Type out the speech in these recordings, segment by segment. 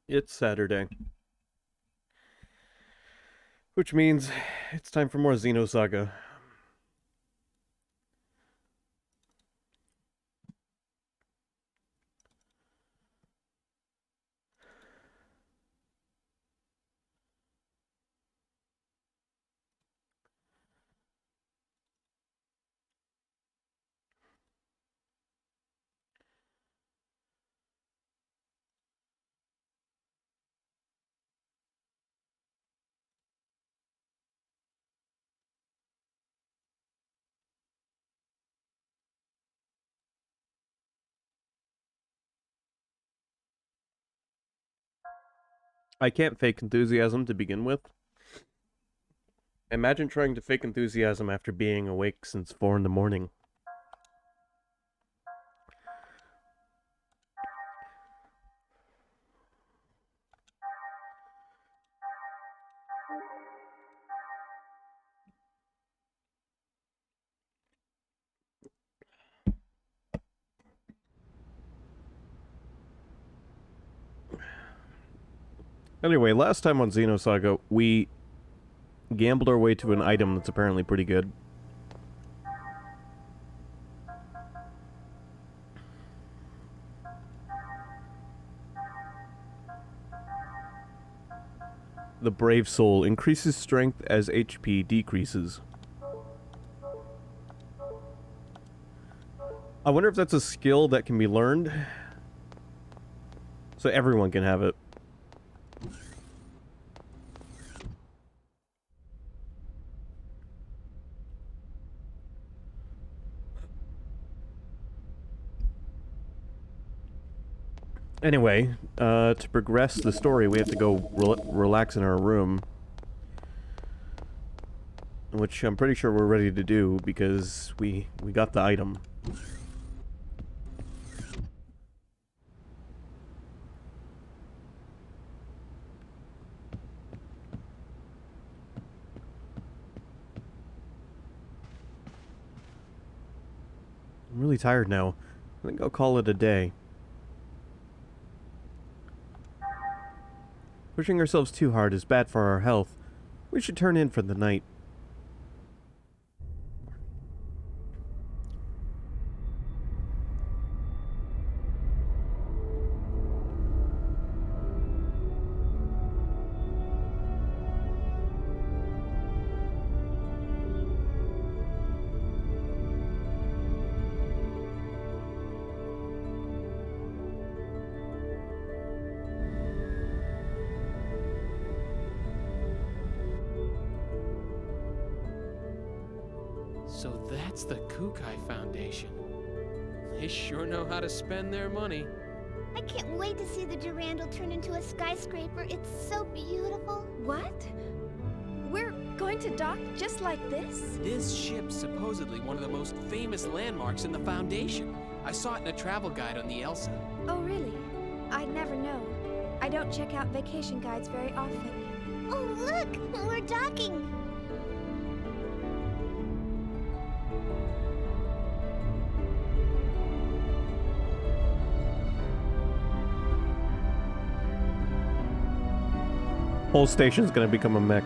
It's Saturday, which means it's time for more Xenosaga. I can't fake enthusiasm to begin with. Imagine trying to fake enthusiasm after being awake since 4 in the morning. Anyway, last time on Xenosaga, we gambled our way to an item that's apparently pretty good. The Brave Soul increases strength as HP decreases. I wonder if that's a skill that can be learned, so everyone can have it. Anyway, to progress the story, we have to go relax in our room. Which I'm pretty sure we're ready to do because we got the item. I'm really tired now. I think I'll call it a day. Pushing ourselves too hard is bad for our health. We should turn in for the night. So that's the Kukai Foundation. They sure know how to spend their money. I can't wait to see the Durandal turn into a skyscraper. It's so beautiful. What? We're going to dock just like this? This ship's supposedly one of the most famous landmarks in the Foundation. I saw it in a travel guide on the Elsa. Oh, really? I'd never know. I don't check out vacation guides very often. Oh, look! We're docking! Whole station's gonna become a mech.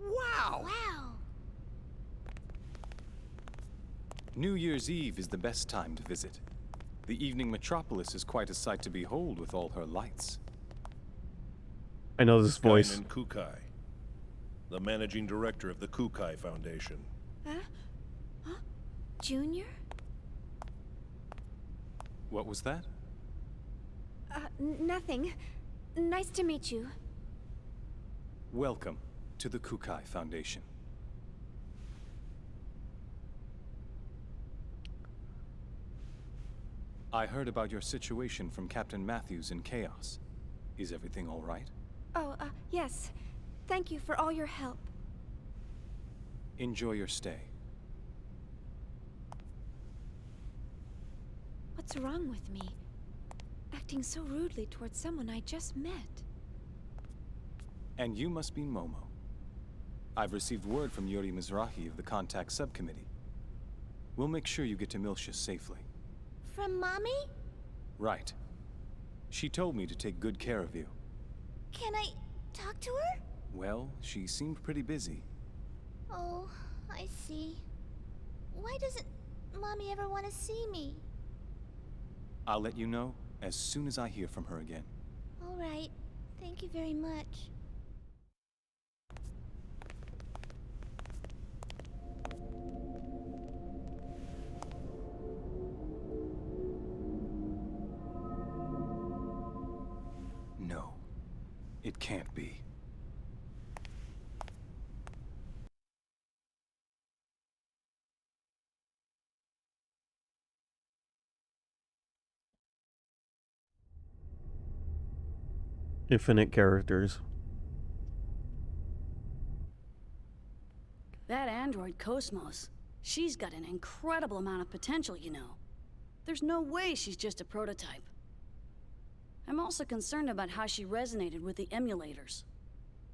Wow! Wow! New Year's Eve is the best time to visit. The evening metropolis is quite a sight to behold with all her lights. I know this voice. Guinan Kukai, the managing director of the Kukai Foundation. Huh? Junior? What was that? Nothing. Nice to meet you. Welcome to the Kukai Foundation. I heard about your situation from Captain Matthews in Chaos. Is everything all right? Oh, yes. Thank you for all your help. Enjoy your stay. What's wrong with me? Acting so rudely towards someone I just met. And you must be Momo. I've received word from Yuri Mizrahi of the Contact Subcommittee. We'll make sure you get to Miltia safely. From Mommy? Right. She told me to take good care of you. Can I talk to her? Well, she seemed pretty busy. Oh, I see. Why doesn't Mommy ever want to see me? I'll let you know as soon as I hear from her again. All right. Thank you very much. No, it can't be. Infinite characters. That android Cosmos, she's got an incredible amount of potential, you know. There's no way she's just a prototype. I'm also concerned about how she resonated with the emulators.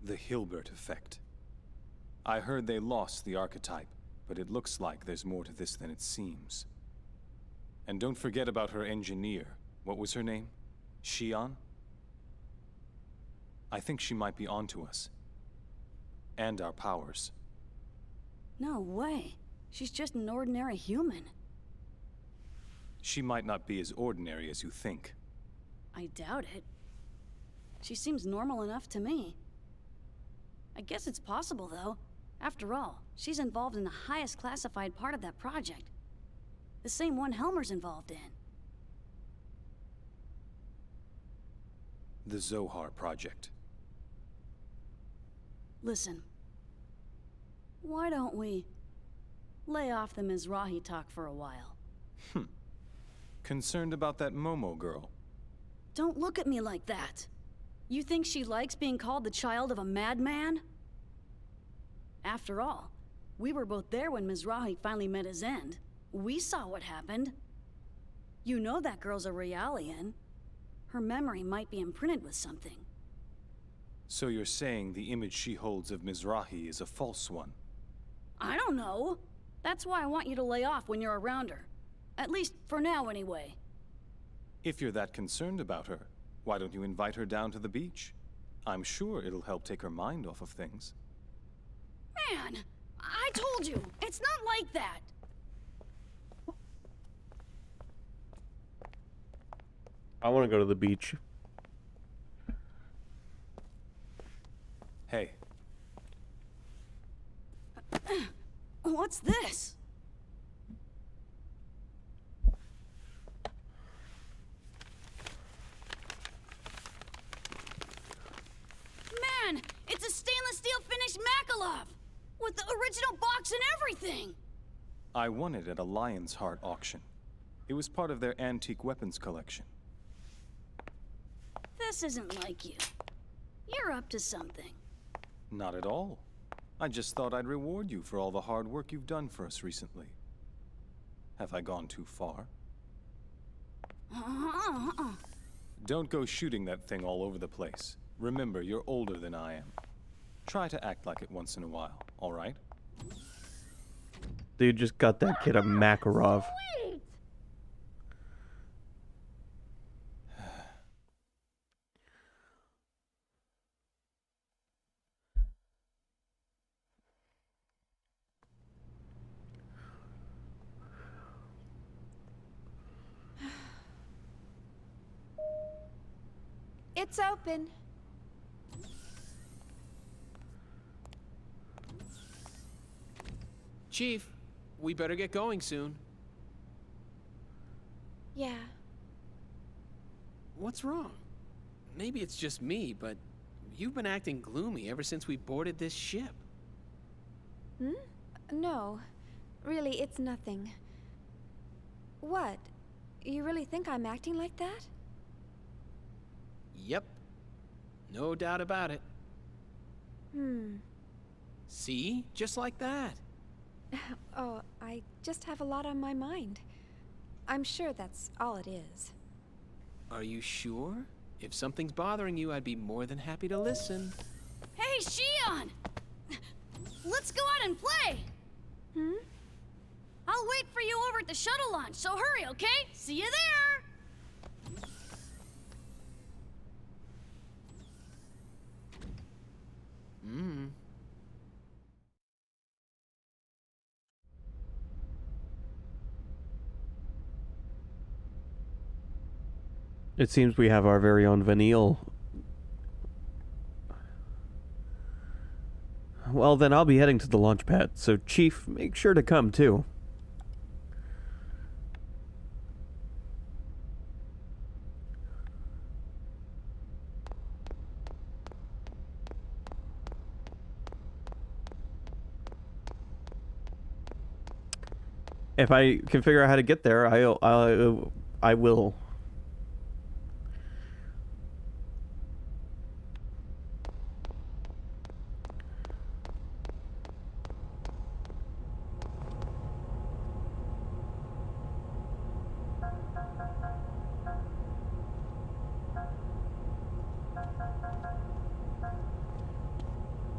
The Hilbert effect. I heard they lost the archetype, but it looks like there's more to this than it seems. And don't forget about her engineer. What was her name? Shion? I think she might be onto us. And our powers. No way. She's just an ordinary human. She might not be as ordinary as you think. I doubt it. She seems normal enough to me. I guess it's possible, though. After all, she's involved in the highest classified part of that project. The same one Helmer's involved in. The Zohar Project. Listen. Why don't we lay off the Mizrahi talk for a while? Concerned about that Momo girl? Don't look at me like that. You think she likes being called the child of a madman? After all, we were both there when Mizrahi finally met his end. We saw what happened. You know that girl's a Realian. Her memory might be imprinted with something. So you're saying the image she holds of Mizrahi is a false one? I don't know. That's why I want you to lay off when you're around her. At least for now, anyway. If you're that concerned about her, why don't you invite her down to the beach? I'm sure it'll help take her mind off of things. Man, I told you, it's not like that. I want to go to the beach. Hey, What's this? Man, it's a stainless steel finished Makalov! With the original box and everything! I won it at a Lion's Heart auction. It was part of their antique weapons collection. This isn't like you. You're up to something. Not at all. I just thought I'd reward you for all the hard work you've done for us recently. Have I gone too far? Don't go shooting that thing all over the place. Remember, you're older than I am. Try to act like it once in a while, all right? They just got that kid a Makarov. It's open. Chief, we better get going soon. Yeah. What's wrong? Maybe it's just me, but you've been acting gloomy ever since we boarded this ship. No. Really, it's nothing. What? You really think I'm acting like that? Yep. No doubt about it. See? Just like that. Oh, I just have a lot on my mind. I'm sure that's all it is. Are you sure? If something's bothering you, I'd be more than happy to listen. Hey, Shion! Let's go out and play! I'll wait for you over at the shuttle launch, so hurry, okay? See you there! It seems we have our very own Vanille. Well, then I'll be heading to the launch pad, so Chief, make sure to come too. If I can figure out how to get there, I will.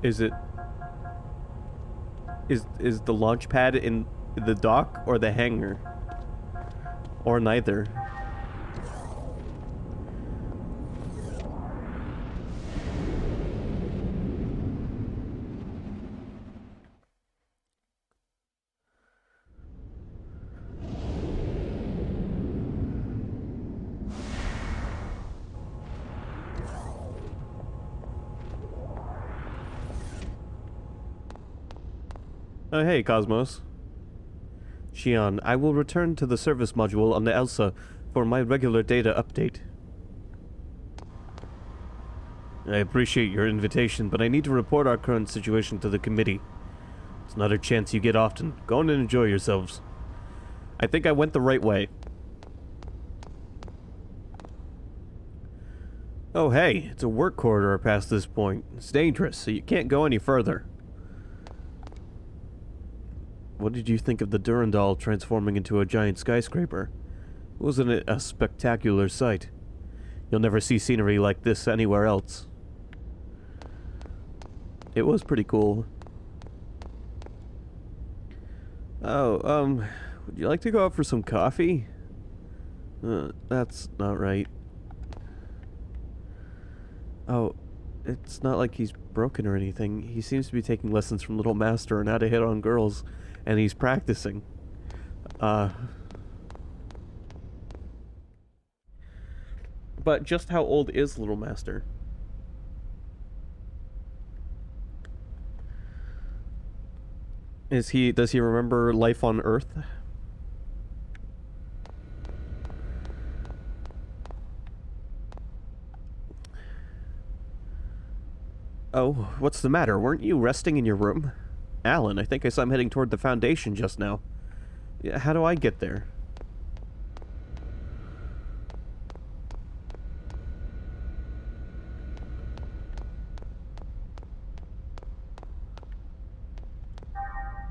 Is the launch pad in the dock or the hangar? Or neither? Oh, hey, Cosmos. Shion, I will return to the service module on the Elsa for my regular data update. I appreciate your invitation, but I need to report our current situation to the committee. It's not a chance you get often. Go on and enjoy yourselves. I think I went the right way. Oh, hey, it's a work corridor past this point. It's dangerous, so you can't go any further. What did you think of the Durandal transforming into a giant skyscraper? Wasn't it a spectacular sight? You'll never see scenery like this anywhere else. It was pretty cool. Oh, would you like to go out for some coffee? That's not right. Oh, it's not like he's broken or anything. He seems to be taking lessons from Little Master on how to hit on girls. And he's practicing. But just how old is Little Master? Does he remember life on Earth? Oh, what's the matter? Weren't you resting in your room? Alan, I think I saw him heading toward the Foundation just now. Yeah, how do I get there?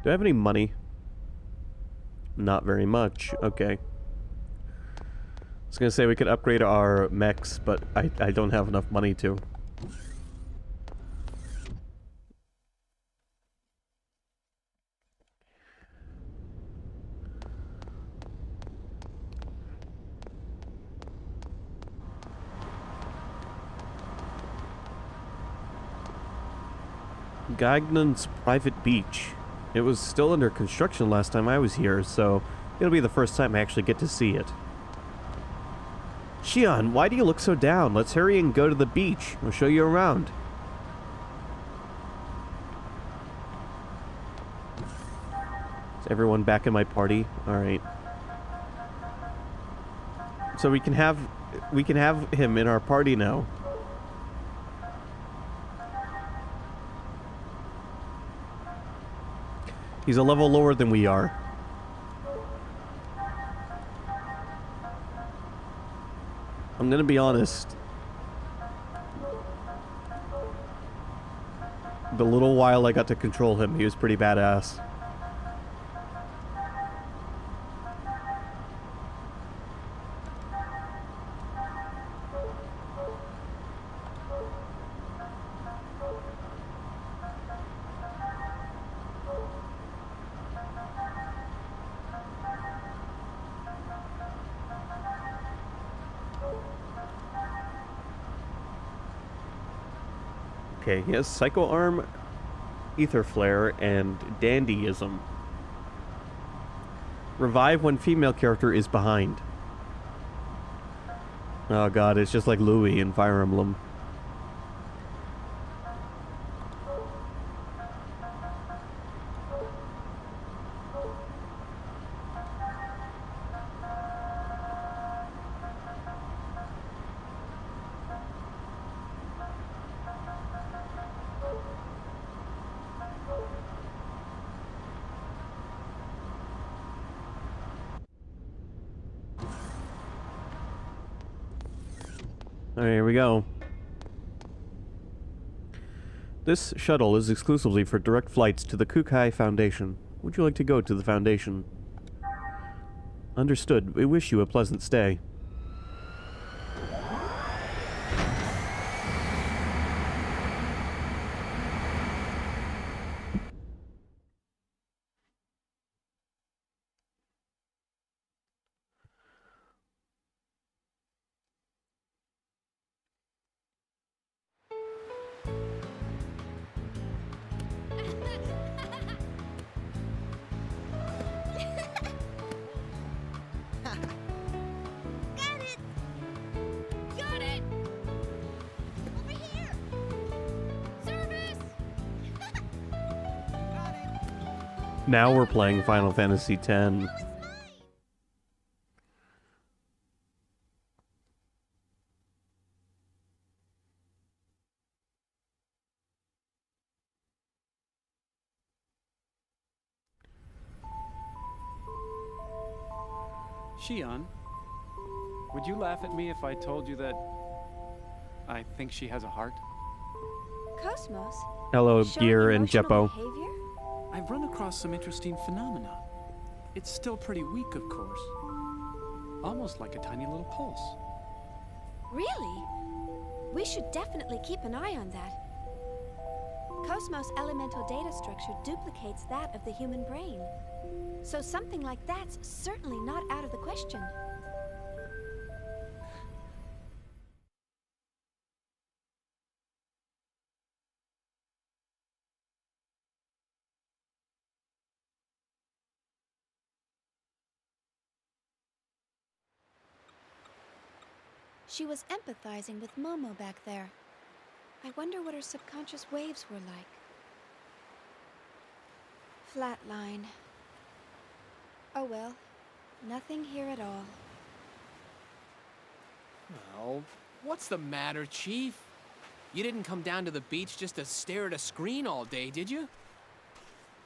Do I have any money? Not very much. Okay. I was gonna say we could upgrade our mechs, but I don't have enough money to. Gagnon's private beach. It was still under construction last time I was here, so it'll be the first time I actually get to see it. Shion, why do you look so down? Let's hurry and go to the beach. I'll show you around. Is everyone back in my party? All right. So we can have him in our party now. He's a level lower than we are. I'm gonna be honest. The little while I got to control him, he was pretty badass. Okay, he has Psycho Arm, Ether Flare, and Dandyism. Revive when female character is behind. Oh god, it's just like Louis in Fire Emblem. Alright, here we go. This shuttle is exclusively for direct flights to the Kukai Foundation. Would you like to go to the Foundation? Understood. We wish you a pleasant stay. Got it! Got it! Over here! Service! Got it! Now we're playing Final Fantasy X. Oh, it's mine! Shion, would you laugh at me if I told you that I think she has a heart? Cosmos? Hello, Showing Gear and emotional Jeppo. behavior? I've run across some interesting phenomena. It's still pretty weak, of course. Almost like a tiny little pulse. Really? We should definitely keep an eye on that. Cosmos' elemental data structure duplicates that of the human brain. So something like that's certainly not out of the question. She was empathizing with Momo back there. I wonder what her subconscious waves were like. Flatline. Oh well, nothing here at all. Oh, what's the matter, Chief? You didn't come down to the beach just to stare at a screen all day, did you?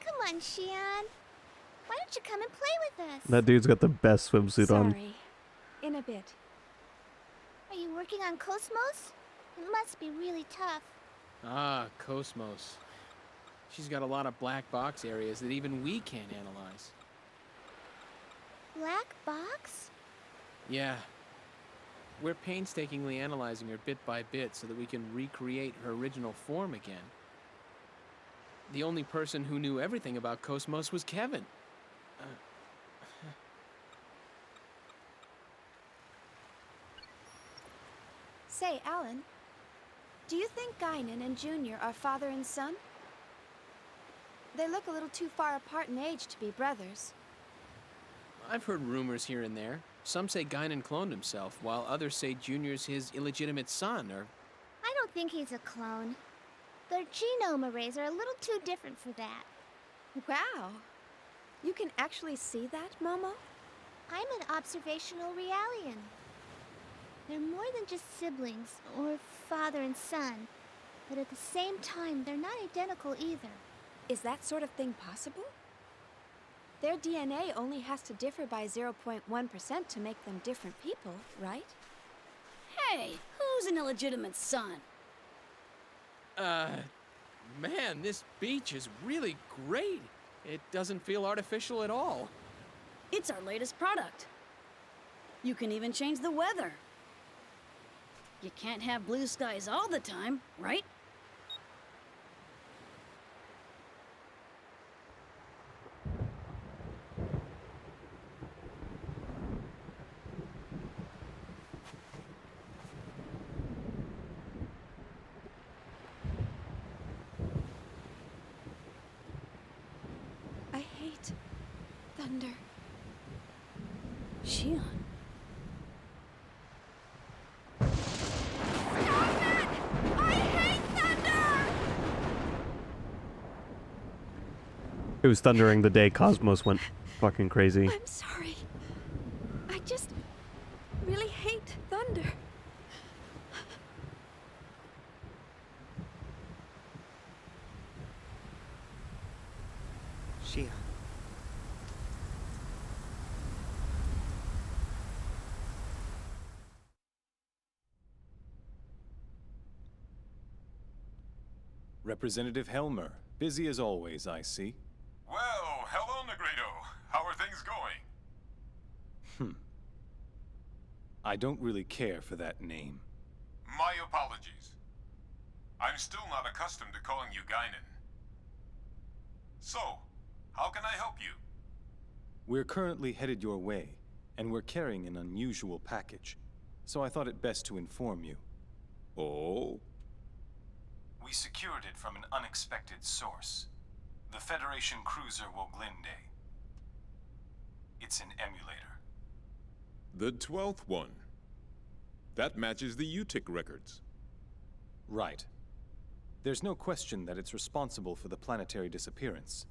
Come on, Shion. Why don't you come and play with us? That dude's got the best swimsuit on. Sorry. In a bit. Are you working on Cosmos? It must be really tough. Ah, Cosmos. She's got a lot of black box areas that even we can't analyze. Black box? Yeah. We're painstakingly analyzing her bit by bit so that we can recreate her original form again. The only person who knew everything about Cosmos was Kevin. Say, Alan, do you think Guinan and Junior are father and son? They look a little too far apart in age to be brothers. I've heard rumors here and there. Some say Guinan cloned himself, while others say Junior's his illegitimate son, or... I don't think he's a clone. Their genome arrays are a little too different for that. Wow. You can actually see that, Momo? I'm an observational realian. They're more than just siblings, or father and son. But at the same time, they're not identical either. Is that sort of thing possible? Their DNA only has to differ by 0.1% to make them different people, right? Hey, who's an illegitimate son? Man, this beach is really great. It doesn't feel artificial at all. It's our latest product. You can even change the weather. You can't have blue skies all the time, right? I hate thunder. Shion. It was thundering the day Cosmos went fucking crazy. I'm sorry. I just really hate thunder. Shion. Representative Helmer, busy as always, I see. Well, hello, Negredo. How are things going? I don't really care for that name. My apologies. I'm still not accustomed to calling you Guinan. So, how can I help you? We're currently headed your way, and we're carrying an unusual package, so I thought it best to inform you. Oh? We secured it from an unexpected source. The Federation cruiser Woglinde. It's an emulator. The 12th one. That matches the UTIC records. Right. There's no question that it's responsible for the planetary disappearance.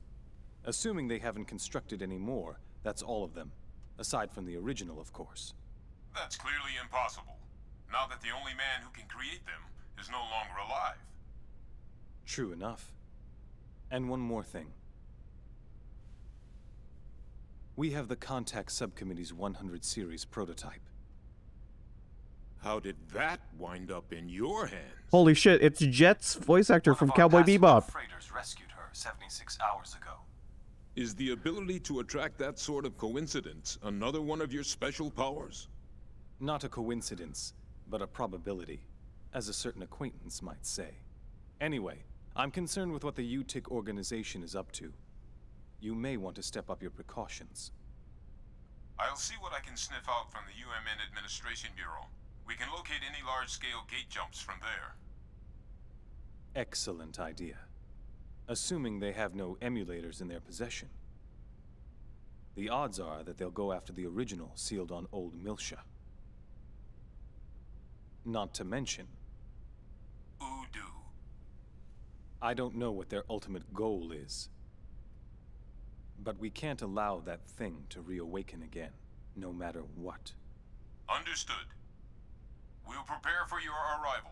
Assuming they haven't constructed any more, that's all of them. Aside from the original, of course. That's clearly impossible, now that the only man who can create them is no longer alive. True enough. And one more thing. We have the Contact Subcommittee's 100 series prototype. How did that wind up in your hands? Holy shit, it's Jet's voice actor from One of our Cowboy passenger Bebop. freighters rescued her 76 hours ago. Is the ability to attract that sort of coincidence another one of your special powers? Not a coincidence, but a probability, as a certain acquaintance might say. Anyway, I'm concerned with what the UTIC organization is up to. You may want to step up your precautions. I'll see what I can sniff out from the UMN Administration Bureau. We can locate any large-scale gate jumps from there. Excellent idea. Assuming they have no emulators in their possession. The odds are that they'll go after the original sealed on Old Milsha. Not to mention, Udu. I don't know what their ultimate goal is. But we can't allow that thing to reawaken again, no matter what. Understood. We'll prepare for your arrival.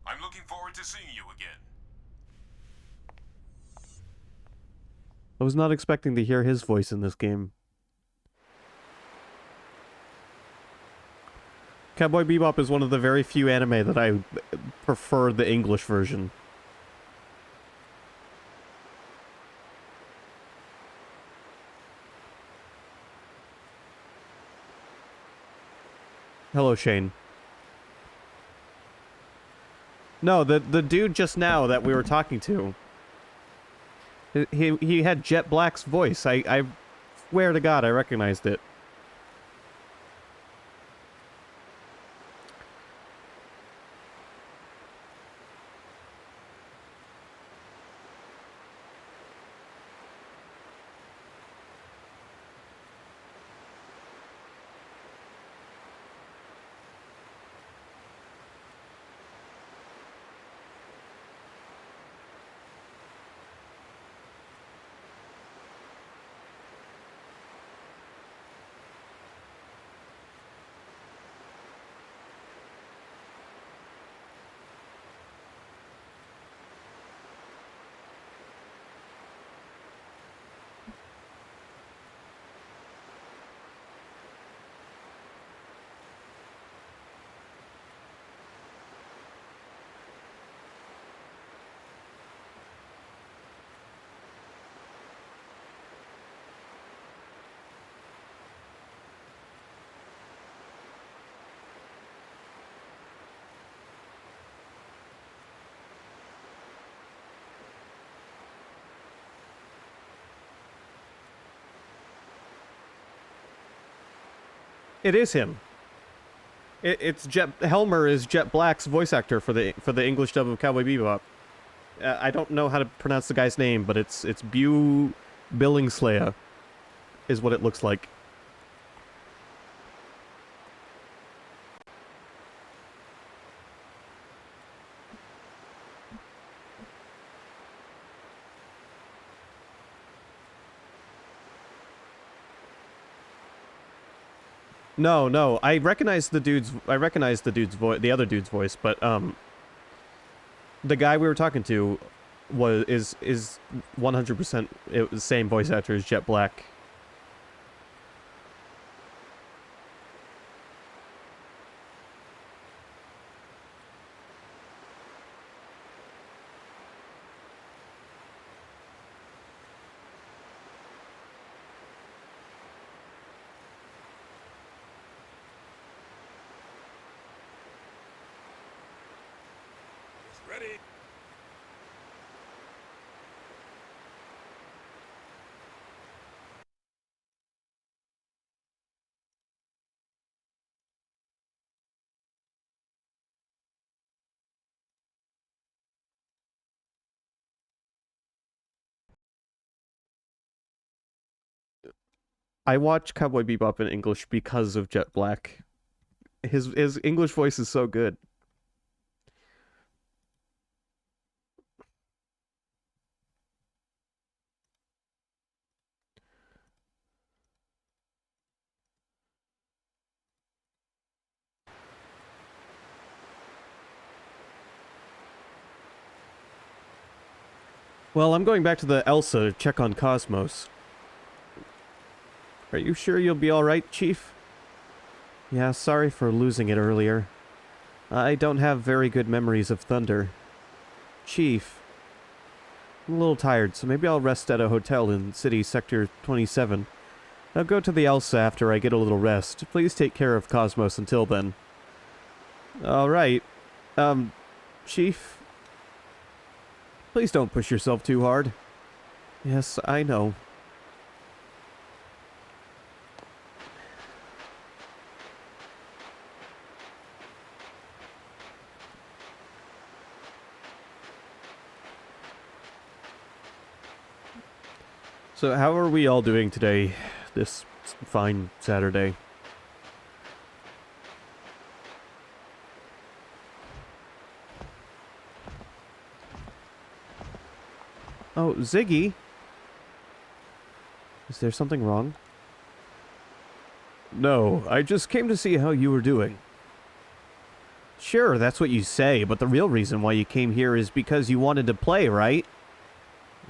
I'm looking forward to seeing you again. I was not expecting to hear his voice in this game. Cowboy Bebop is one of the very few anime that I prefer the English version. Hello, Shane. No, the dude just now that we were talking to. He had Jet Black's voice. I swear to God I recognized it. It is him. It's Jet Helmer is Jet Black's voice actor for the English dub of Cowboy Bebop. I don't know how to pronounce the guy's name, but it's Bu Billingslea, is what it looks like. No, I recognize the dude's voice, the other dude's voice, but the guy we were talking to is 100% the same voice actor as Jet Black. Ready? I watch Cowboy Bebop in English because of Jet Black. His English voice is so good. Well, I'm going back to the Elsa to check on Cosmos. Are you sure you'll be alright, Chief? Yeah, sorry for losing it earlier. I don't have very good memories of Thunder. Chief, I'm a little tired, so maybe I'll rest at a hotel in City Sector 27. I'll go to the Elsa after I get a little rest. Please take care of Cosmos until then. Alright. Chief? Please don't push yourself too hard. Yes, I know. So how are we all doing today, this fine Saturday? Oh, Ziggy? Is there something wrong? No, I just came to see how you were doing. Sure, that's what you say, but the real reason why you came here is because you wanted to play, right?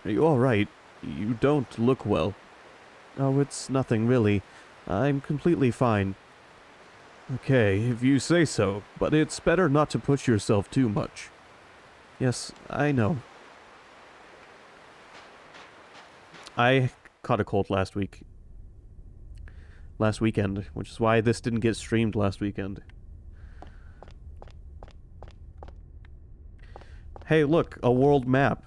Are you alright? You don't look well. Oh, it's nothing, really. I'm completely fine. Okay, if you say so, but it's better not to push yourself too much. Yes, I know. I caught a cold last weekend, which is why this didn't get streamed last weekend. Hey, look, a world map.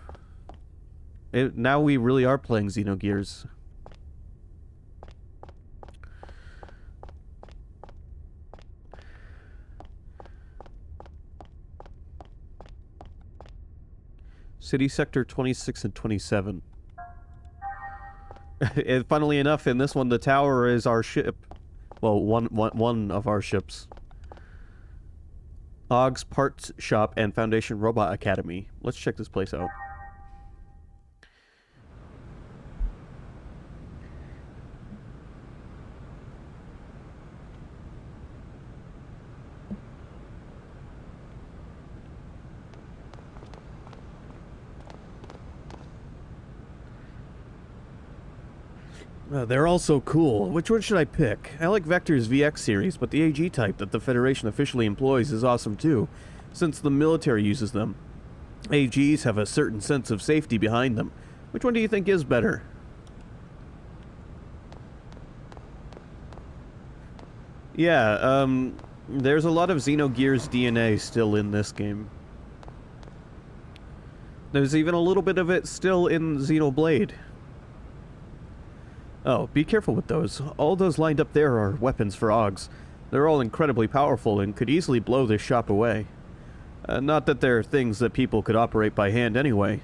Now we really are playing Xenogears. City Sector 26 and 27. Funnily enough, in this one, the tower is our ship. Well, one of our ships. Og's Parts Shop and Foundation Robot Academy. Let's check this place out. They're all so cool. Which one should I pick? I like Vector's VX series, but the AG type that the Federation officially employs is awesome too, since the military uses them. AGs have a certain sense of safety behind them. Which one do you think is better? Yeah, there's a lot of Xenogears DNA still in this game. There's even a little bit of it still in Xenoblade. Oh, be careful with those. All those lined up there are weapons for Augs. They're all incredibly powerful and could easily blow this shop away. Not that they're things that people could operate by hand anyway.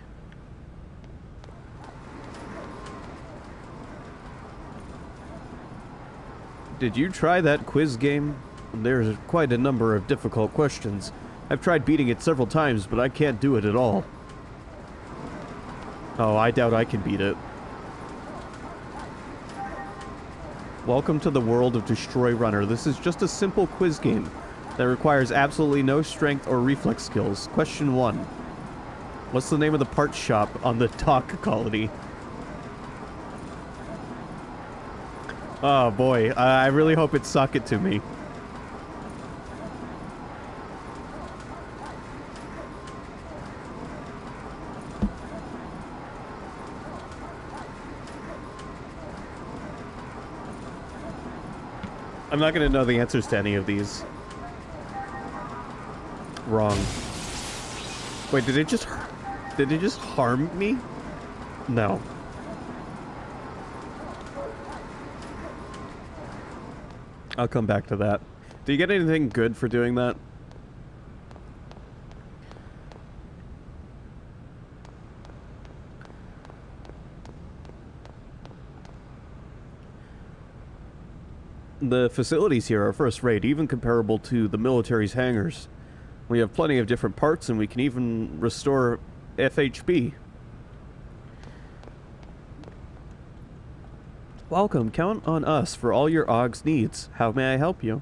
Did you try that quiz game? There's quite a number of difficult questions. I've tried beating it several times, but I can't do it at all. Oh, I doubt I can beat it. Welcome to the world of Destroy Runner. This is just a simple quiz game that requires absolutely no strength or reflex skills. Question 1. What's the name of the parts shop on the dock colony? Oh boy, I really hope it suck it to me. I'm not gonna know the answers to any of these. Wrong. Wait, did it just harm me? No. I'll come back to that. Do you get anything good for doing that? The facilities here are first-rate, even comparable to the military's hangars. We have plenty of different parts, and we can even restore FHB. Welcome. Count on us for all your Augs needs. How may I help you?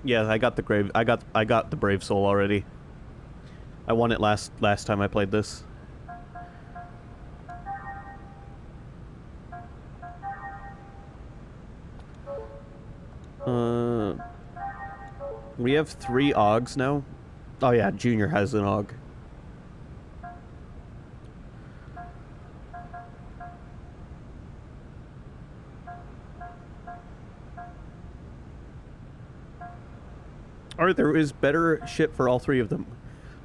Yeah, I got the grave. I got the Brave Soul already. I won it last time I played this. We have 3 Augs now. Oh yeah, Junior has an Aug. Or there is better shit for all 3 of them.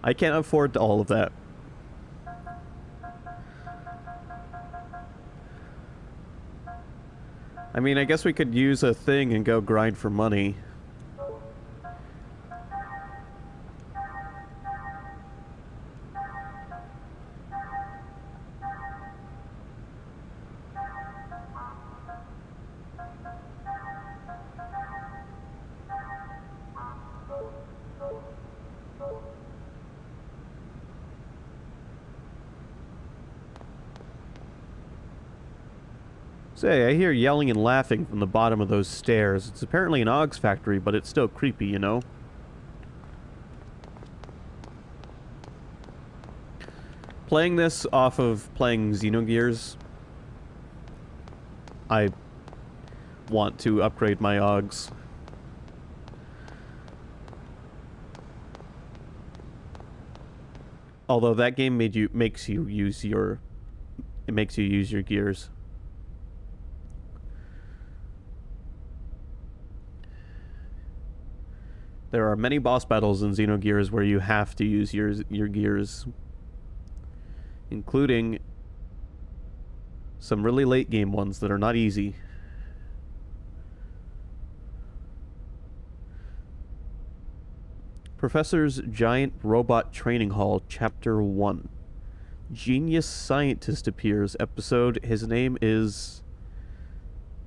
I can't afford all of that. I mean, I guess we could use a thing and go grind for money. Say, I hear yelling and laughing from the bottom of those stairs. It's apparently an Augs factory, but it's still creepy, you know? Playing this off of playing Xenogears, I want to upgrade my Augs. Although that game makes you use your gears. There are many boss battles in Xenogears where you have to use your gears, including some really late game ones that are not easy. Professor's Giant Robot Training Hall, Chapter 1. Genius Scientist appears. Episode, his name is...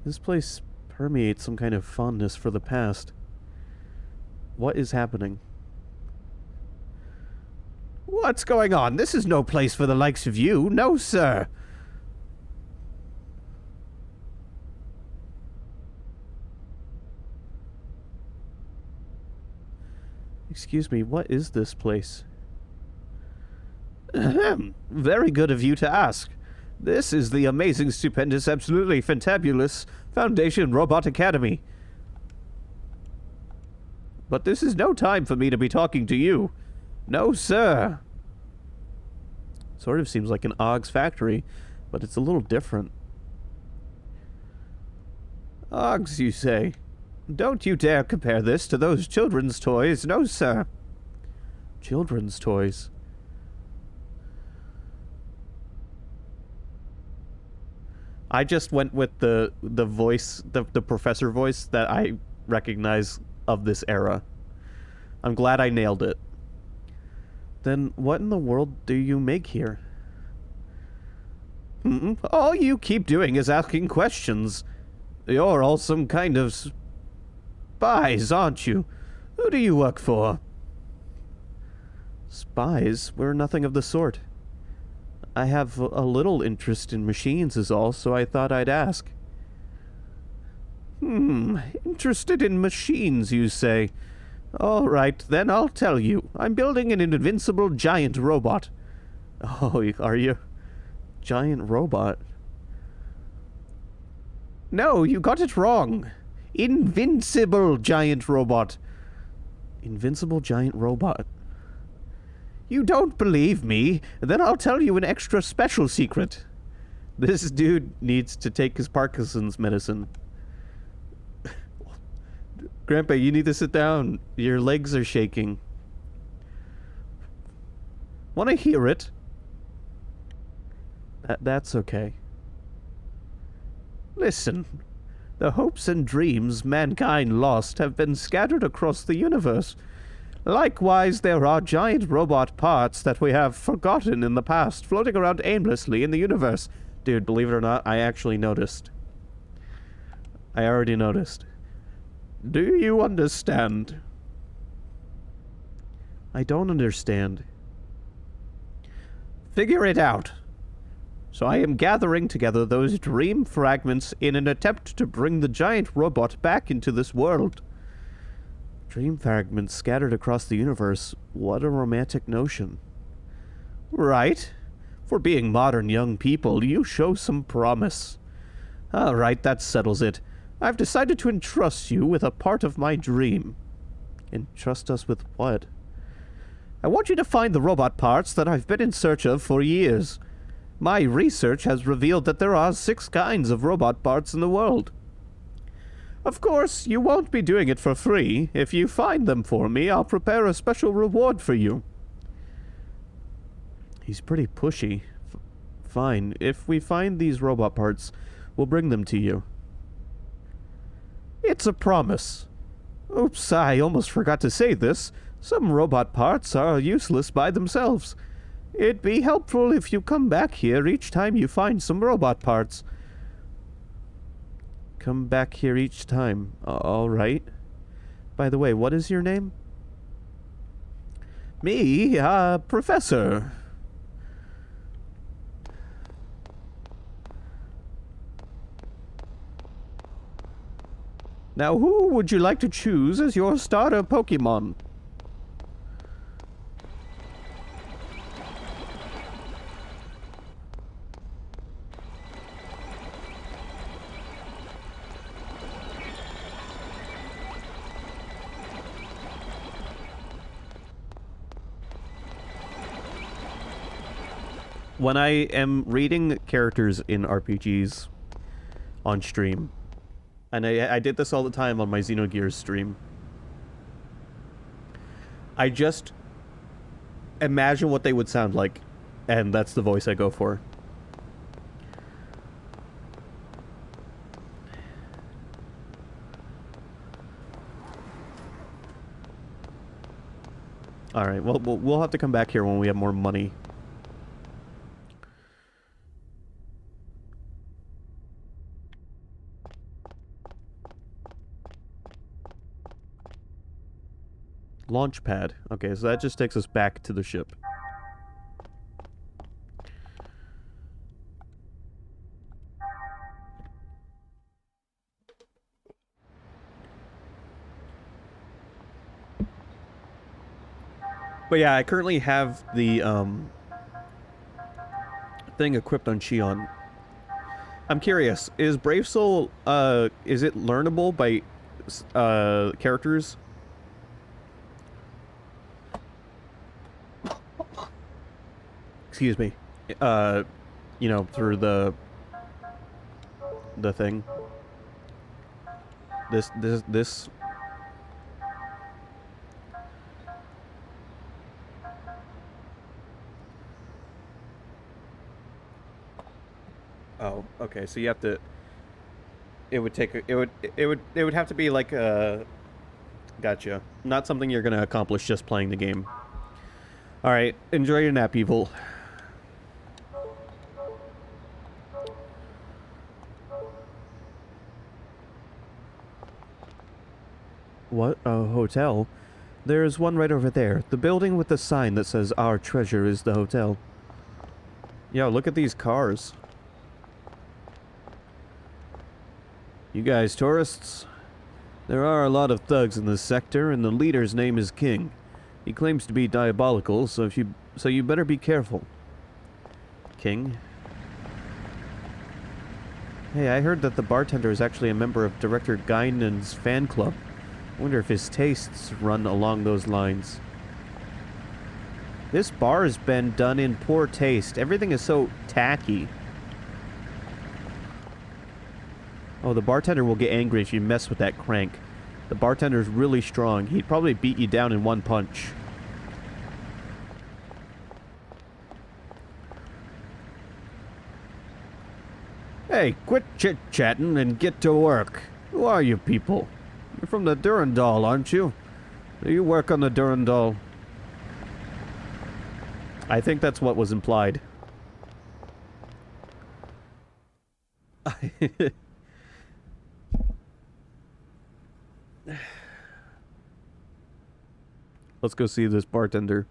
This place permeates some kind of fondness for the past. What is happening? What's going on? This is no place for the likes of you. No, sir. Excuse me, what is this place? Ahem. Very good of you to ask. This is the amazing, stupendous, absolutely fantabulous Foundation Robot Academy. But this is no time for me to be talking to you. No, sir. Sort of seems like an Augs factory, but it's a little different. Oggs, you say? Don't you dare compare this to those children's toys, no, sir. Children's toys? I just went with the voice, the professor voice that I recognize of this era. I'm glad I nailed it. Then what in the world do you make here? All you keep doing is asking questions. You're all some kind of spies, aren't you? Who do you work for? Spies? We're nothing of the sort. I have a little interest in machines is all, so I thought I'd ask. Interested in machines, you say? All right, then I'll tell you. I'm building an invincible giant robot. Oh, are you? Giant robot? No, you got it wrong. Invincible giant robot. Invincible giant robot. You don't believe me? Then I'll tell you an extra special secret. This dude needs to take his Parkinson's medicine. Grandpa, you need to sit down. Your legs are shaking. Want to hear it? That's okay. Listen. The hopes and dreams mankind lost have been scattered across the universe. Likewise, there are giant robot parts that we have forgotten in the past, floating around aimlessly in the universe. Dude, believe it or not, I actually noticed. I already noticed. Do you understand? I don't understand. Figure it out. So I am gathering together those dream fragments in an attempt to bring the giant robot back into this world. Dream fragments scattered across the universe. What a romantic notion. Right. For being modern young people, you show some promise. All right, that settles it. I've decided to entrust you with a part of my dream. Entrust us with what? I want you to find the robot parts that I've been in search of for years. My research has revealed that there are 6 kinds of robot parts in the world. Of course, you won't be doing it for free. If you find them for me, I'll prepare a special reward for you. He's pretty pushy. Fine. If we find these robot parts, we'll bring them to you. It's a promise. Oops, I almost forgot to say this. Some robot parts are useless by themselves. It'd be helpful if you come back here each time you find some robot parts. Come back here each time. All right. By the way, what is your name? Me, Professor. Now, who would you like to choose as your starter Pokemon? When I am reading characters in RPGs on stream, and I did this all the time on my Xenogears stream, I just imagine what they would sound like, and that's the voice I go for. Alright, well, we'll have to come back here when we have more money. Launch pad. Okay, so that just takes us back to the ship. But yeah, I currently have the thing equipped on Shion. I'm curious, is Brave Soul is it learnable by characters? Excuse me. You know, through the thing. This. Oh, okay. So you have to. It would take. It would have to be like a. Gotcha. Not something you're gonna accomplish just playing the game. All right. Enjoy your nap, Evil. What? A hotel? There's one right over there. The building with the sign that says "Our Treasure" is the hotel. Yo, look at these cars. You guys tourists? There are a lot of thugs in this sector, and the leader's name is King. He claims to be diabolical, so you better be careful. King? Hey, I heard that the bartender is actually a member of Director Guinan's fan club. I wonder if his tastes run along those lines. This bar has been done in poor taste. Everything is so tacky. Oh, the bartender will get angry if you mess with that crank. The bartender's really strong. He'd probably beat you down in one punch. Hey, quit chit-chatting and get to work. Who are you people? You're from the Durandal, aren't you? Do you work on the Durandal? I think that's what was implied. Let's go see this bartender.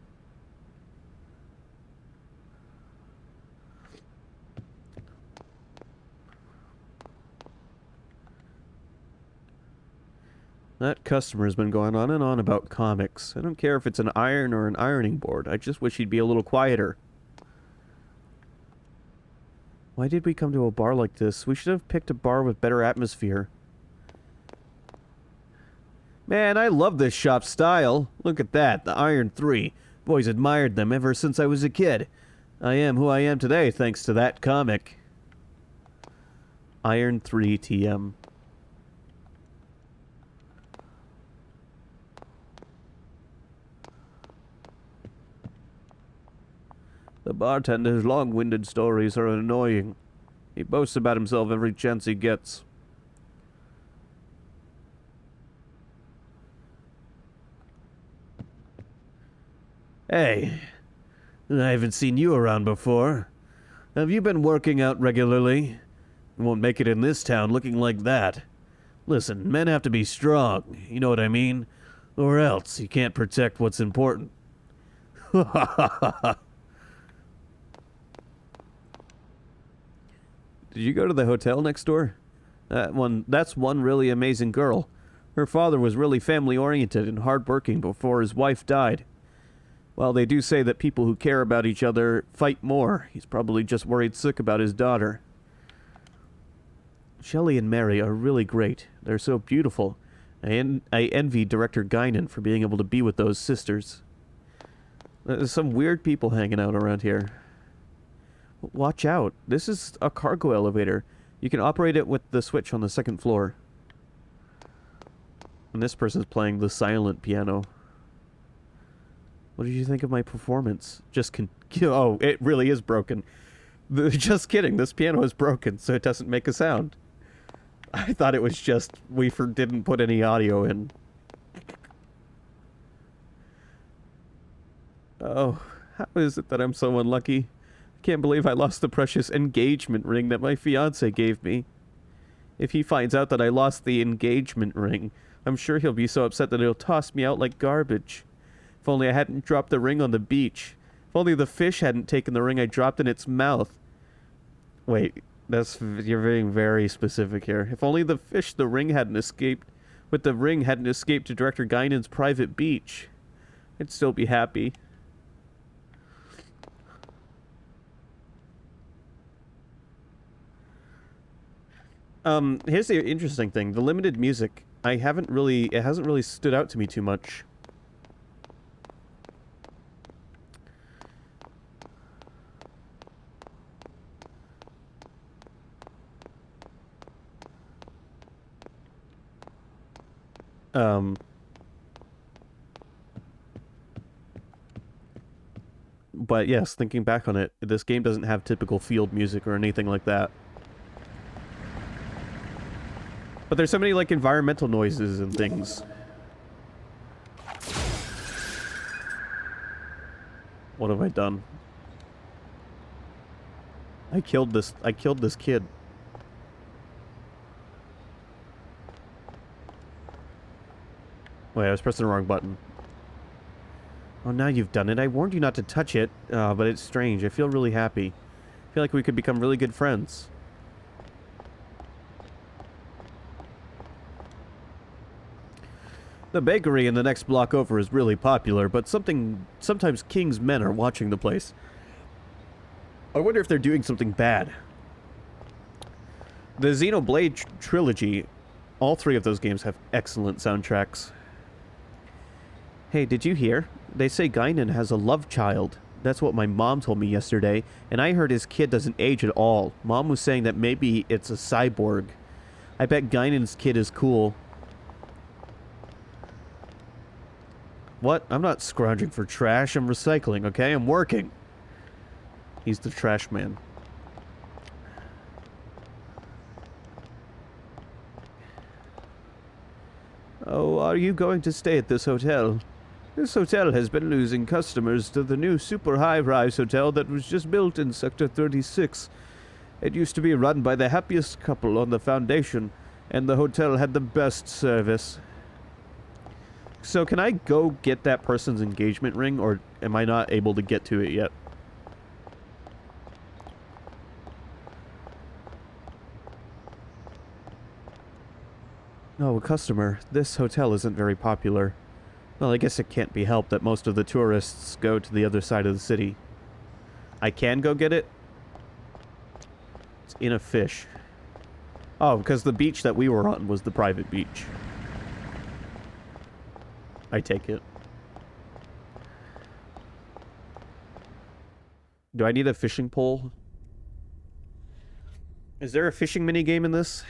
That customer's been going on and on about comics. I don't care if it's an iron or an ironing board. I just wish he'd be a little quieter. Why did we come to a bar like this? We should have picked a bar with better atmosphere. Man, I love this shop style. Look at that, the Iron 3. Boys admired them ever since I was a kid. I am who I am today thanks to that comic. Iron 3 TM. The bartender's long-winded stories are annoying. He boasts about himself every chance he gets. Hey, I haven't seen you around before. Have you been working out regularly? You won't make it in this town looking like that. Listen, men have to be strong, you know what I mean? Or else you can't protect what's important. Ha ha ha ha ha. Did you go to the hotel next door? That's one really amazing girl. Her father was really family-oriented and hard-working before his wife died. While they do say that people who care about each other fight more, he's probably just worried sick about his daughter. Shelley and Mary are really great. They're so beautiful. I envy Director Guinan for being able to be with those sisters. There's some weird people hanging out around here. Watch out. This is a cargo elevator. You can operate it with the switch on the second floor. And this person's playing the silent piano. What did you think of my performance? Oh, it really is broken. Just kidding. This piano is broken, so it doesn't make a sound. I thought it was just we didn't put any audio in. Oh, how is it that I'm so unlucky? Can't believe I lost the precious engagement ring that my fiance gave me. If he finds out that I lost the engagement ring, I'm sure he'll be so upset that he'll toss me out like garbage. If only I hadn't dropped the ring on the beach. If only the fish hadn't taken the ring I dropped in its mouth. Wait, you're being very specific here. If only the ring hadn't escaped to Director Guinan's private beach, I'd still be happy. Here's the interesting thing. The limited music, it hasn't really stood out to me too much. But yes, thinking back on it, this game doesn't have typical field music or anything like that. But there's so many, like, environmental noises and things. What have I done? I killed this kid. Wait, I was pressing the wrong button. Oh, now you've done it. I warned you not to touch it, but it's strange. I feel really happy. I feel like we could become really good friends. The bakery in the next block over is really popular, but sometimes King's men are watching the place. I wonder if they're doing something bad. The Xenoblade trilogy, all three of those games have excellent soundtracks. Hey, did you hear? They say Guinan has a love child. That's what my mom told me yesterday, and I heard his kid doesn't age at all. Mom was saying that maybe it's a cyborg. I bet Guinan's kid is cool. What? I'm not scrounging for trash. I'm recycling, okay? I'm working. He's the trash man. Oh, are you going to stay at this hotel? This hotel has been losing customers to the new super high-rise hotel that was just built in Sector 36. It used to be run by the happiest couple on the Foundation, and the hotel had the best service. So can I go get that person's engagement ring, or am I not able to get to it yet? Oh, a customer. This hotel isn't very popular. Well, I guess it can't be helped that most of the tourists go to the other side of the city. I can go get it? It's in a fish. Oh, because the beach that we were on was the private beach. I take it. Do I need a fishing pole? Is there a fishing minigame in this?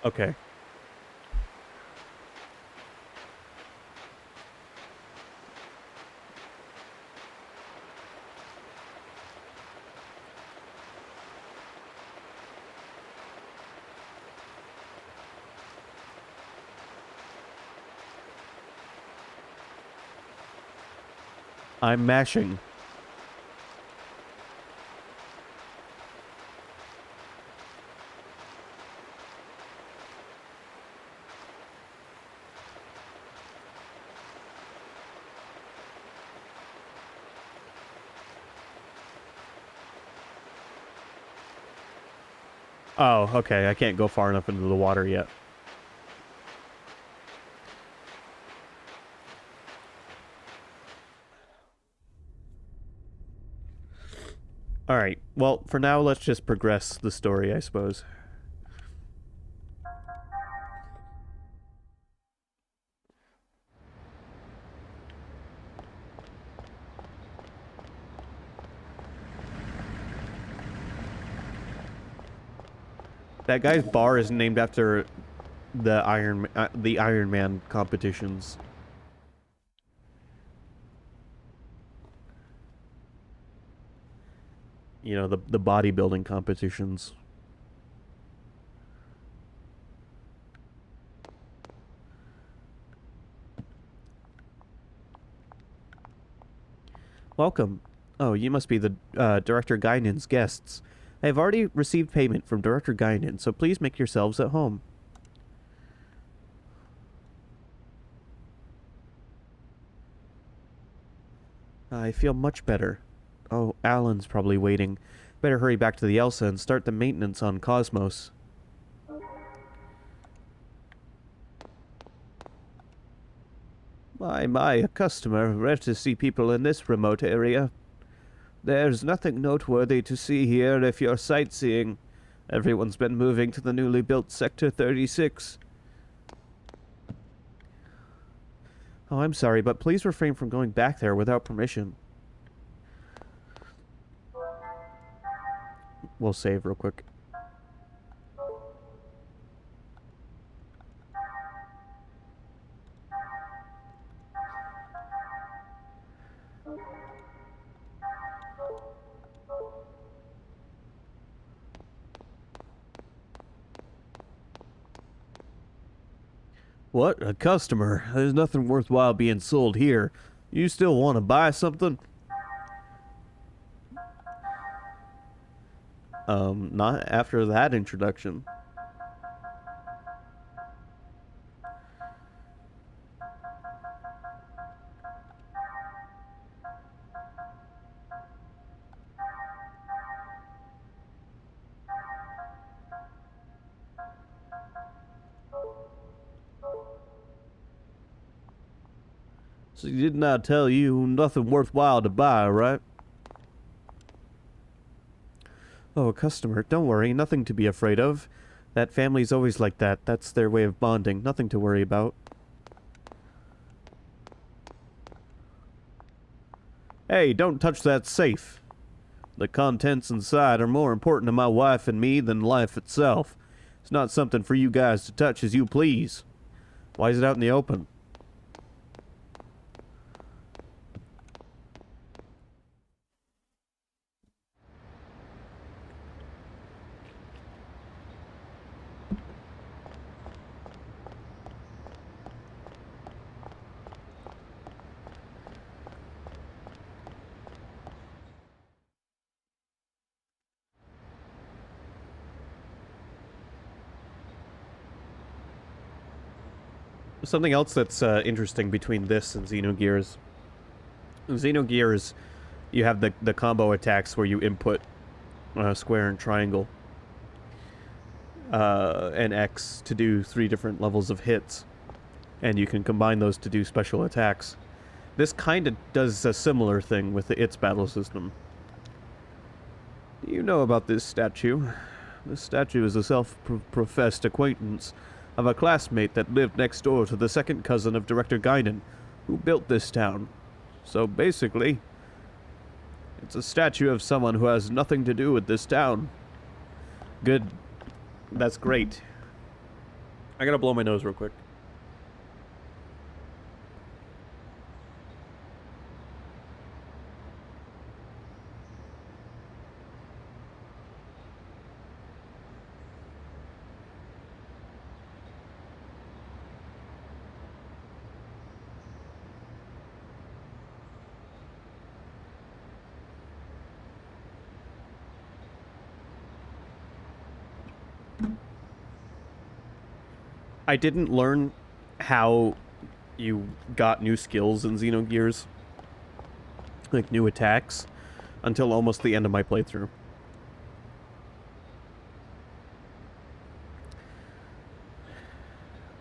Okay. I'm mashing. Oh, okay. I can't go far enough into the water yet. Alright, well, for now, let's just progress the story, I suppose. That guy's bar is named after the Iron Man competitions. You know, the bodybuilding competitions. Welcome. Oh, you must be the Director Guinan's guests. I have already received payment from Director Guinan, so please make yourselves at home. I feel much better. Oh, Alan's probably waiting. Better hurry back to the Elsa and start the maintenance on Cosmos. My, a customer. Rare to see people in this remote area. There's nothing noteworthy to see here if you're sightseeing. Everyone's been moving to the newly built Sector 36. Oh, I'm sorry, but please refrain from going back there without permission. We'll save real quick. What? A customer? There's nothing worthwhile being sold here. You still want to buy something? Not after that introduction. So didn't I tell you nothing worthwhile to buy, right? Oh, a customer. Don't worry, nothing to be afraid of. That family's always like that. That's their way of bonding. Nothing to worry about. Hey, don't touch that safe. The contents inside are more important to my wife and me than life itself. It's not something for you guys to touch as you please. Why is it out in the open? Something else that's interesting between this and Xenogears. In Xenogears, you have the combo attacks where you input square and triangle and X to do 3 different levels of hits, and you can combine those to do special attacks. This kind of does a similar thing with its battle system. You know about this statue. This statue is a self-professed acquaintance of a classmate that lived next door to the second cousin of Director Guinan, who built this town. So basically, it's a statue of someone who has nothing to do with this town. Good. That's great. I gotta blow my nose real quick. I didn't learn how you got new skills in Xenogears, like new attacks, until almost the end of my playthrough.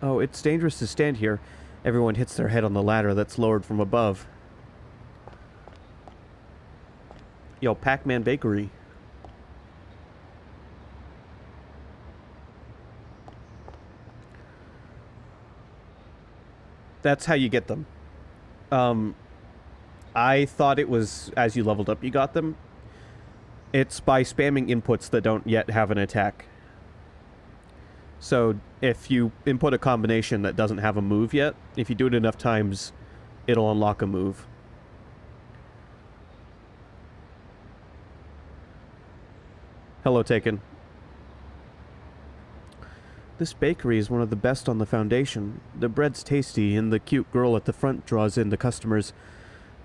Oh, it's dangerous to stand here. Everyone hits their head on the ladder that's lowered from above. Yo, Pac-Man Bakery. That's how you get them. I thought it was as you leveled up you got them. It's by spamming inputs that don't yet have an attack. So if you input a combination that doesn't have a move yet, if you do it enough times, it'll unlock a move. Hello, Taken. This bakery is one of the best on the Foundation. The bread's tasty, and the cute girl at the front draws in the customers.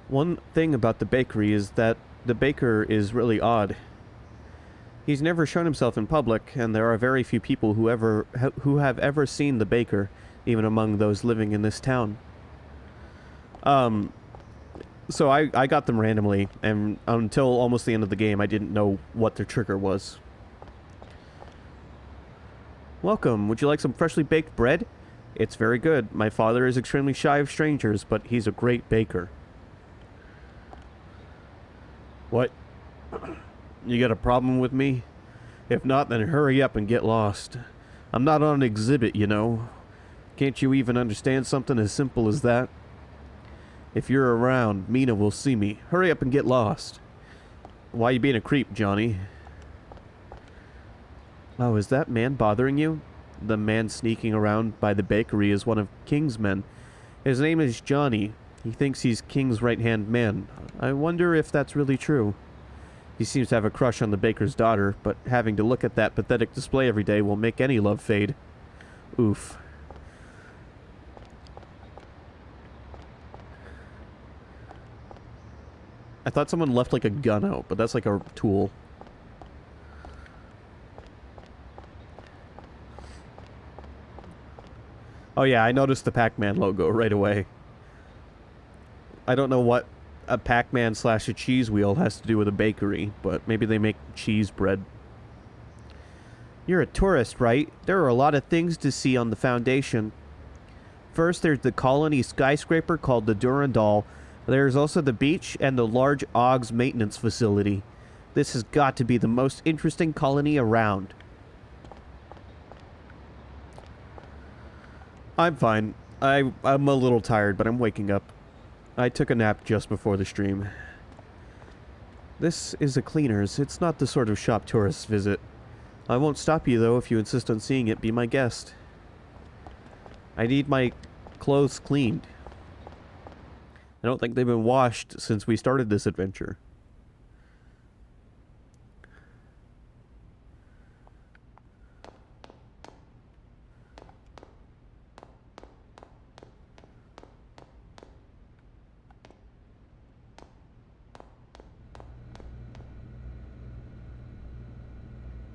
One thing about the bakery is that the baker is really odd. He's never shown himself in public, and there are very few people who have ever seen the baker, even among those living in this town. So I got them randomly, and until almost the end of the game, I didn't know what their trigger was. Welcome. Would you like some freshly baked bread? It's very good. My father is extremely shy of strangers, but he's a great baker. What? You got a problem with me? If not, then hurry up and get lost. I'm not on an exhibit, you know. Can't you even understand something as simple as that? If you're around, Mina will see me. Hurry up and get lost. Why you being a creep, Johnny? Oh, is that man bothering you? The man sneaking around by the bakery is one of King's men. His name is Johnny. He thinks he's King's right-hand man. I wonder if that's really true. He seems to have a crush on the baker's daughter, but having to look at that pathetic display every day will make any love fade. Oof. I thought someone left like a gun out, but that's like a tool. Oh yeah, I noticed the Pac-Man logo right away. I don't know what a Pac-Man / a cheese wheel has to do with a bakery, but maybe they make cheese bread. You're a tourist, right? There are a lot of things to see on the Foundation. First, there's the colony skyscraper called the Durandal. There's also the beach and the large Oggs maintenance facility. This has got to be the most interesting colony around. I'm fine. I'm a little tired, but I'm waking up. I took a nap just before the stream. This is a cleaner's. It's not the sort of shop tourists visit. I won't stop you, though. If you insist on seeing it, be my guest. I need my clothes cleaned. I don't think they've been washed since we started this adventure.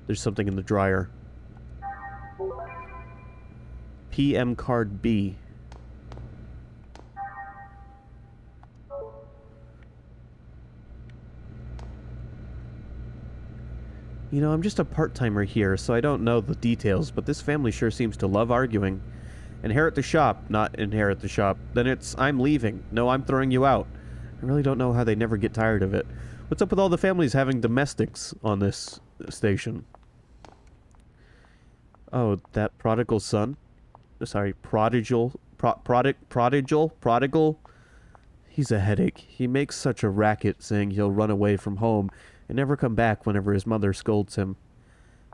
There's something in the dryer. PM card B. You know, I'm just a part-timer here, so I don't know the details, but this family sure seems to love arguing. Inherit the shop, not inherit the shop. Then it's, I'm leaving. No, I'm throwing you out. I really don't know how they never get tired of it. What's up with all the families having domestics on this station? Oh, that prodigal son? Sorry, prodigal? Prodigal? He's a headache. He makes such a racket saying he'll run away from home and never come back whenever his mother scolds him.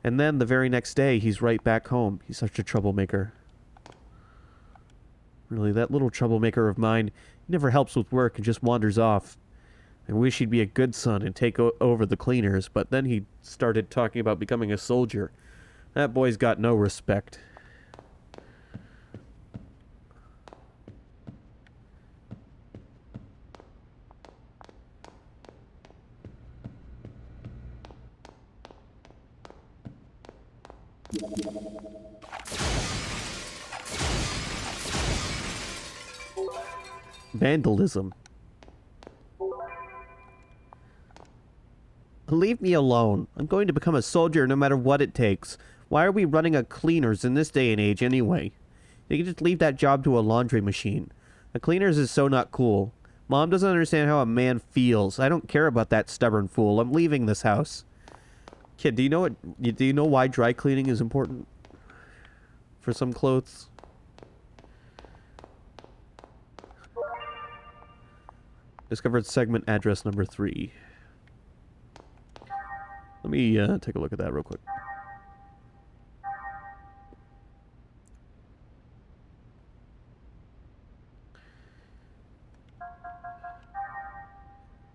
And then the very next day, he's right back home. He's such a troublemaker. Really, that little troublemaker of mine never helps with work and just wanders off. I wish he'd be a good son and take over the cleaners, but then he started talking about becoming a soldier. That boy's got no respect. Vandalism. Leave me alone. I'm going to become a soldier no matter what it takes. Why are we running a cleaners in this day and age anyway? You can just leave that job to a laundry machine. A cleaners is so not cool. Mom doesn't understand how a man feels. I don't care about that stubborn fool. I'm leaving this house. Kid, do you know why dry cleaning is important? For some clothes? Discovered segment address number 3. Let me take a look at that real quick.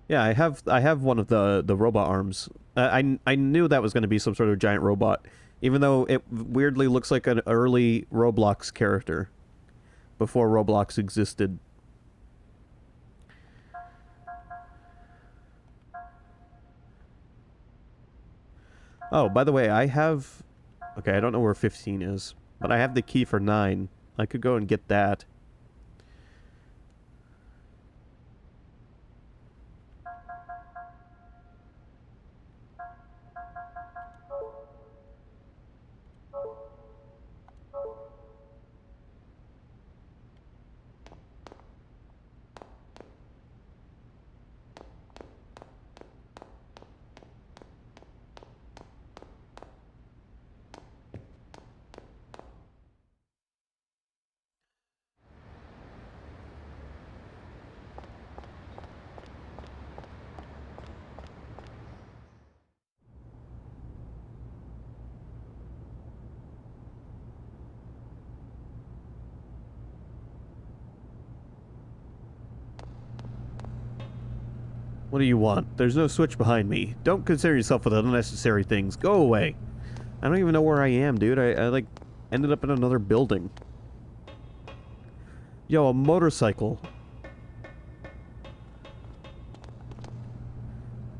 Yeah, I have one of the robot arms. I knew that was going to be some sort of giant robot, even though it weirdly looks like an early Roblox character before Roblox existed. Oh, by the way, I have... Okay, I don't know where 15 is, but I have the key for 9. I could go and get that. What do you want? There's no switch behind me. Don't concern yourself with unnecessary things. Go away. I don't even know where I am, dude. I like, ended up in another building. Yo, a motorcycle.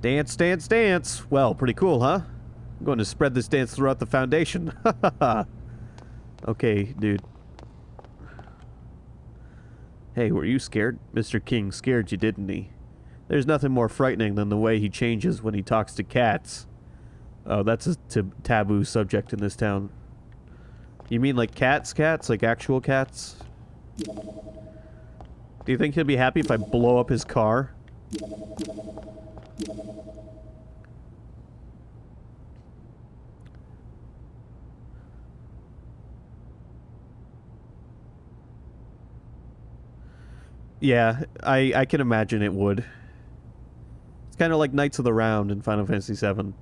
Dance, dance, dance. Well, pretty cool, huh? I'm going to spread this dance throughout the Foundation. Okay, dude. Hey, were you scared? Mr. King scared you, didn't he? There's nothing more frightening than the way he changes when he talks to cats. Oh, that's a taboo subject in this town. You mean like cats? Like actual cats? Do you think he'll be happy if I blow up his car? Yeah, I can imagine it would. It's kind of like Knights of the Round in Final Fantasy VII.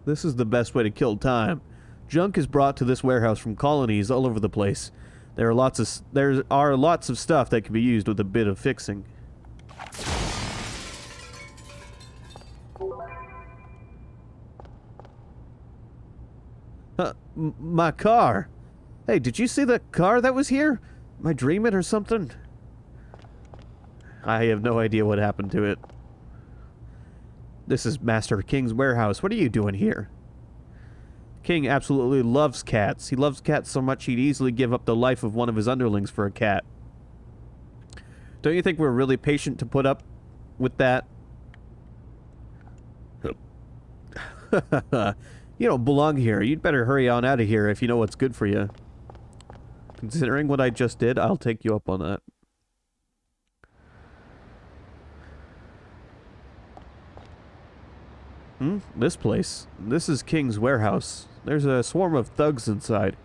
This is the best way to kill time. Junk is brought to this warehouse from colonies all over the place. There are lots of stuff that can be used with a bit of fixing. My car. Hey, did you see the car that was here? Am I dreaming or something? I have no idea what happened to it. This is Master King's warehouse. What are you doing here? King absolutely loves cats. He loves cats so much he'd easily give up the life of one of his underlings for a cat. Don't you think we're really patient to put up with that? You don't belong here. You'd better hurry on out of here if you know what's good for you. Considering what I just did, I'll take you up on that. This place. This is King's warehouse. There's a swarm of thugs inside.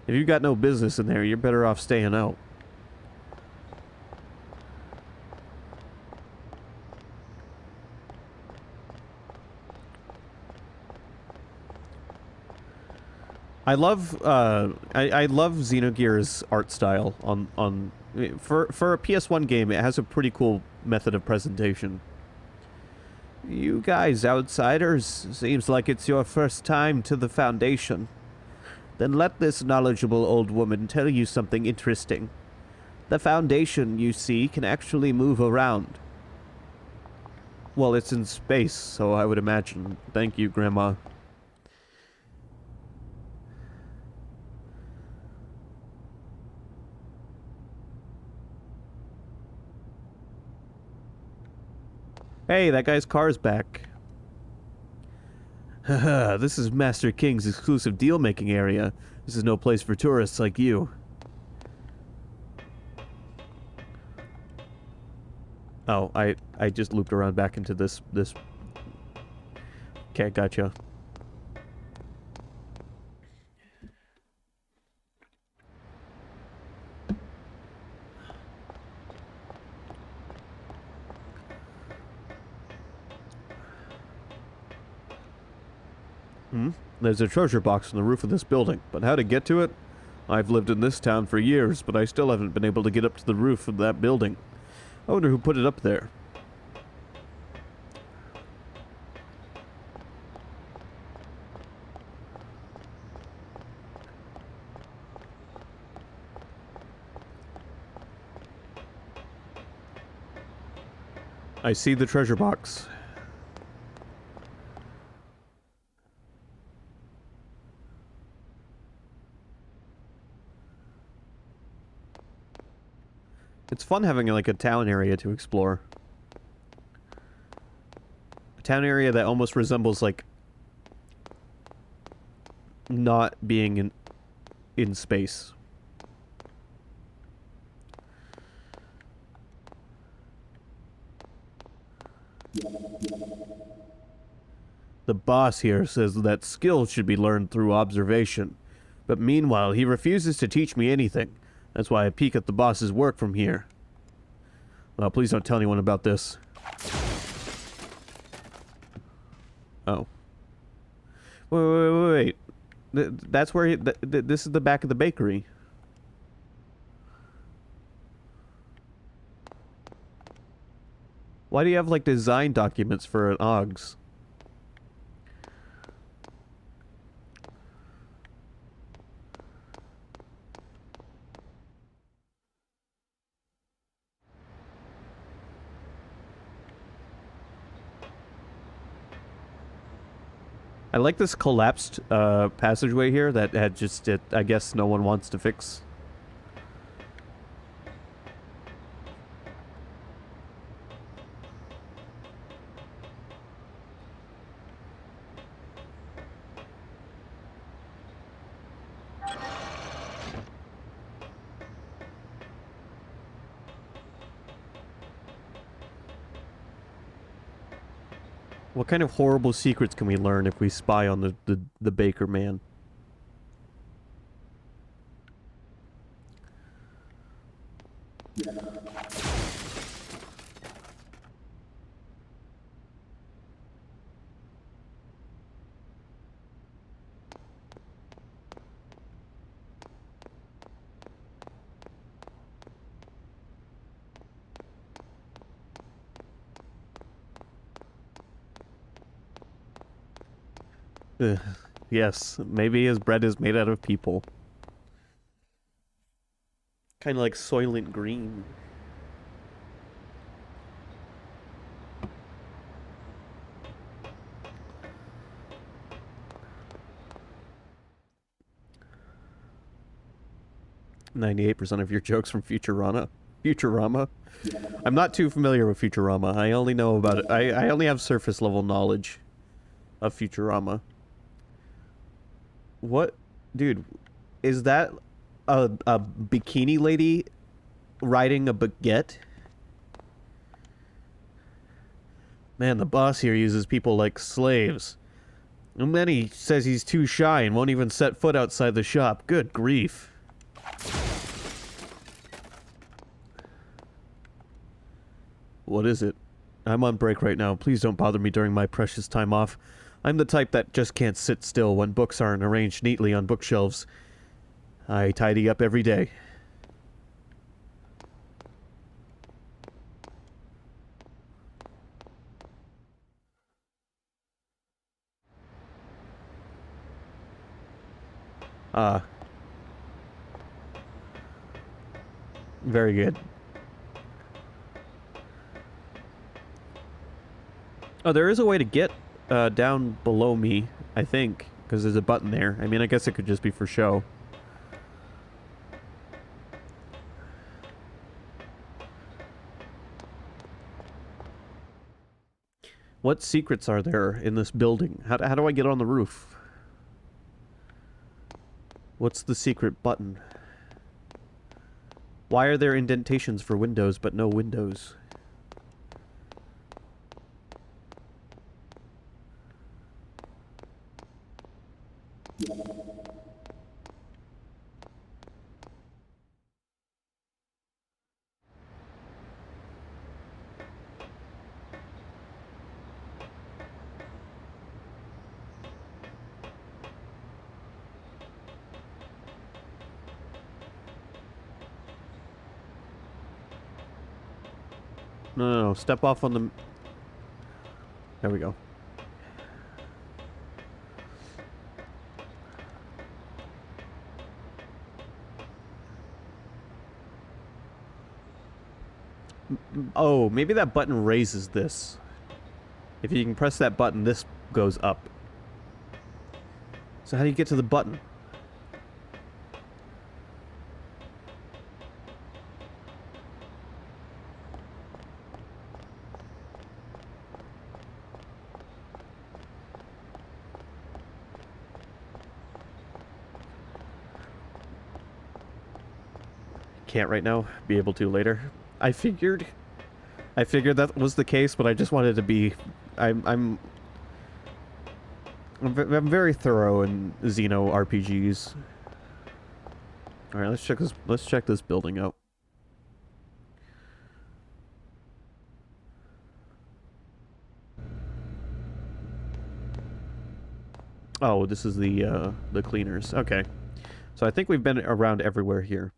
If you've got no business in there, you're better off staying out. I love Xenogears art style for a PS1 game. It has a pretty cool method of presentation. You guys outsiders, seems like it's your first time to the Foundation. Then let this knowledgeable old woman tell you something interesting. The Foundation, you see, can actually move around. Well, it's in space, so I would imagine. Thank you, Grandma. Hey, that guy's car's back. Haha, this is Master King's exclusive deal-making area. This is no place for tourists like you. Oh, I just looped around back into this. Okay, gotcha. There's a treasure box on the roof of this building, but how to get to it? I've lived in this town for years, but I still haven't been able to get up to the roof of that building. I wonder who put it up there. I see the treasure box. It's fun having like a town area to explore. A town area that almost resembles like not being in space. The boss here says that skills should be learned through observation, but meanwhile he refuses to teach me anything. That's why I peek at the boss's work from here. Well, please don't tell anyone about this. Oh. Wait. That's where this is the back of the bakery. Why do you have, like, design documents for an OGS? I like this collapsed passageway here that had just, I guess no one wants to fix. What kind of horrible secrets can we learn if we spy on the baker man? Ugh. Yes, maybe his bread is made out of people. Kind of like Soylent Green. "98% of your jokes from Futurama." Futurama? I'm not too familiar with Futurama. I only know about it. I only have surface level knowledge of Futurama. What? Dude, is that a bikini lady riding a baguette? Man, the boss here uses people like slaves. And then he says he's too shy and won't even set foot outside the shop. Good grief. What is it? I'm on break right now. Please don't bother me during my precious time off. I'm the type that just can't sit still when books aren't arranged neatly on bookshelves. I tidy up every day. Very good. Oh, there is a way to get down below me, I think, because there's a button there. I mean, I guess it could just be for show. What secrets are there in this building? How do I get on the roof? What's the secret button? Why are there indentations for windows but no windows? No, step off on the... There we go. Oh, maybe that button raises this. If you can press that button, this goes up. So how do you get to the button? Can't right now. Be able to later. I figured that was the case, but I just wanted to be... I'm very thorough in Xeno RPGs. All right, let's check this. Let's check this building out. Oh, this is the cleaners. Okay, so I think we've been around everywhere here.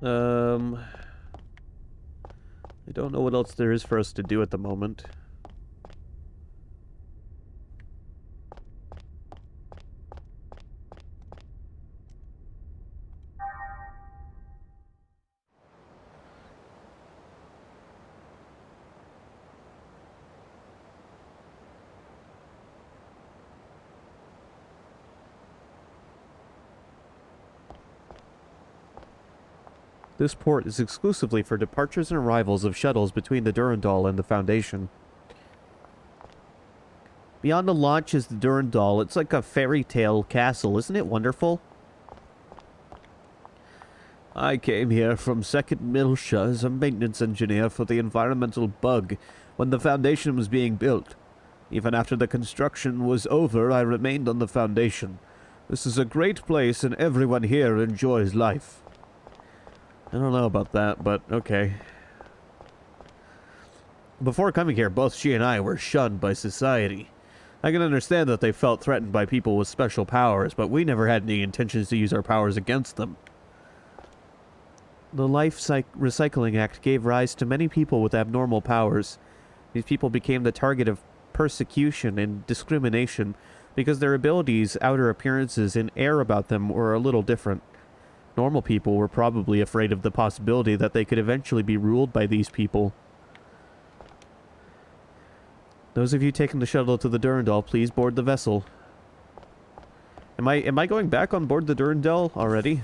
I don't know what else there is for us to do at the moment. This port is exclusively for departures and arrivals of shuttles between the Durandal and the Foundation. Beyond the launch is the Durandal. It's like a fairy tale castle. Isn't it wonderful? I came here from 2nd Miltia as a maintenance engineer for the environmental bug when the Foundation was being built. Even after the construction was over, I remained on the Foundation. This is a great place and everyone here enjoys life. I don't know about that, but okay. Before coming here, both she and I were shunned by society. I can understand that they felt threatened by people with special powers, but we never had any intentions to use our powers against them. The Life Recycling Act gave rise to many people with abnormal powers. These people became the target of persecution and discrimination because their abilities, outer appearances, and air about them were a little different. Normal people were probably afraid of the possibility that they could eventually be ruled by these people. Those of you taking the shuttle to the Durandal, please board the vessel. Am I going back on board the Durandal already?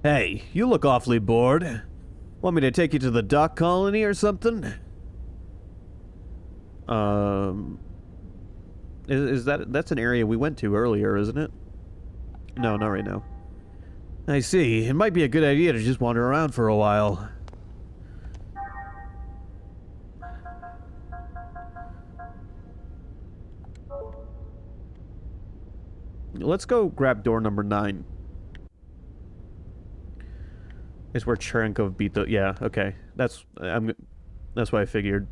Hey, you look awfully bored. Want me to take you to the dock colony or something? Is that's an area we went to earlier, isn't it? No, not right now. I see. It might be a good idea to just wander around for a while. Let's go grab door number 9. Is where Cherenkov beat the... Yeah, okay. That's what I figured.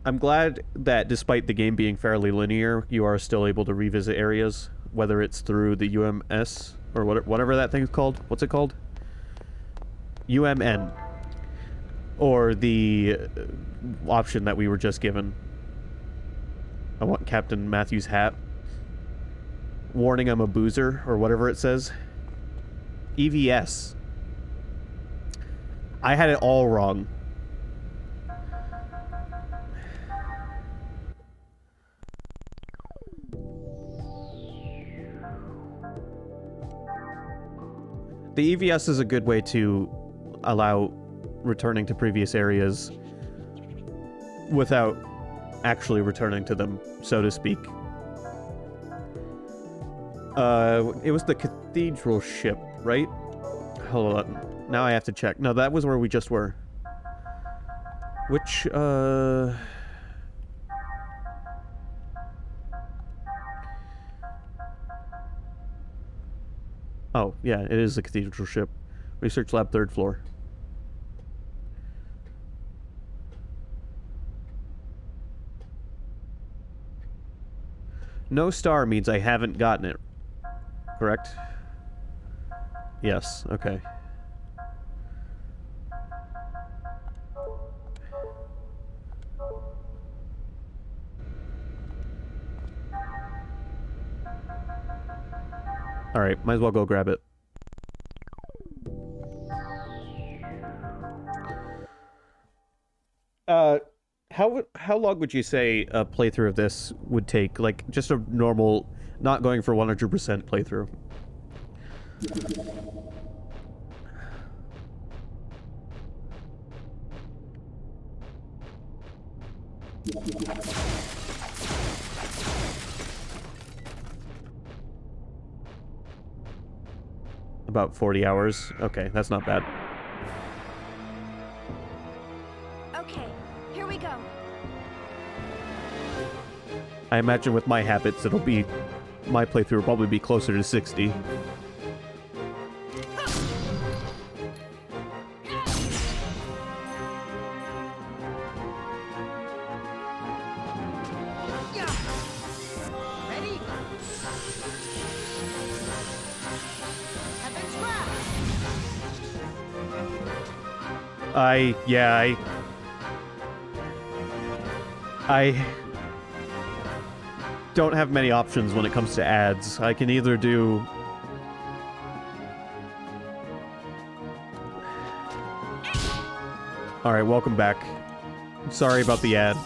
I'm glad that despite the game being fairly linear, you are still able to revisit areas, whether it's through the UMS or whatever that thing's called. What's it called? UMN. Or the option that we were just given. I want Captain Matthew's hat. Warning, I'm a boozer, or whatever it says. EVS. I had it all wrong. The EVS is a good way to allow returning to previous areas without actually returning to them, so to speak. It was the cathedral ship, right? Hold on. Now I have to check. No, that was where we just were. Which, Oh, yeah, it is the cathedral ship. Research lab, 3rd floor. No star means I haven't gotten it. Correct? Yes, okay. Alright, might as well go grab it. How long would you say a playthrough of this would take? Like, just a normal... not going for 100% playthrough. About 40 hours. Okay, that's not bad. Okay, here we go. I imagine with my habits, it'll be... my playthrough will probably be closer to 60. I don't have many options when it comes to ads. I can either do... Alright, welcome back. Sorry about the ad.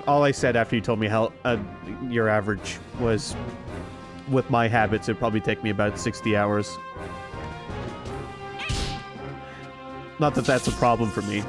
All I said after you told me how your average was, with my habits, it'd probably take me about 60 hours. Not that that's a problem for me.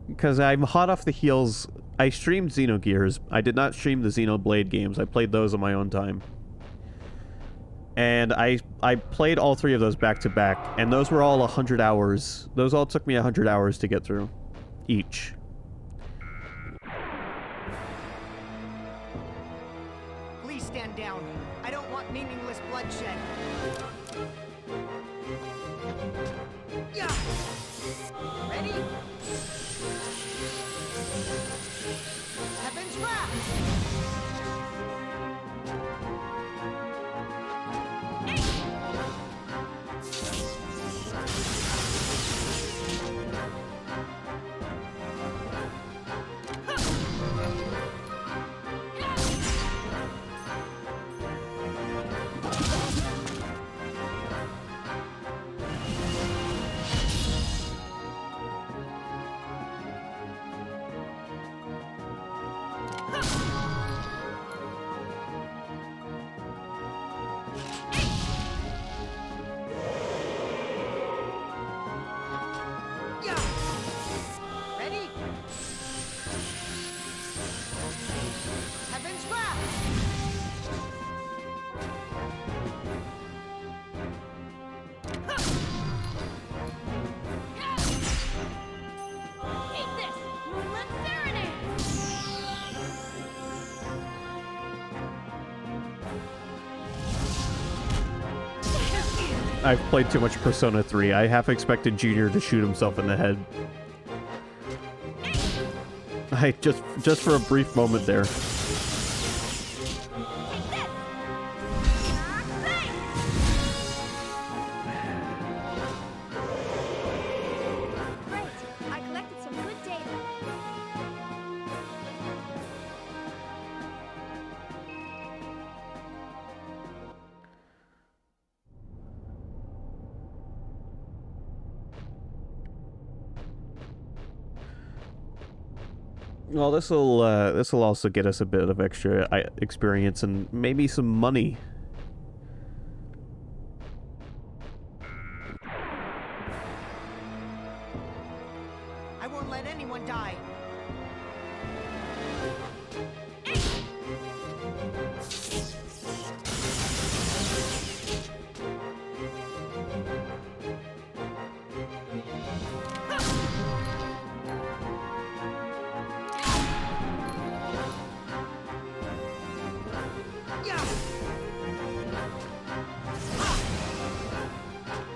Because I'm hot off the heels. I streamed Xenogears. I did not stream the Xenoblade games. I played those on my own time. And I played all three of those back to back, and those were all 100 hours. Those all took me 100 hours to get through. Each. Please stand down. I don't want meaningless bloodshed. Yeah. Ready? Heaven's wrath. I've played too much Persona 3. I half expected Junior to shoot himself in the head. I just for a brief moment there. Well, this'll also get us a bit of extra experience and maybe some money.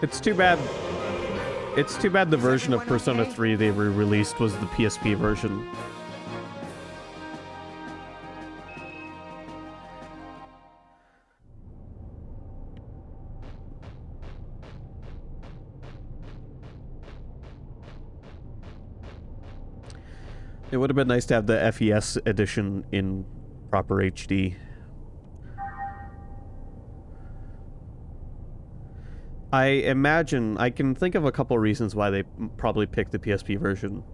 It's too bad. It's too bad the version of everyone Persona okay? 3 they re-released was the PSP version. It would have been nice to have the FES edition in proper HD. I imagine, I can think of a couple reasons why they probably picked the PSP version.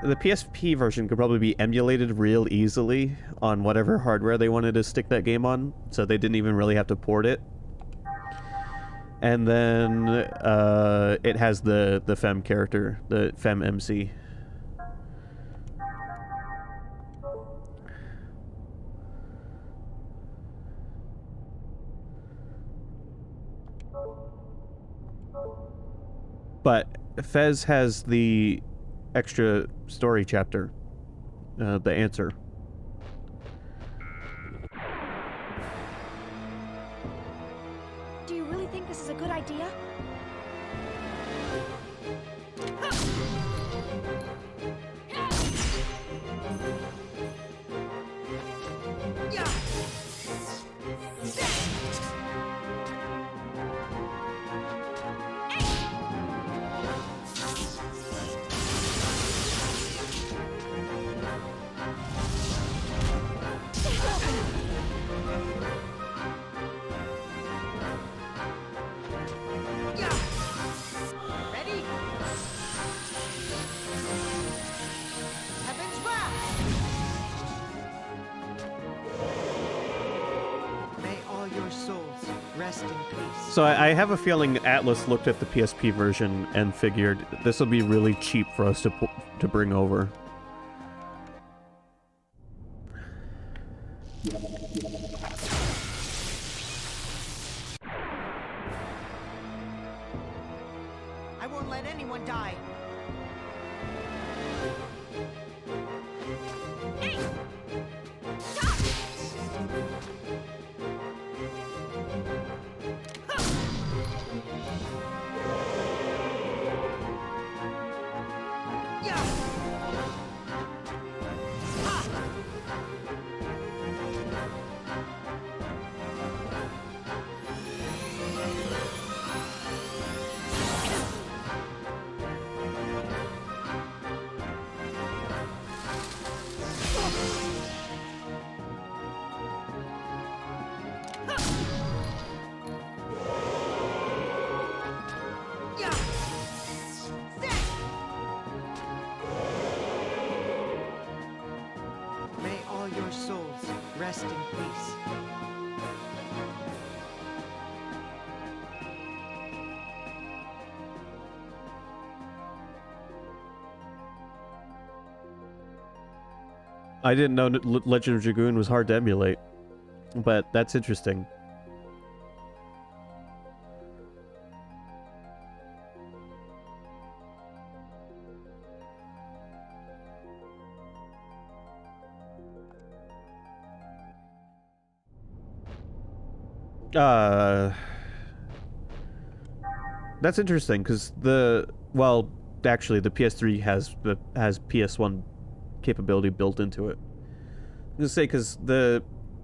The PSP version could probably be emulated real easily on whatever hardware they wanted to stick that game on, so they didn't even really have to port it. And then it has the Fem character, the Fem MC. But Fez has the extra story chapter, the answer. Do you really think this is a good idea? Ready? Heaven's Wrath! May all your souls rest in peace. So I have a feeling Atlas looked at the PSP version and figured this will be really cheap for us to bring over. I won't let anyone die. May all your souls rest in peace. I didn't know Legend of Dragoon was hard to emulate, but that's interesting. That's interesting because well, actually, the PS3 has PS1 capability built into it. I'm gonna say because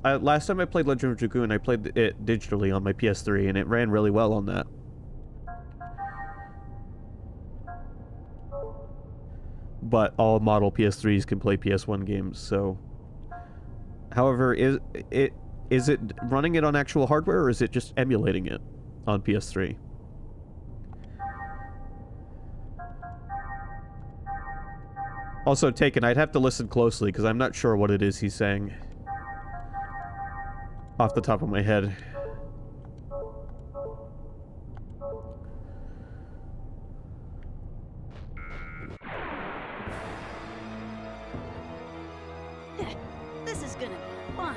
last time I played Legend of Dragoon, I played it digitally on my PS3, and it ran really well on that. But all model PS3s can play PS1 games, so. However, is it running it on actual hardware, or is it just emulating it on PS3? Also, Taken, I'd have to listen closely, because I'm not sure what it is he's saying. Off the top of my head. This is gonna be fun.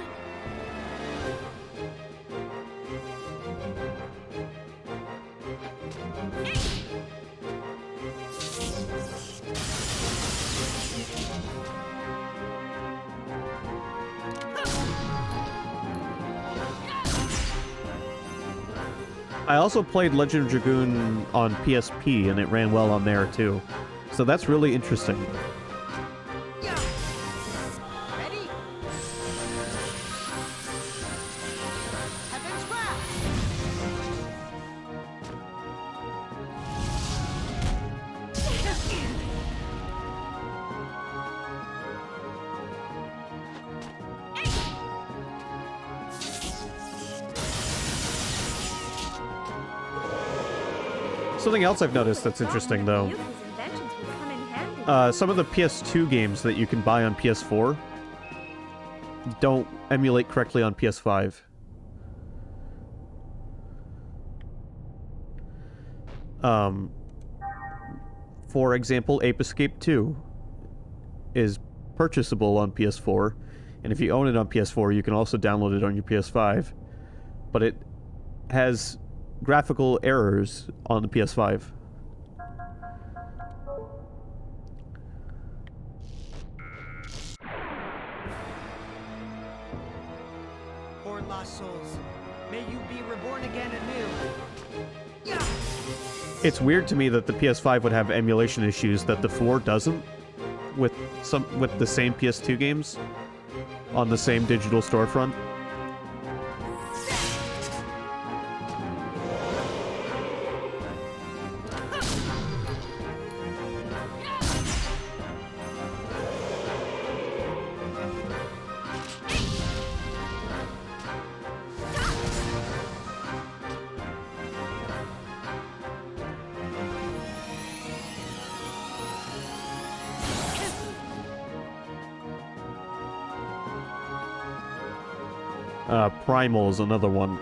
I also played Legend of Dragoon on PSP, and it ran well on there, too. So that's really interesting. Ready? Heaven's Wrath! Something else I've noticed that's interesting, though. Yuki's inventions would come in handy. Some of the PS2 games that you can buy on PS4 don't emulate correctly on PS5. For example, Ape Escape 2 is purchasable on PS4, and if you own it on PS4, you can also download it on your PS5, but it has graphical errors on the PS5. Poor lost souls, may you be reborn again anew. Yeah! It's weird to me that the PS5 would have emulation issues that the 4 doesn't, with the same PS2 games on the same digital storefront. Primal is another one.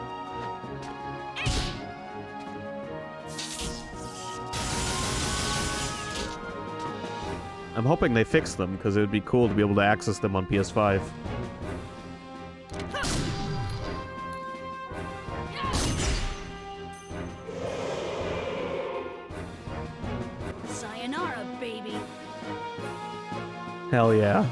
I'm hoping they fix them, because it would be cool to be able to access them on PS5. Sayonara, baby. Hell yeah.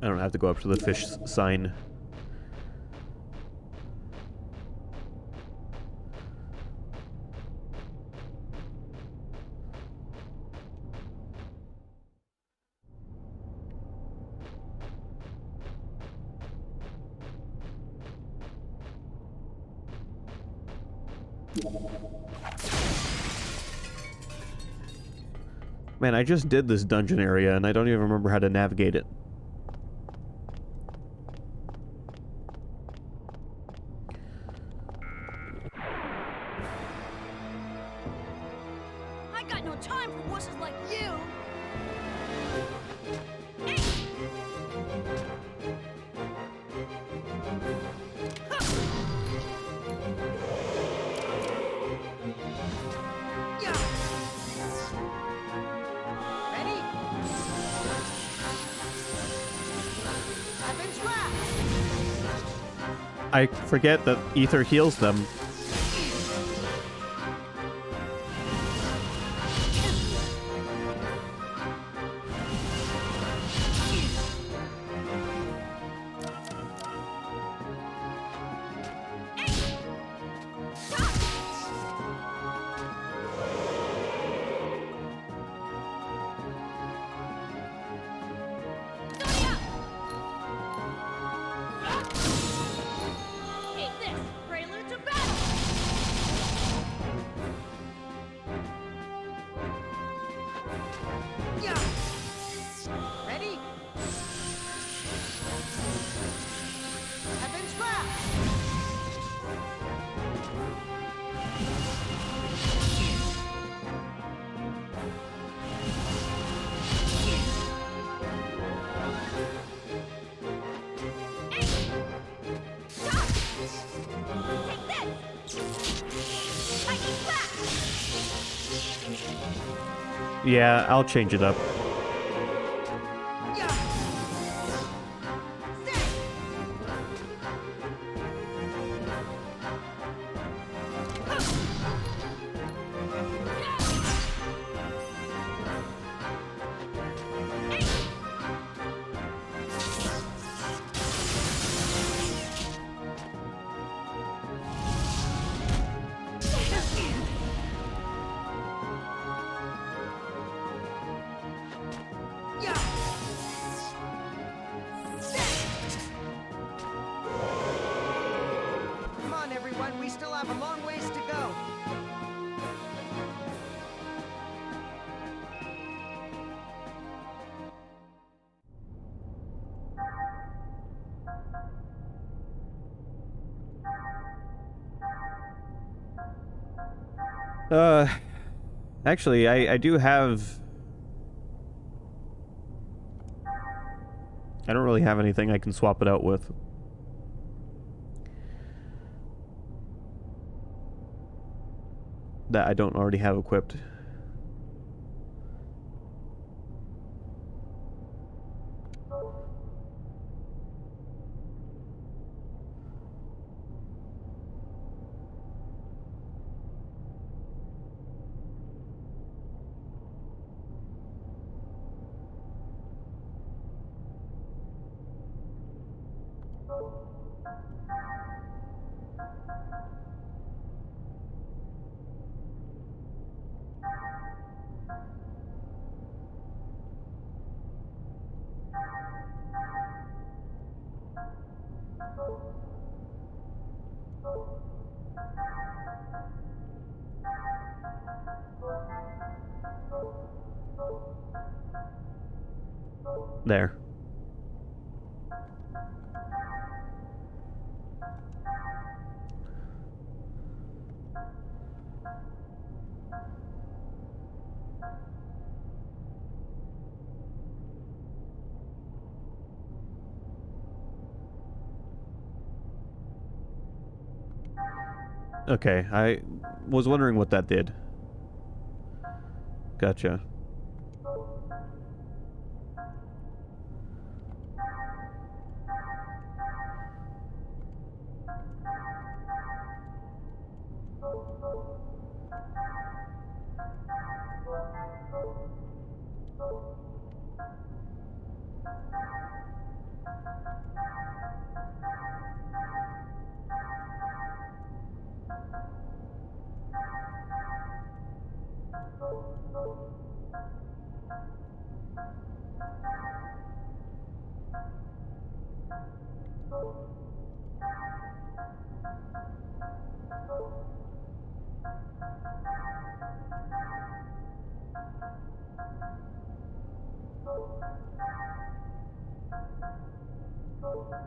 I don't have to go up to the fish sign. Man, I just did this dungeon area and I don't even remember how to navigate it. I got no time for wusses like you. Ready? Heaven's Wrath! I forget that Ether heals them. Take this, prelude to battle. Ready? Heaven's Wrath! Yeah, I'll change it up. a long ways to go. Actually, I do have... I don't really have anything I can swap it out with. That I don't already have equipped. There. Okay, I was wondering what that did. Gotcha.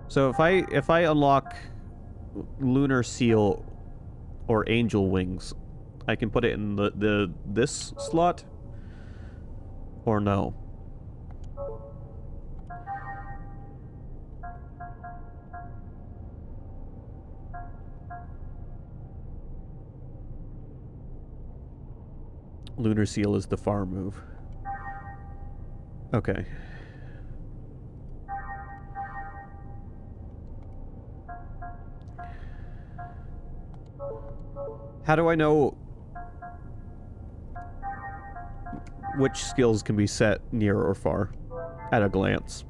So if I unlock lunar seal or angel wings, I can put it in this slot or no? Lunar seal is the far move. Okay. How do I know which skills can be set near or far at a glance?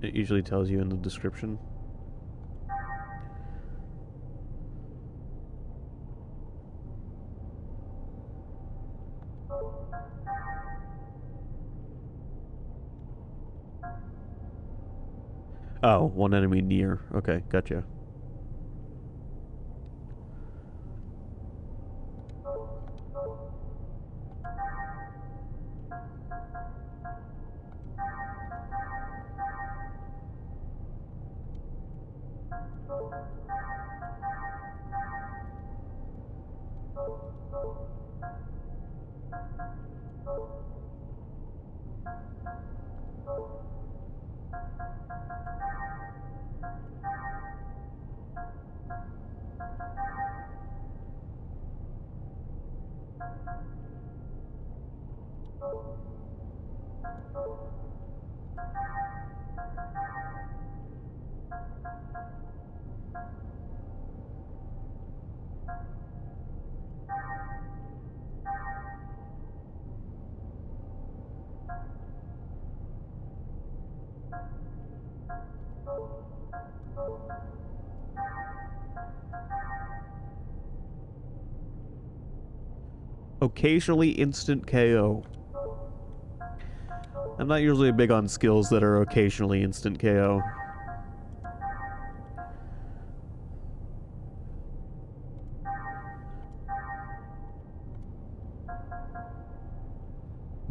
It usually tells you in the description. Oh, one enemy near. Okay, gotcha. Occasionally instant KO. I'm not usually big on skills that are occasionally instant KO.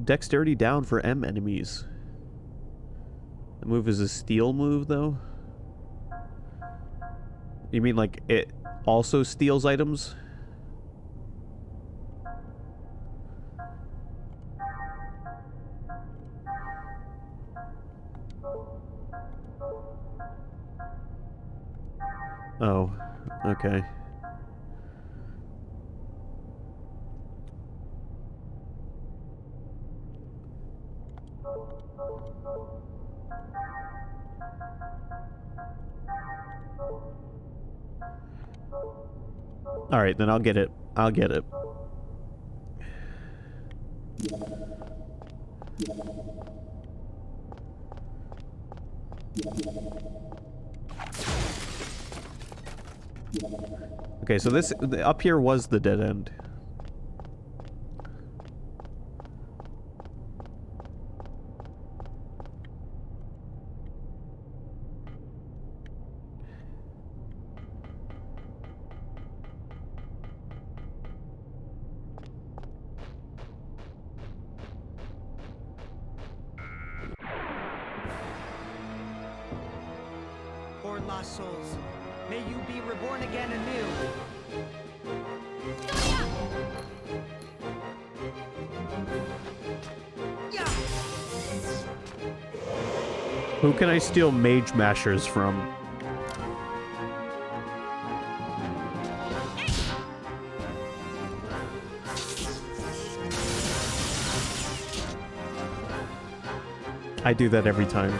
Dexterity down for M enemies. The move is a steal move, though? You mean like it also steals items? Oh, okay. Alright, then I'll get it. I'll get it. Okay, so this up here was the dead end. Poor lost souls, may you be reborn again anew. Who can I steal Mage Mashers from? I do that every time.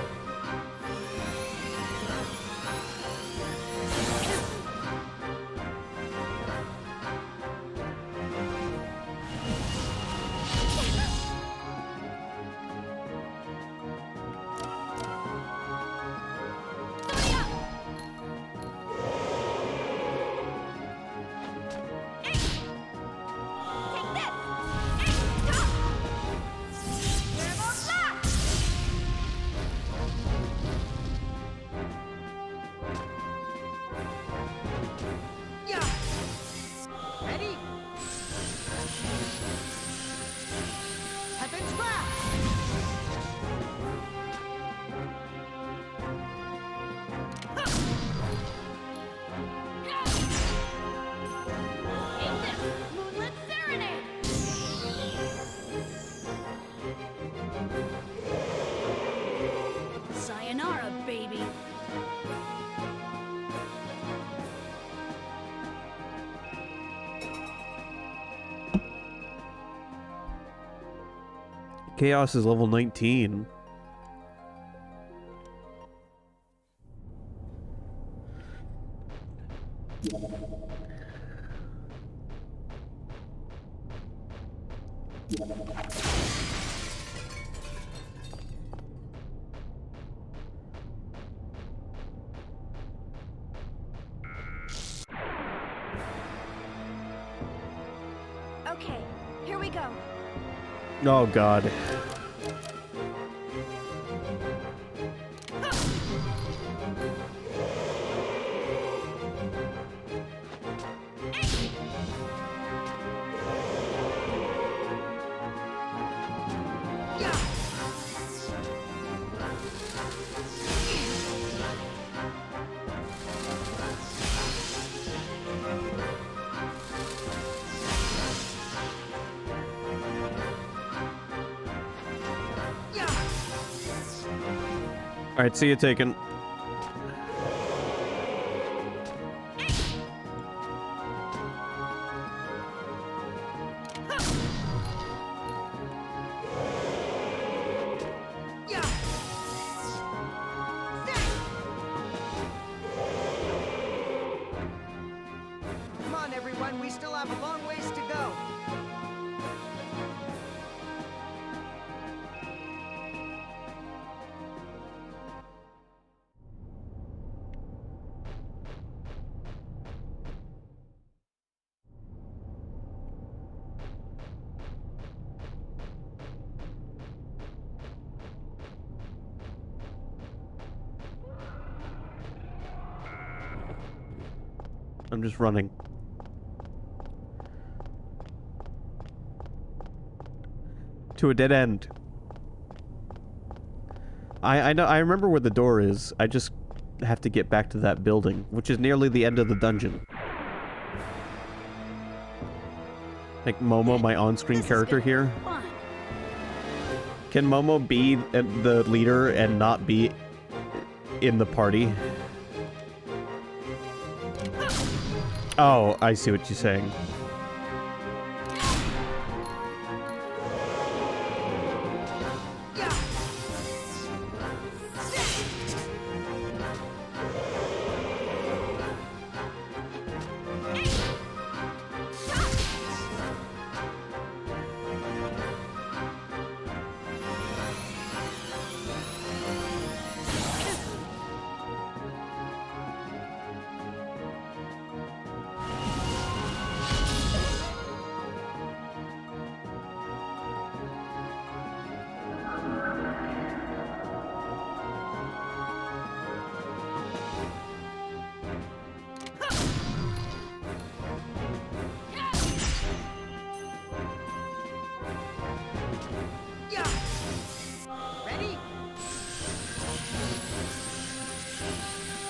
Ready? Heaven's wrath! Moonlit Serenade! Sayonara, baby. Chaos is level 19. Okay, here we go. Oh god. Alright, see you taken. Come on, everyone, we still have a long ways to go. I'm just running. To a dead end. I know, I remember where the door is. I just have to get back to that building, which is nearly the end of the dungeon. Like Momo, my on-screen character here. Fun. Can Momo be the leader and not be in the party? Oh, I see what you're saying. Ready?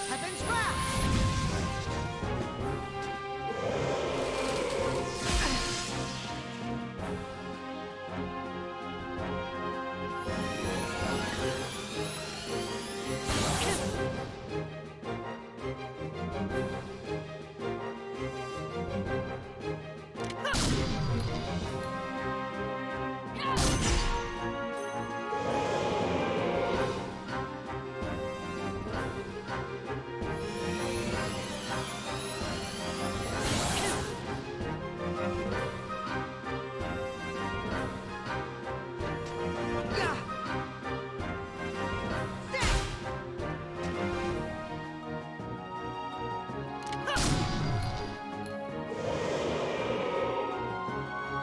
Heaven's Wrath!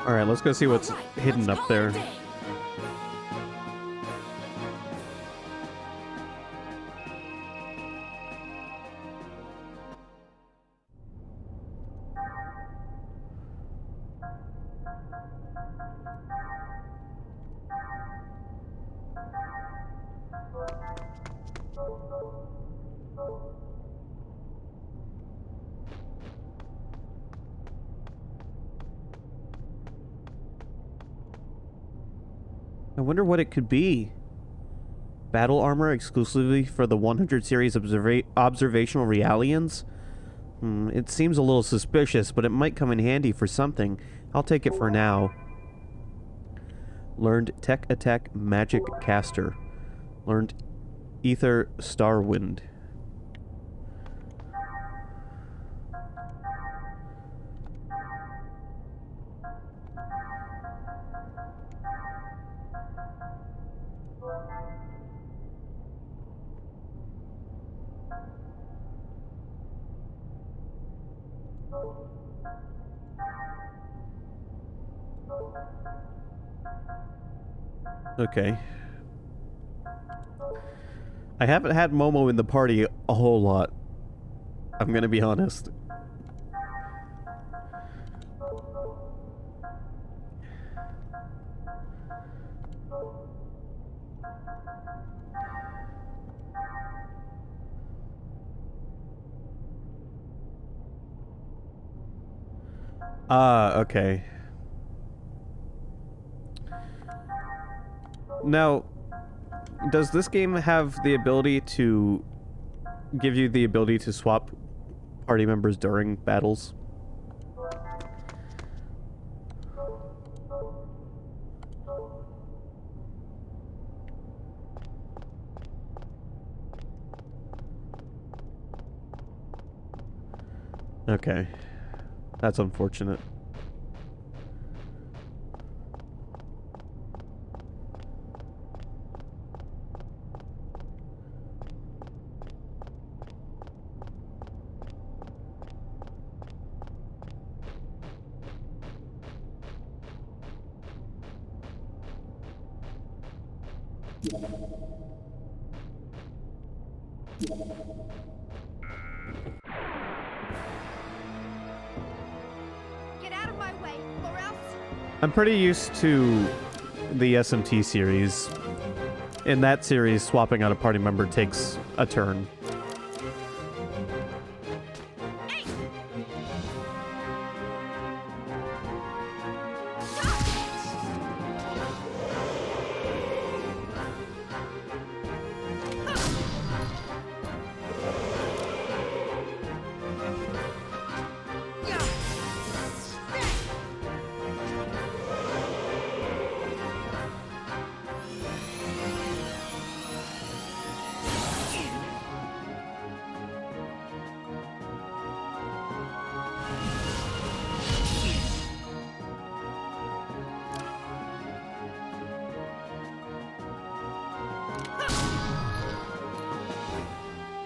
Alright, let's go see what's hidden up there. I wonder what it could be. Battle armor exclusively for the 100 series observational realians? It seems a little suspicious, but it might come in handy for something. I'll take it for now. Learned Tech Attack Magic Caster. Learned Ether Starwind. Okay. I haven't had Momo in the party a whole lot. I'm gonna be honest. Okay. Now, does this game have the ability to give you the ability to swap party members during battles? Okay. That's unfortunate. I'm pretty used to the SMT series. In that series, swapping out a party member takes a turn.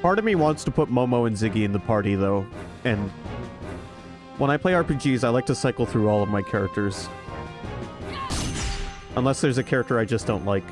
Part of me wants to put Momo and Ziggy in the party, though, and when I play RPGs, I like to cycle through all of my characters. Unless there's a character I just don't like.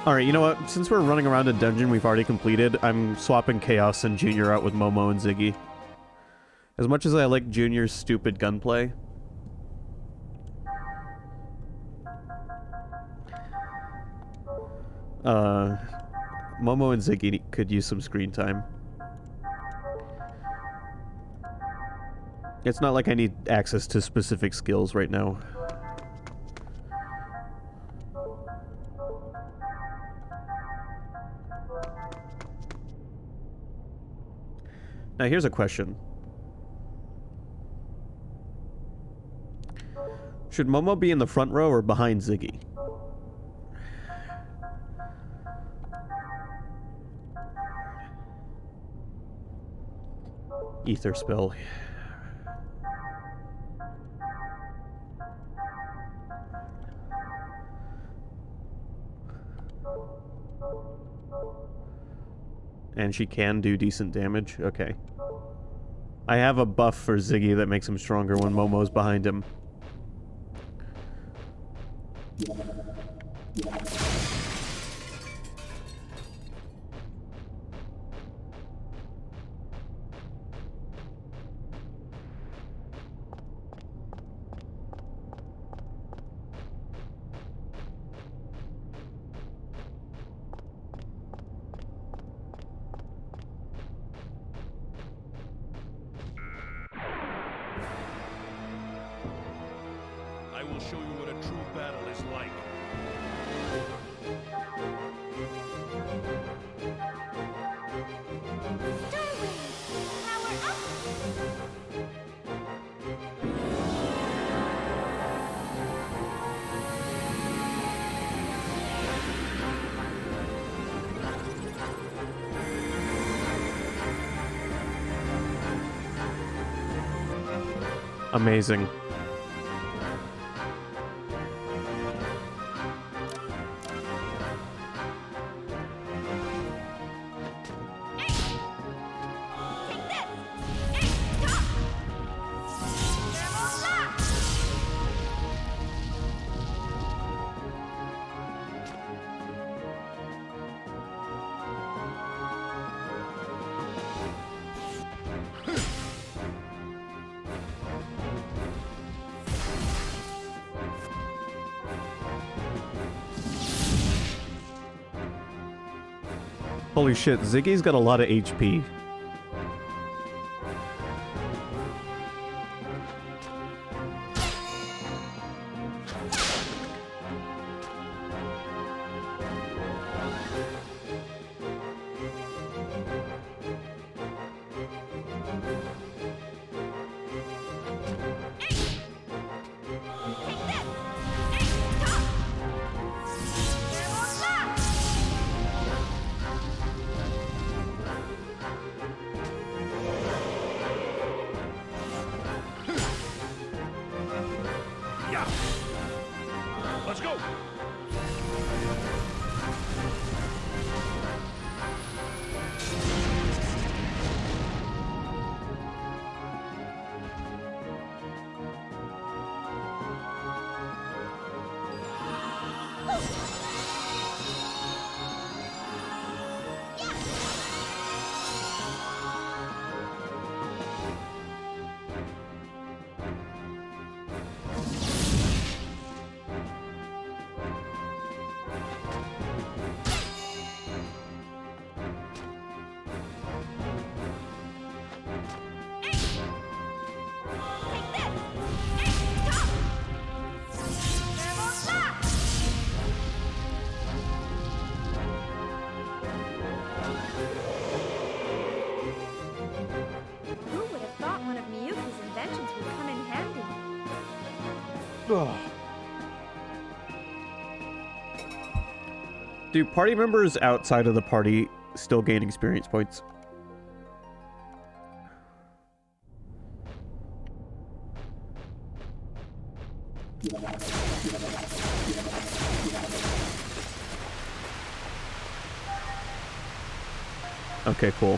Alright, you know what? Since we're running around a dungeon we've already completed, I'm swapping Chaos and Junior out with Momo and Ziggy. As much as I like Junior's stupid gunplay... Momo and Ziggy could use some screen time. It's not like I need access to specific skills right now. Now here's a question. Should Momo be in the front row or behind Ziggy? Ether spell. And she can do decent damage? Okay. I have a buff for Ziggy that makes him stronger when Momo's behind him. I will show you what a true battle is like. Amazing. Holy shit, Ziggy's got a lot of HP. Do party members outside of the party still gain experience points? Okay, cool.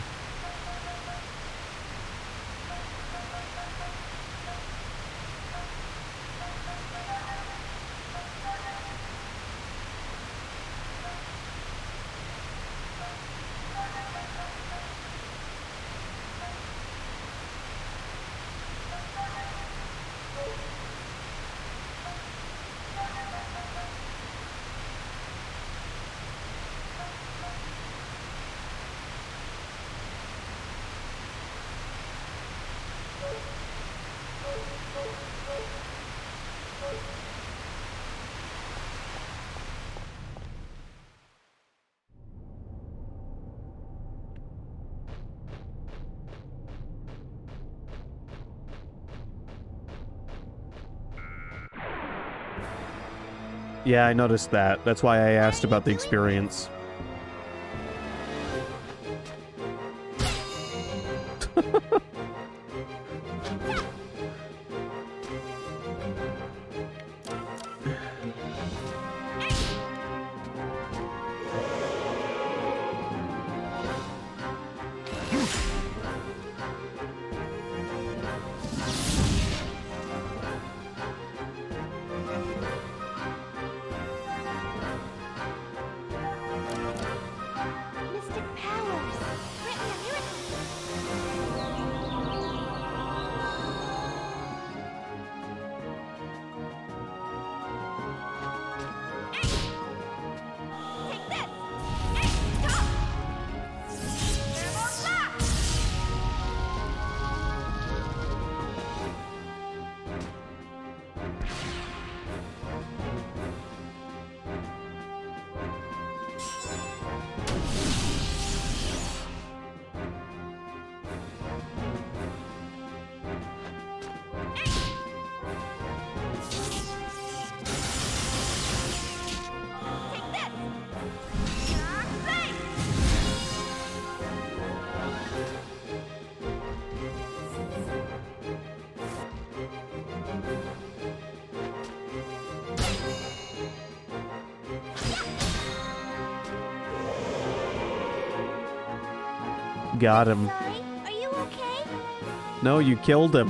Yeah, I noticed that. That's why I asked about the experience. Mystic powers. Grant me a miracle. Take this. Stop. Take this. Got him. Sorry, are you okay? No, you killed him.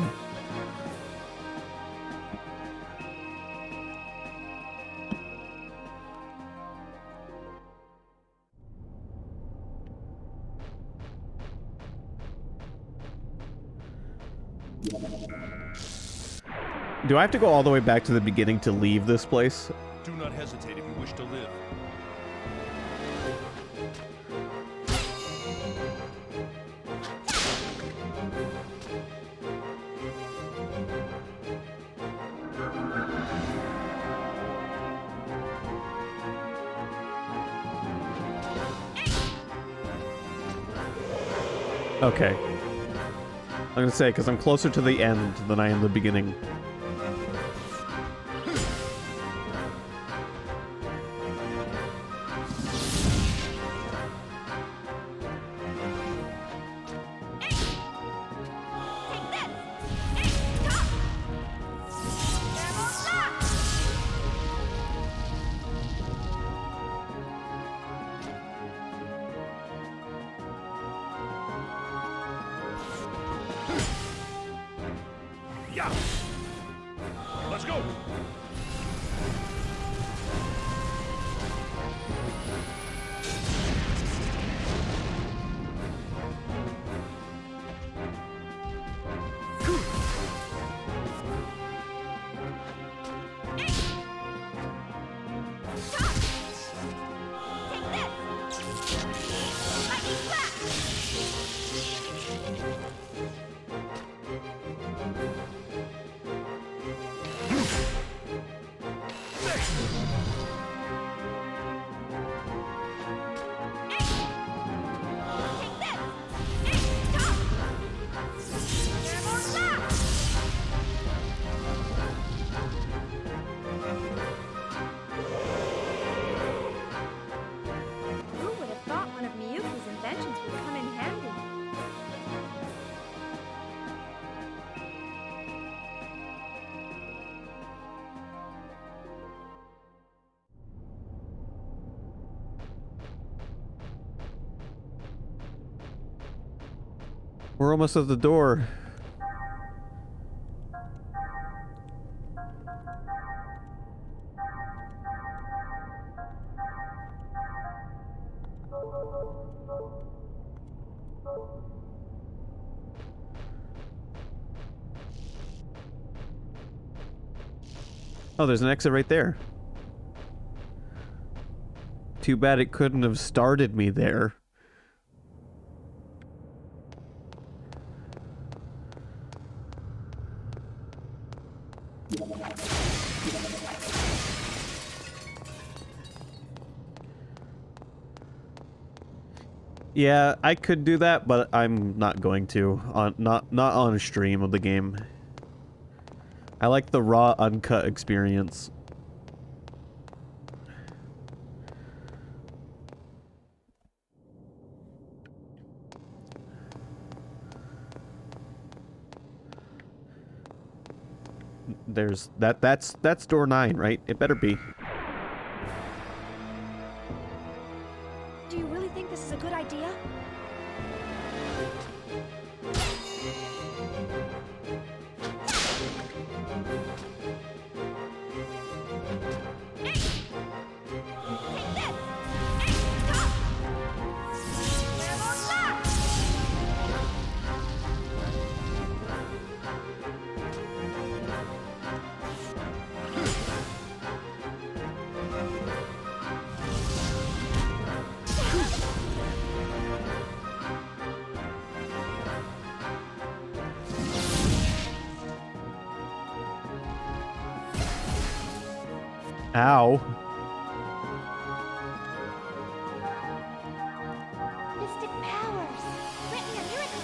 Do I have to go all the way back to the beginning to leave this place? Do not hesitate if you wish to live. Okay. I'm gonna say, because I'm closer to the end than I am the beginning. Yeah. Let's go. We're almost at the door. Oh, there's an exit right there. Too bad it couldn't have started me there. Yeah, I could do that, but I'm not going to. Not on a stream of the game. I like the raw, uncut experience. There's that's door 9, right? It better be. Do you really think this is a good idea? Ow. Mystic powers. Grant me a miracle.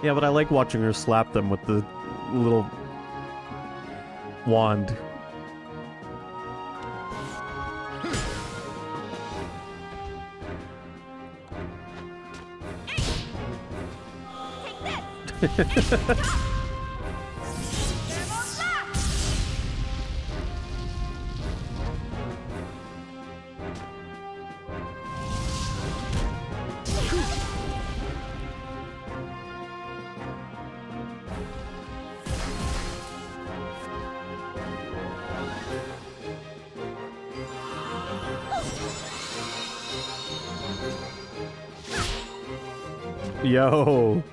Yeah, but I like watching her slap them with the little wand. Yo.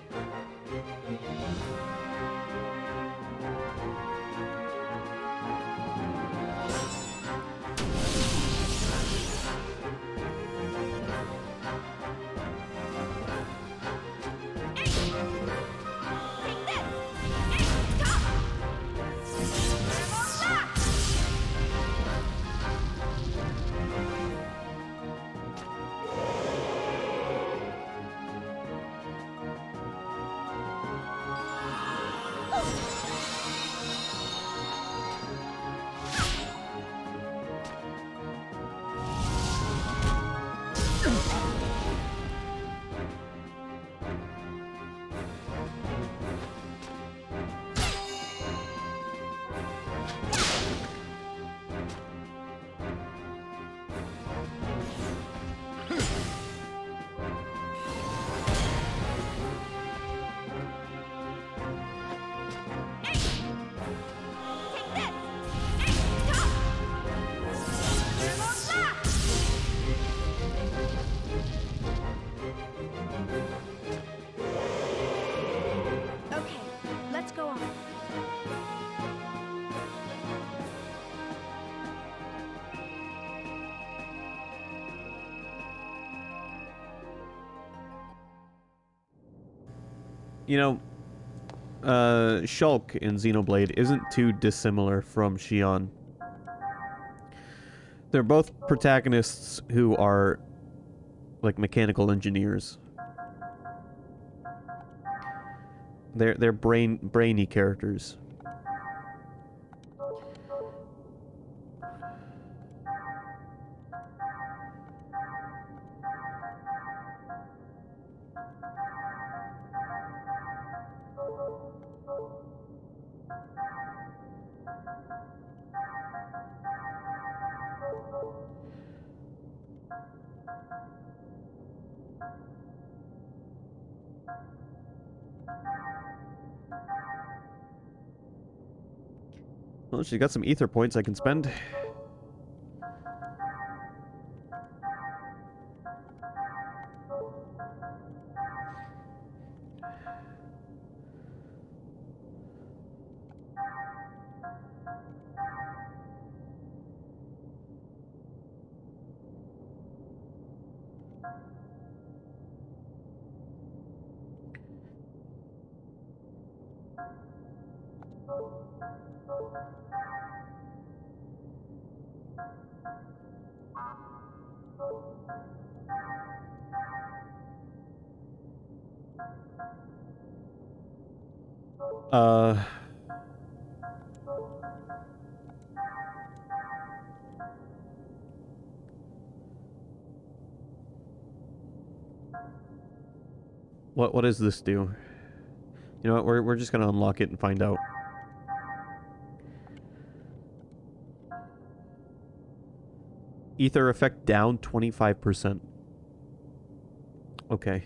You know, Shulk in Xenoblade isn't too dissimilar from Xion. They're both protagonists who are like mechanical engineers. They're brainy characters. Well, she's got some ether points I can spend. What does this do? You know what, we're just gonna unlock it and find out. Ether effect down 25%. Okay.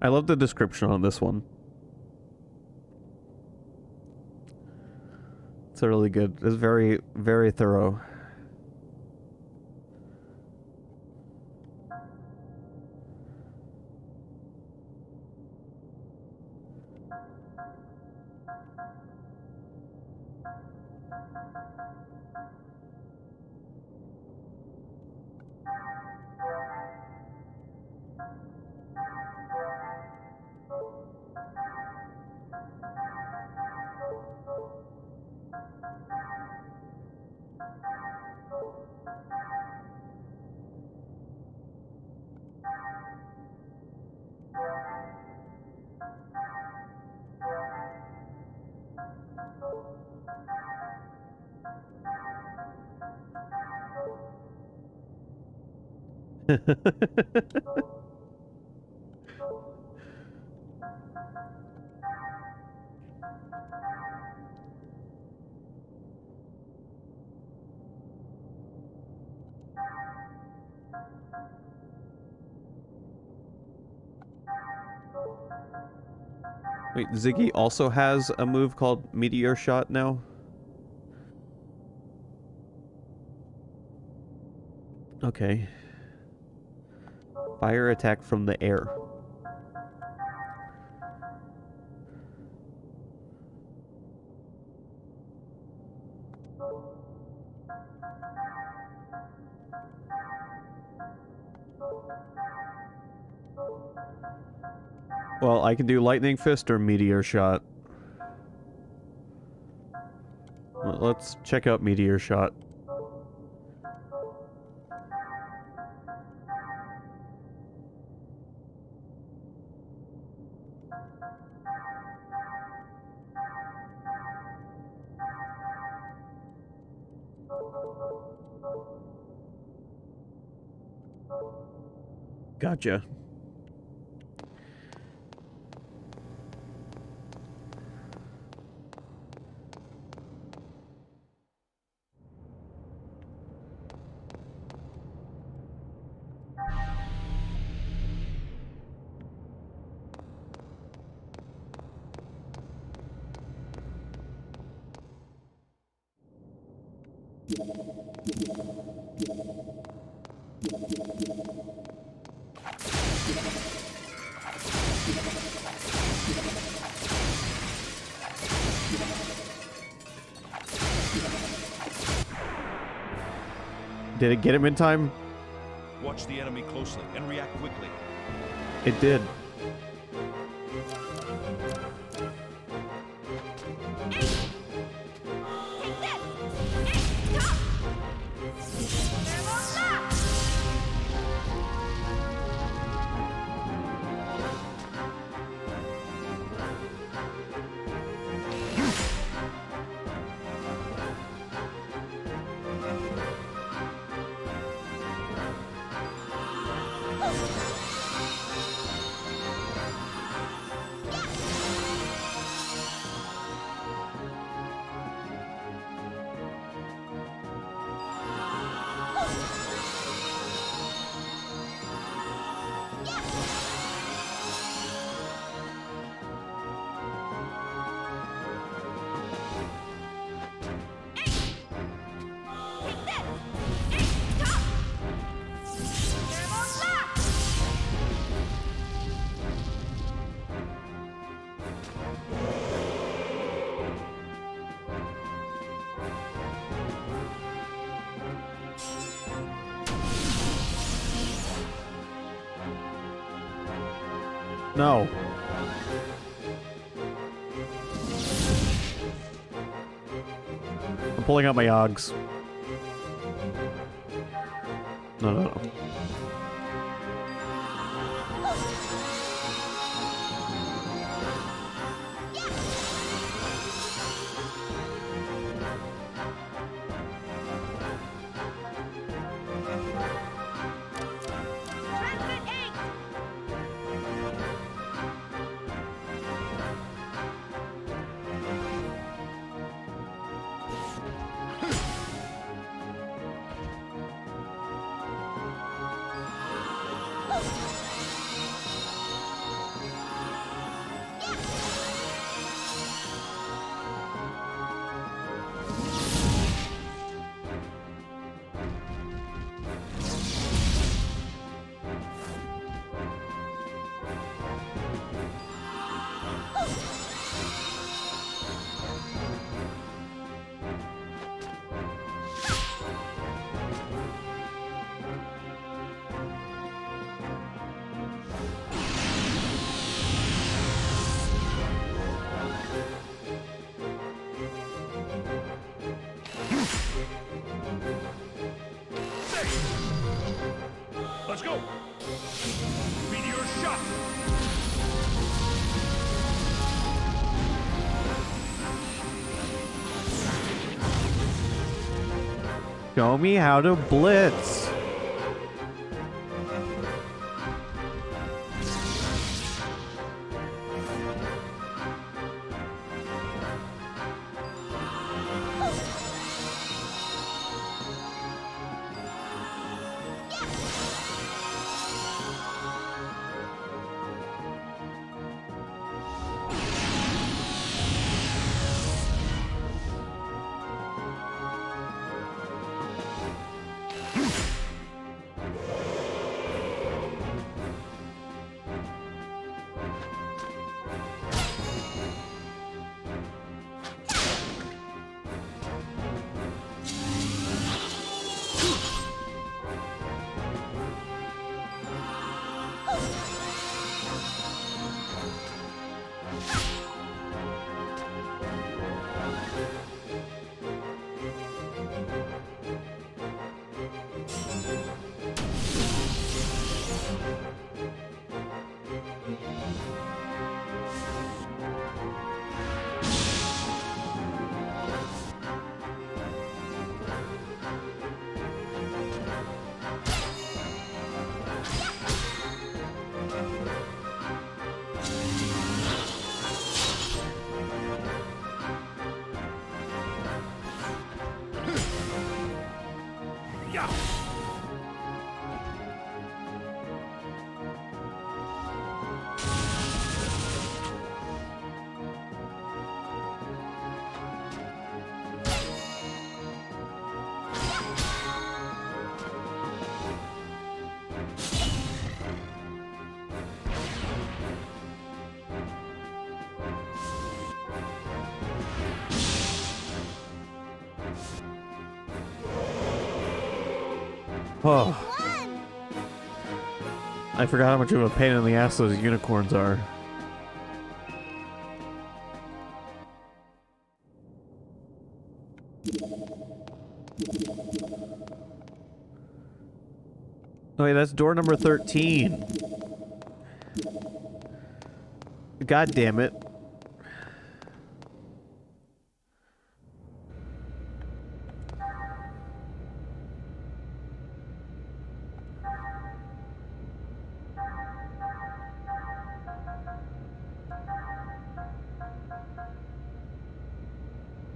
I love the description on this one. It's really good. It's very, very thorough. Wait, Ziggy also has a move called Meteor Shot now? Okay. Fire attack from the air. Well, I can do Lightning Fist or Meteor Shot. Well, let's check out Meteor Shot. Gotcha. Did it get him in time? Watch the enemy closely and react quickly. It did. No. I'm pulling out my Yogs. No. Let's go! Meteor shot! Show me how to blitz. Oh. I forgot how much of a pain in the ass those unicorns are. Oh, wait, that's door number 13. God damn it.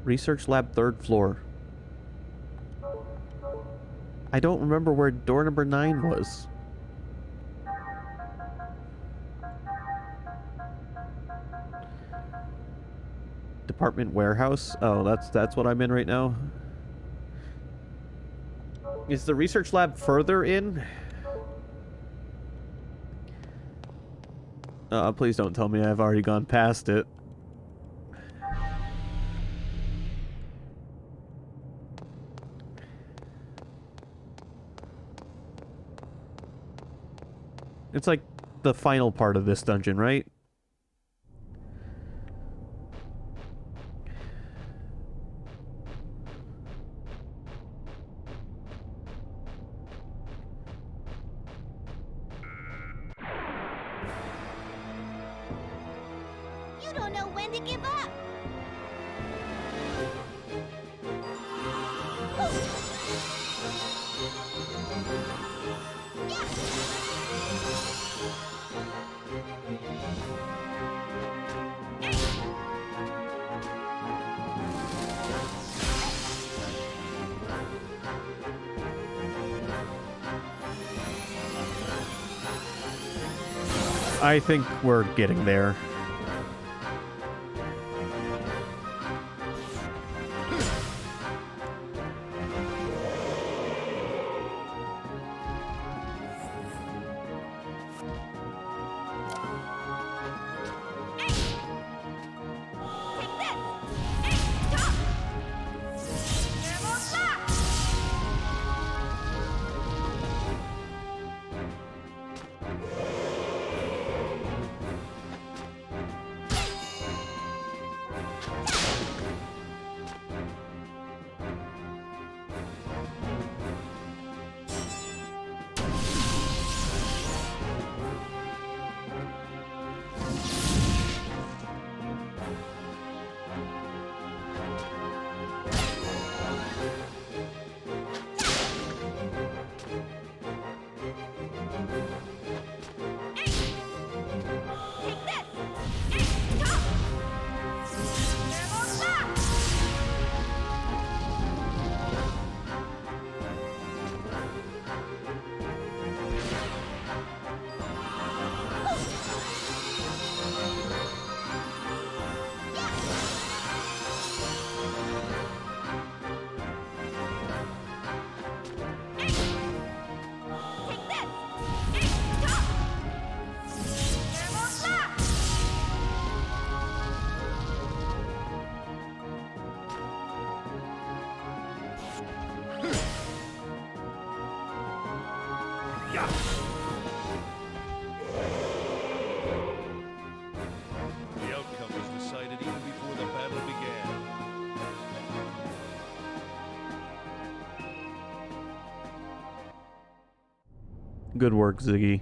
Research lab, 3rd floor. I don't remember where door number 9 was. Department warehouse? Oh, that's what I'm in right now. Is the research lab further in? Please don't tell me I've already gone past it. It's like the final part of this dungeon, right? You don't know when to give up. I think we're getting there. The outcome was decided even before the battle began. Good work, Ziggy.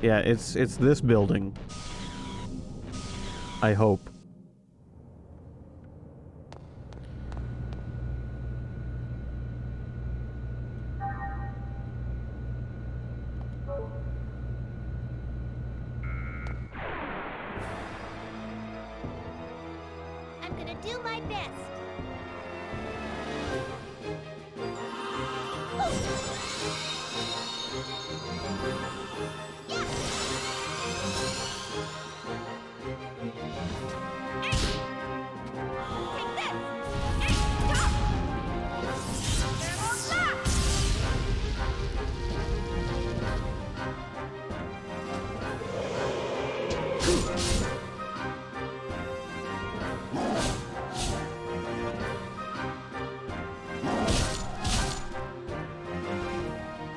Yeah, it's this building. I hope. I'm gonna do my best.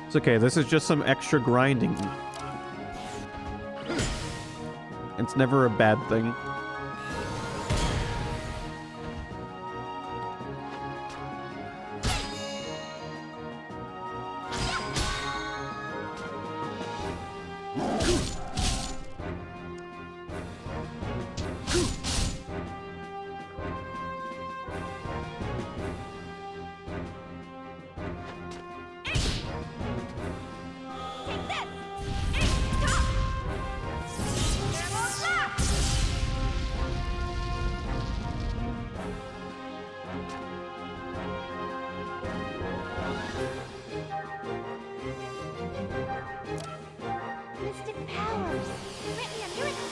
It's okay, this is just some extra grinding. It's never a bad thing. Mystic powers. Grant me a miracle.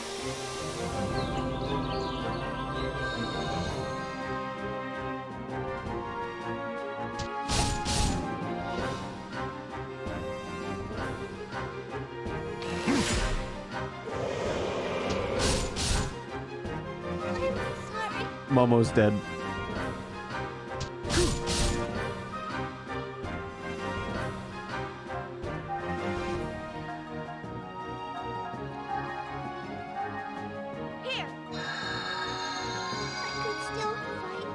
I'm sorry. Momo's dead. Here. I could still fight.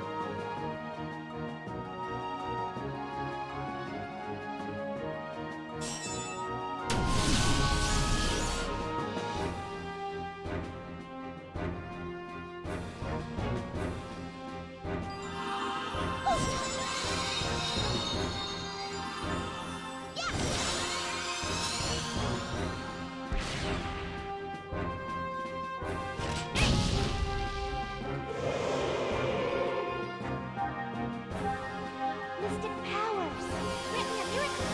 Mystic powers. Grant me a miracle.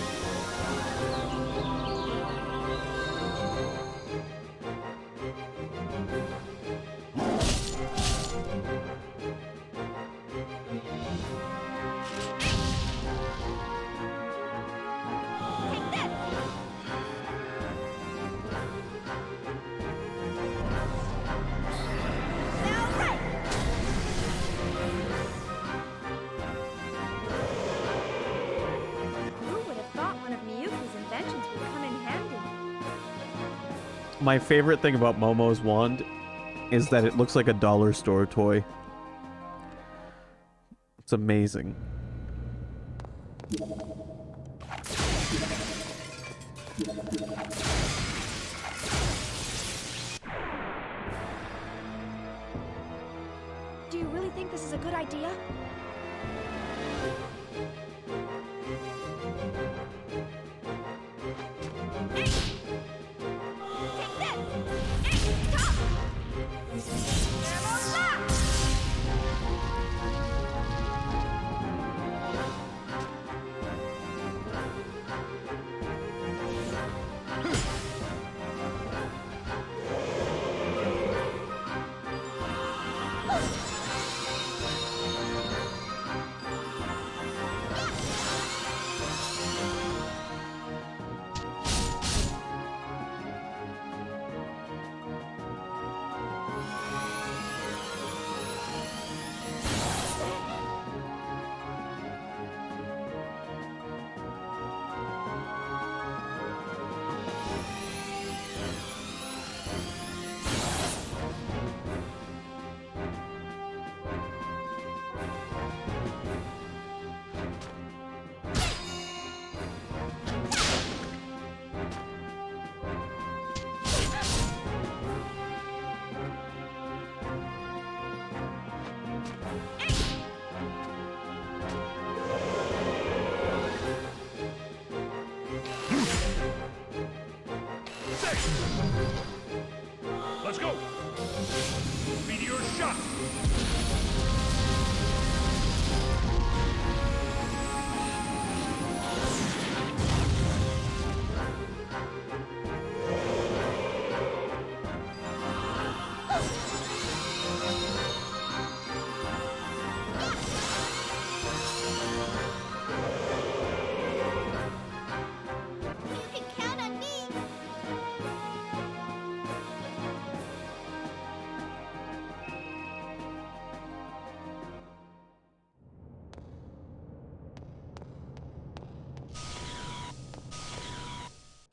Take this. Now right. Who would have thought one of Miyuki's inventions would come in handy? My favorite thing about Momo's wand is that it looks like a dollar store toy. It's amazing. Do you really think this is a good idea? Yeah!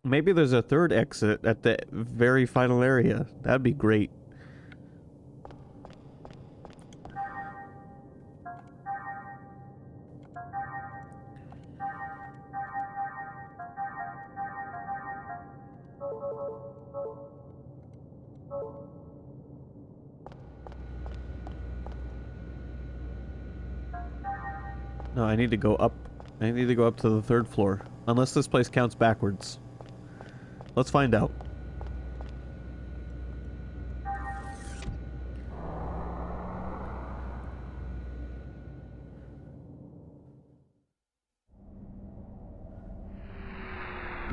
Maybe there's a third exit at the very final area. That'd be great. No, I need to go up. I need to go up to the 3rd floor. Unless this place counts backwards. Let's find out.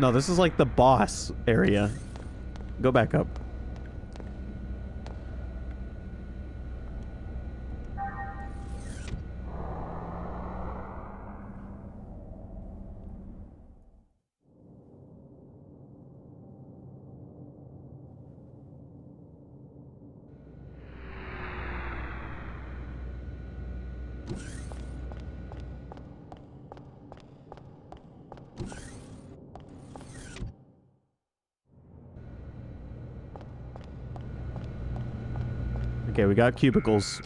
No, this is like the boss area. Go back up. Okay, we got cubicles.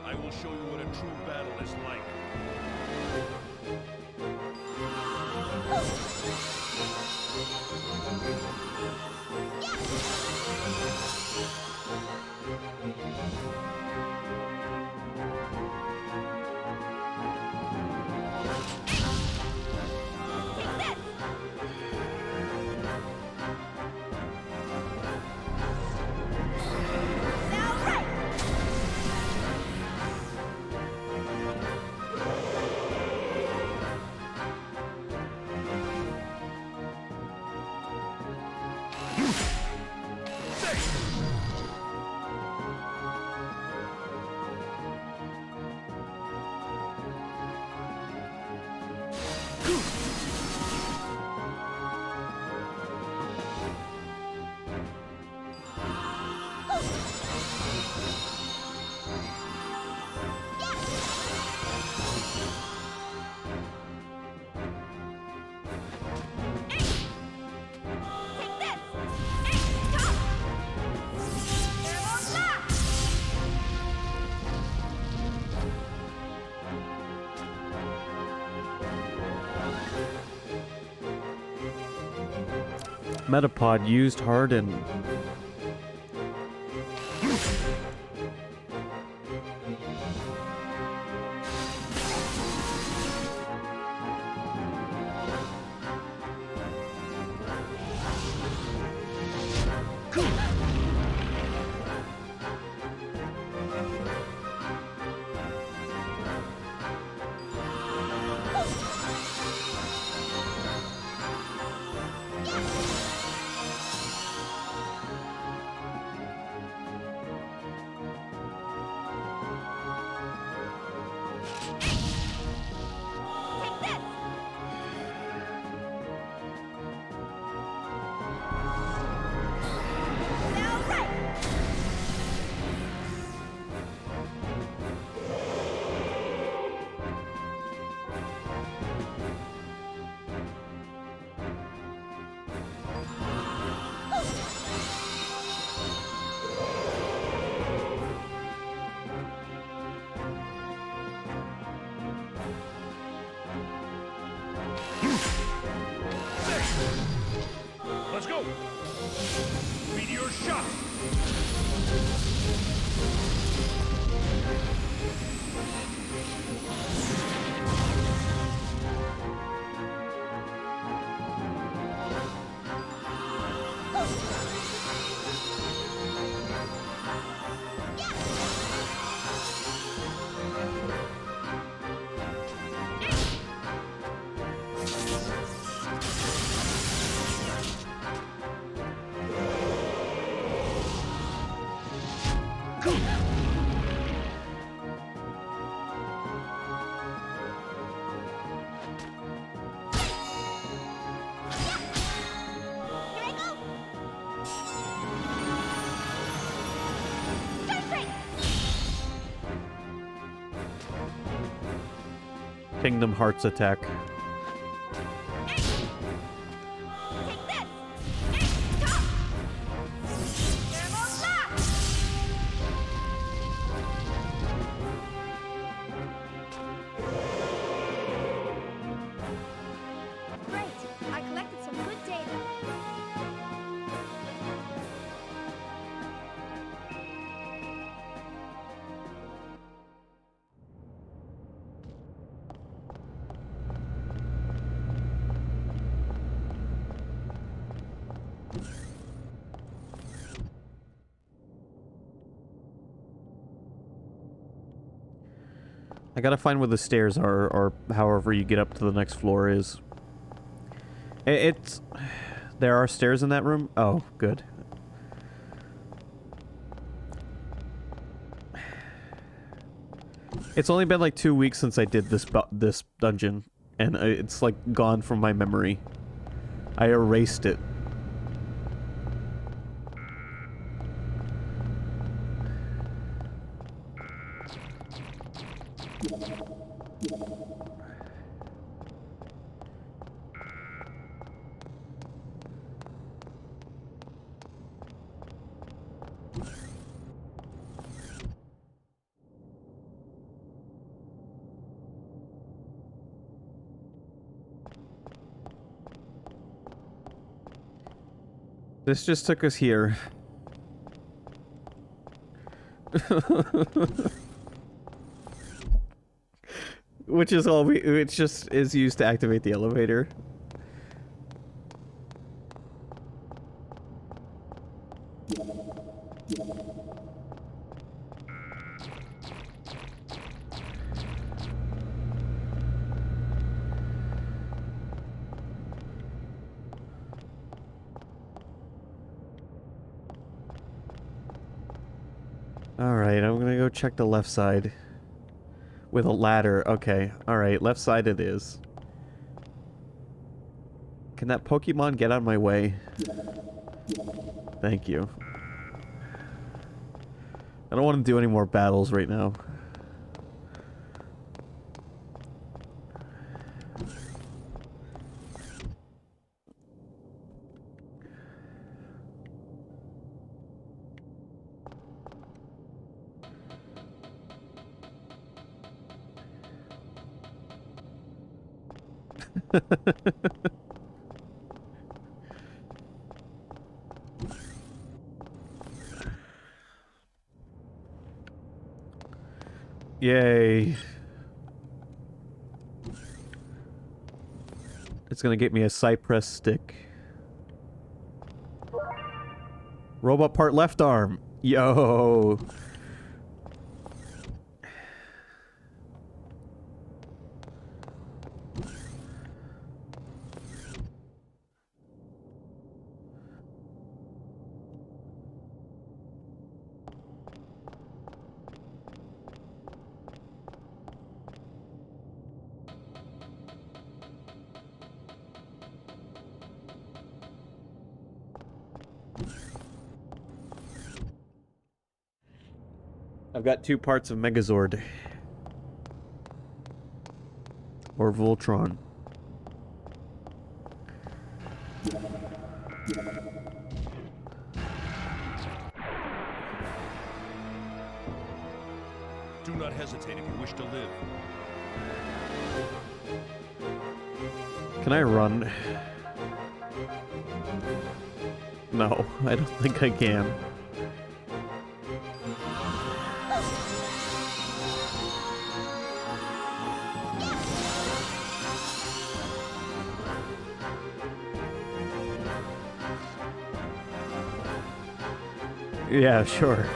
I will show you what a true battle is like. Metapod used harden. Let's go! Meteor shot! Kingdom Hearts attack. Great! I collected some good data. I gotta find where the stairs are, or however you get up to the next floor is. It's... There are stairs in that room? Oh, good. It's only been like 2 weeks since I did this dungeon, and it's like gone from my memory. I erased it. This just took us here. Which is all it just is used to activate the elevator. Alright, I'm gonna go check the left side. With a ladder. Okay, alright, left side it is. Can that Pokemon get out of my way? Thank you. I don't want to do any more battles right now. Yay. It's gonna get me a Cypress stick. Robot part left arm. Yo. I've got 2 parts of Megazord. Or Voltron. Do not hesitate if you wish to live. Can I run? No, I don't think I can. Yeah, sure.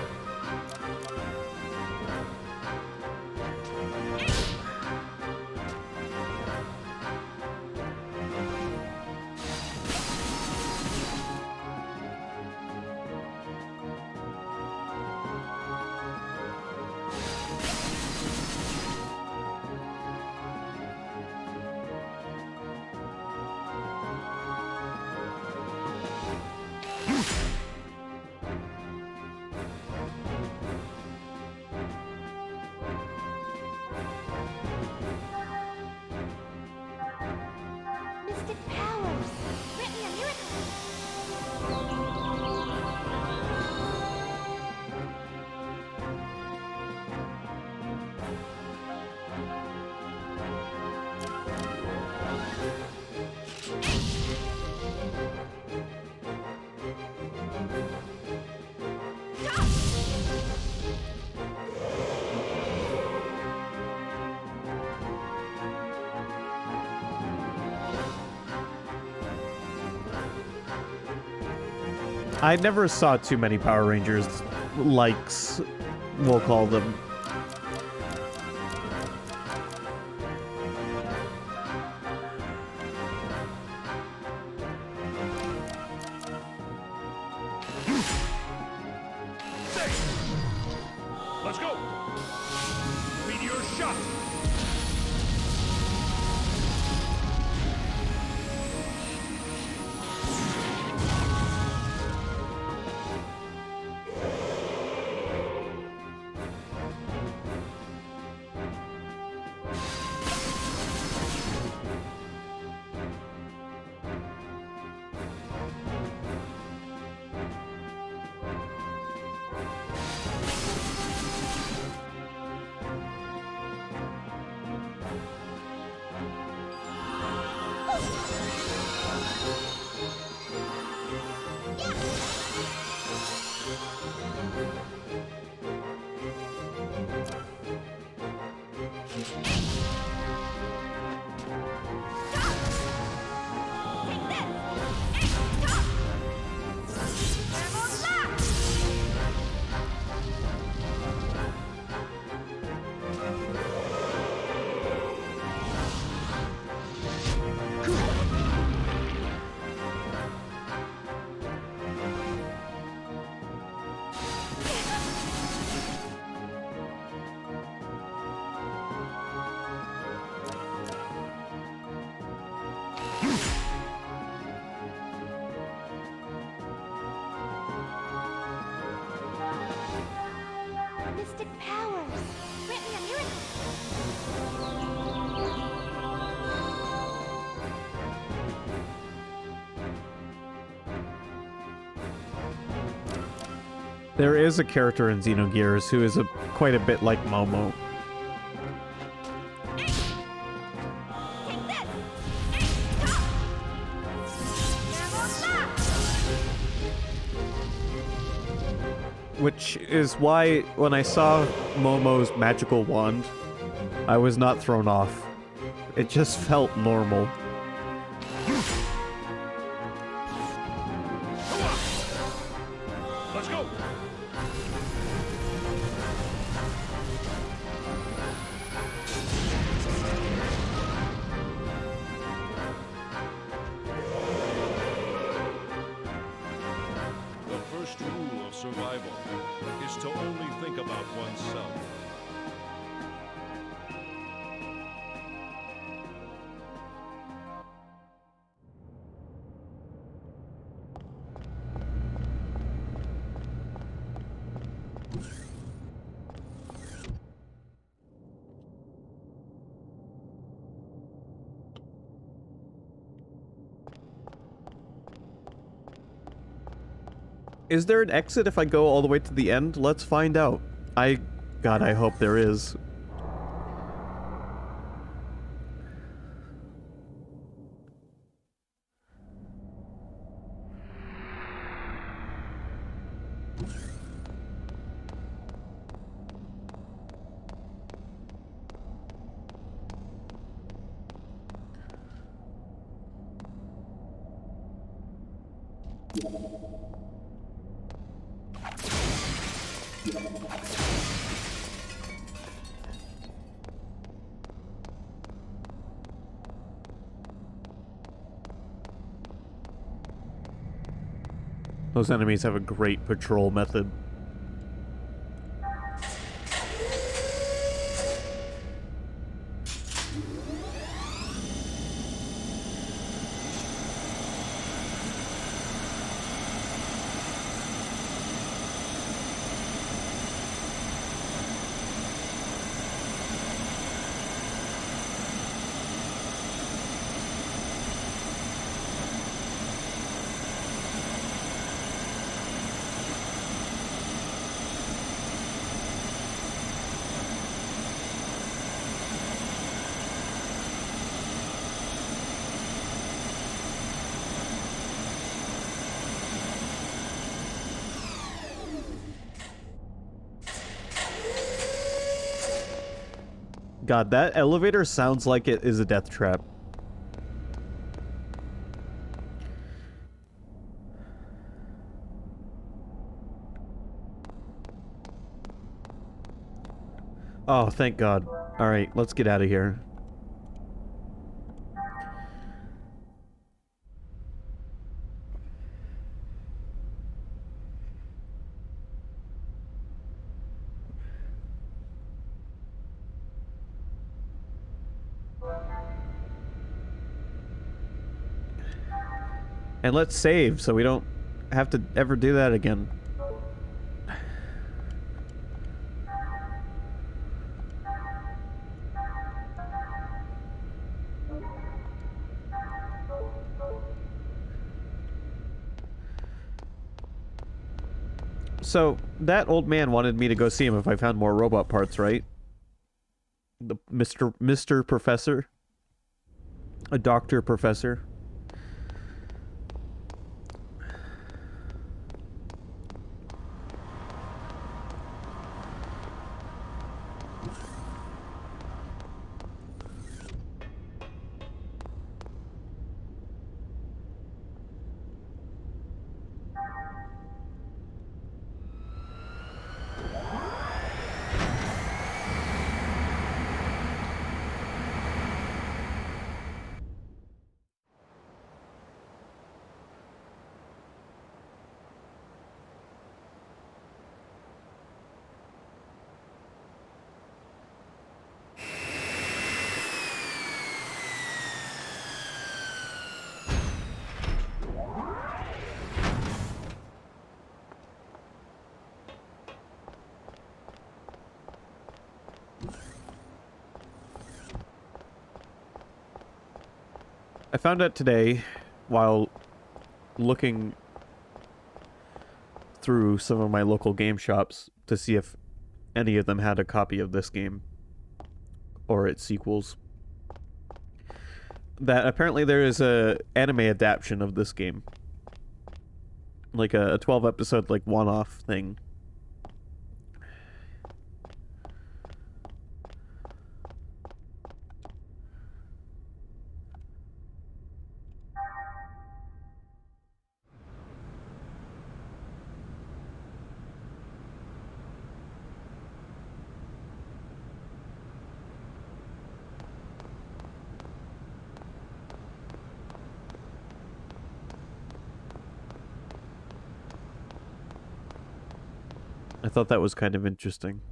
I never saw too many Power Rangers likes, we'll call them. Let's go! Meteor shot! Mystic powers. Grant me a miracle. There is a character in Xenogears who is quite a bit like Momo. Which is why, when I saw Momo's magical wand, I was not thrown off. It just felt normal. Let's go! The first rule of survival is to only think about oneself. Is there an exit if I go all the way to the end? Let's find out. God, I hope there is. Those enemies have a great patrol method. God, that elevator sounds like it is a death trap. Oh, thank God. Alright, let's get out of here. And let's save so we don't have to ever do that again. So, that old man wanted me to go see him if I found more robot parts, right? The Mr. Professor? A doctor professor? I found out today, while looking through some of my local game shops to see if any of them had a copy of this game or its sequels, that apparently there is a anime adaptation of this game, like a 12 episode like one-off thing. I thought that was kind of interesting.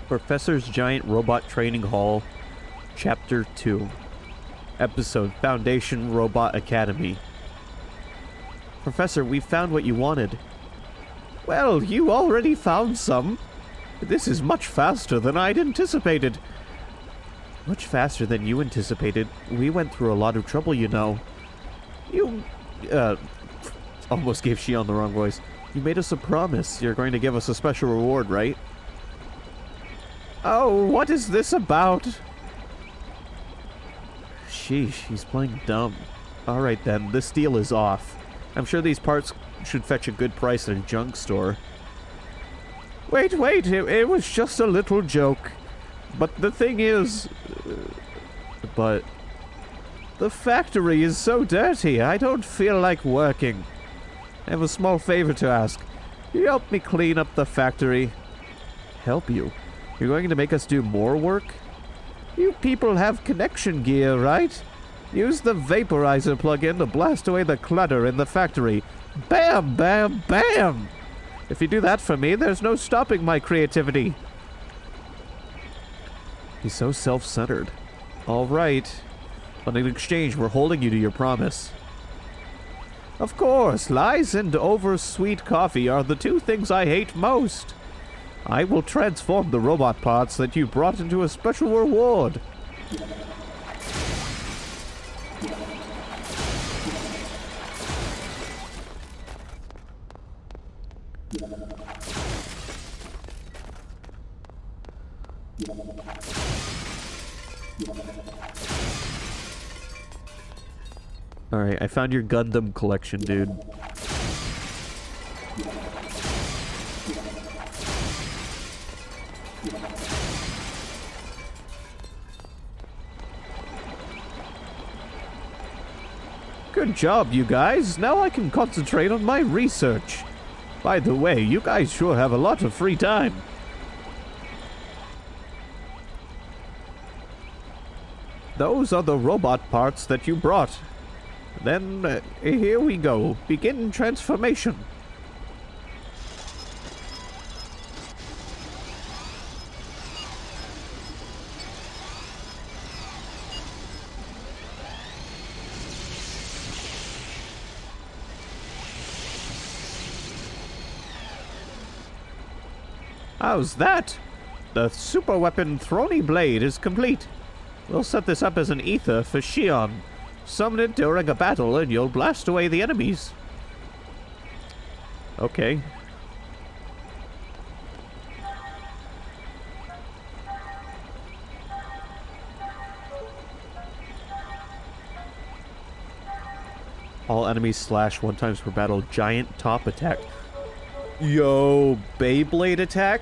Professor's Giant Robot Training Hall, Chapter 2, Episode Foundation Robot Academy. Professor, we found what you wanted. Well, you already found some. This is much faster than I'd anticipated. Much faster than you anticipated. We went through a lot of trouble, you know. You, almost gave Shion the wrong voice. You made us a promise. You're going to give us a special reward, right? Oh, what is this about? Sheesh, he's playing dumb. Alright then, this deal is off. I'm sure these parts should fetch a good price at a junk store. Wait, it was just a little joke. But the thing is... but... the factory is so dirty, I don't feel like working. I have a small favor to ask. Can you help me clean up the factory? Help you? You're going to make us do more work? You people have connection gear, right? Use the vaporizer plug-in to blast away the clutter in the factory. Bam, bam, bam! If you do that for me, there's no stopping my creativity. He's so self-centered. All right. But in exchange, we're holding you to your promise. Of course, lies and over-sweet coffee are the two things I hate most. I will transform the robot parts that you brought into a special reward. Alright, I found your Gundam collection, dude. Good job, you guys. Now I can concentrate on my research. By the way, you guys sure have a lot of free time. Those are the robot parts that you brought. Then, here we go. Begin transformation. How's that? The super weapon Throny Blade is complete. We'll set this up as an ether for Shion. Summon it during a battle and you'll blast away the enemies. Okay. All enemies slash 1 times per battle. Giant top attack. Yo, Beyblade attack?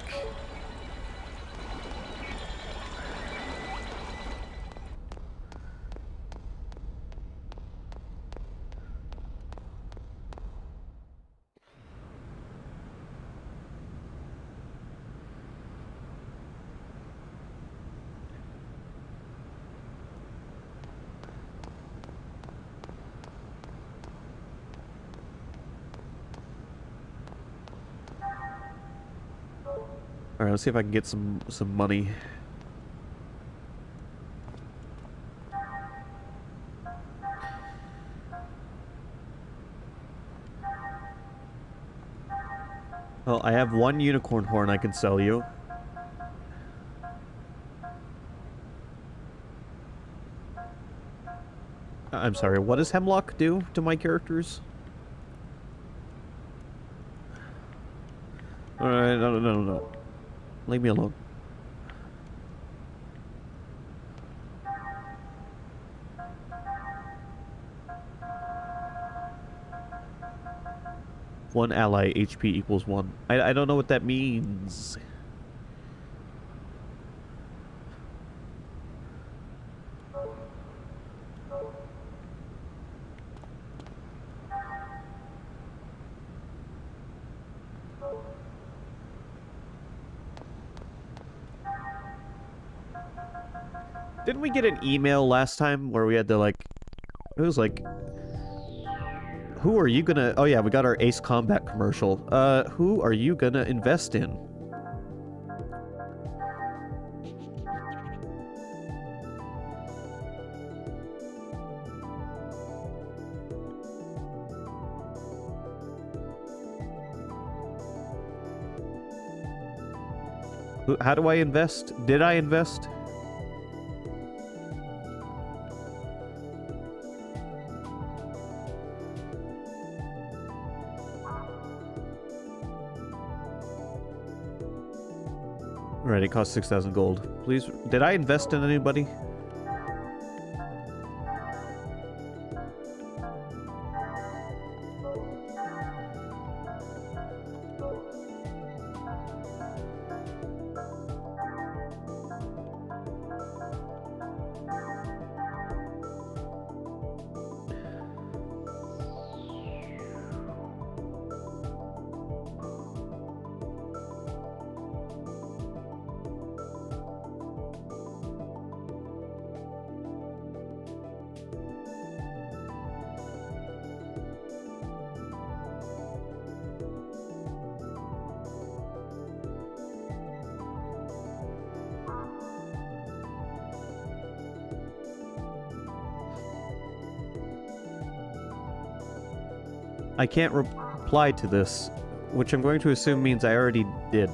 Alright, let's see if I can get some money. Well, I have 1 unicorn horn I can sell you. I'm sorry, what does Hemlock do to my characters? Alright, no. Leave me alone. One ally HP equals 1. I don't know what that means. Didn't we get an email last time where we had to, like... It was like... Who are you gonna... Oh yeah, we got our Ace Combat commercial. Who are you gonna invest in? How do I invest? Did I invest? Alright, it costs 6,000 gold. Please, did I invest in anybody? I can't reply to this, which I'm going to assume means I already did.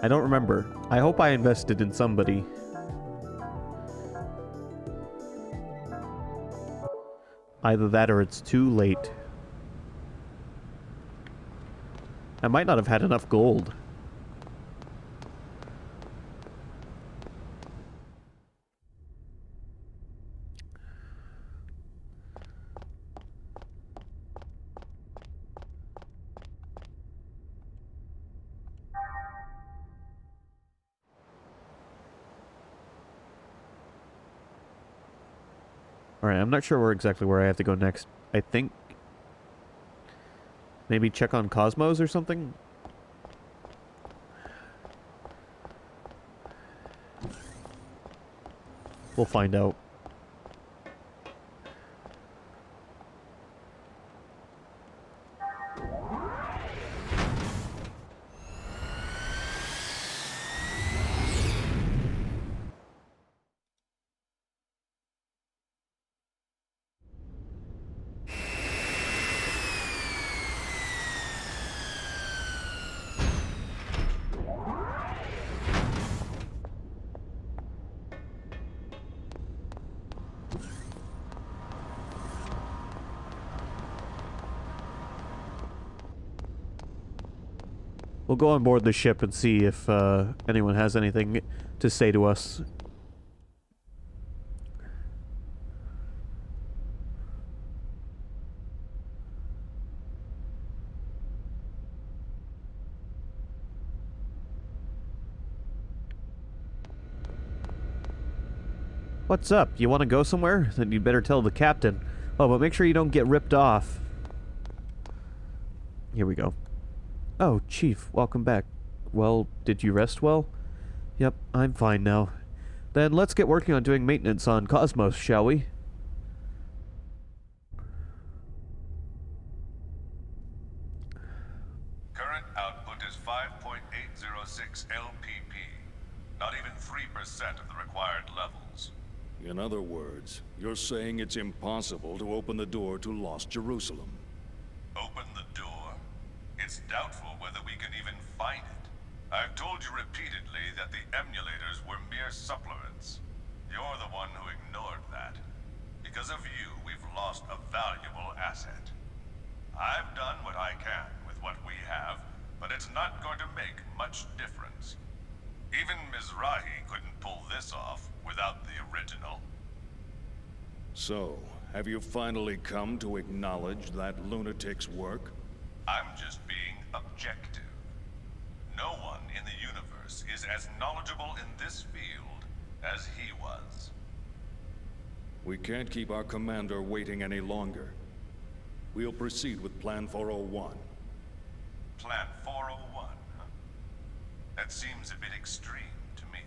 I don't remember. I hope I invested in somebody. Either that or it's too late. I might not have had enough gold. Alright, I'm not sure exactly where I have to go next. I think... maybe check on Cosmos or something? We'll find out. We'll go on board the ship and see if anyone has anything to say to us. What's up? You want to go somewhere? Then you'd better tell the captain. Oh, but make sure you don't get ripped off. Here we go. Oh, Chief, welcome back. Well, did you rest well? Yep, I'm fine now. Then let's get working on doing maintenance on Cosmos, shall we? Current output is 5.806 LPP. Not even 3% of the required levels. In other words, you're saying it's impossible to open the door to Lost Jerusalem. Open the door? It's doubtful whether we can even find it. I've told you repeatedly that the emulators were mere supplements. You're the one who ignored that. Because of you, we've lost a valuable asset. I've done what I can with what we have, but it's not going to make much difference. Even Mizrahi couldn't pull this off without the original. So, have you finally come to acknowledge that lunatic's work? I'm just being objective. No one in the universe is as knowledgeable in this field as he was. We can't keep our commander waiting any longer. We'll proceed with Plan 401. Plan 401, huh? That seems a bit extreme to me.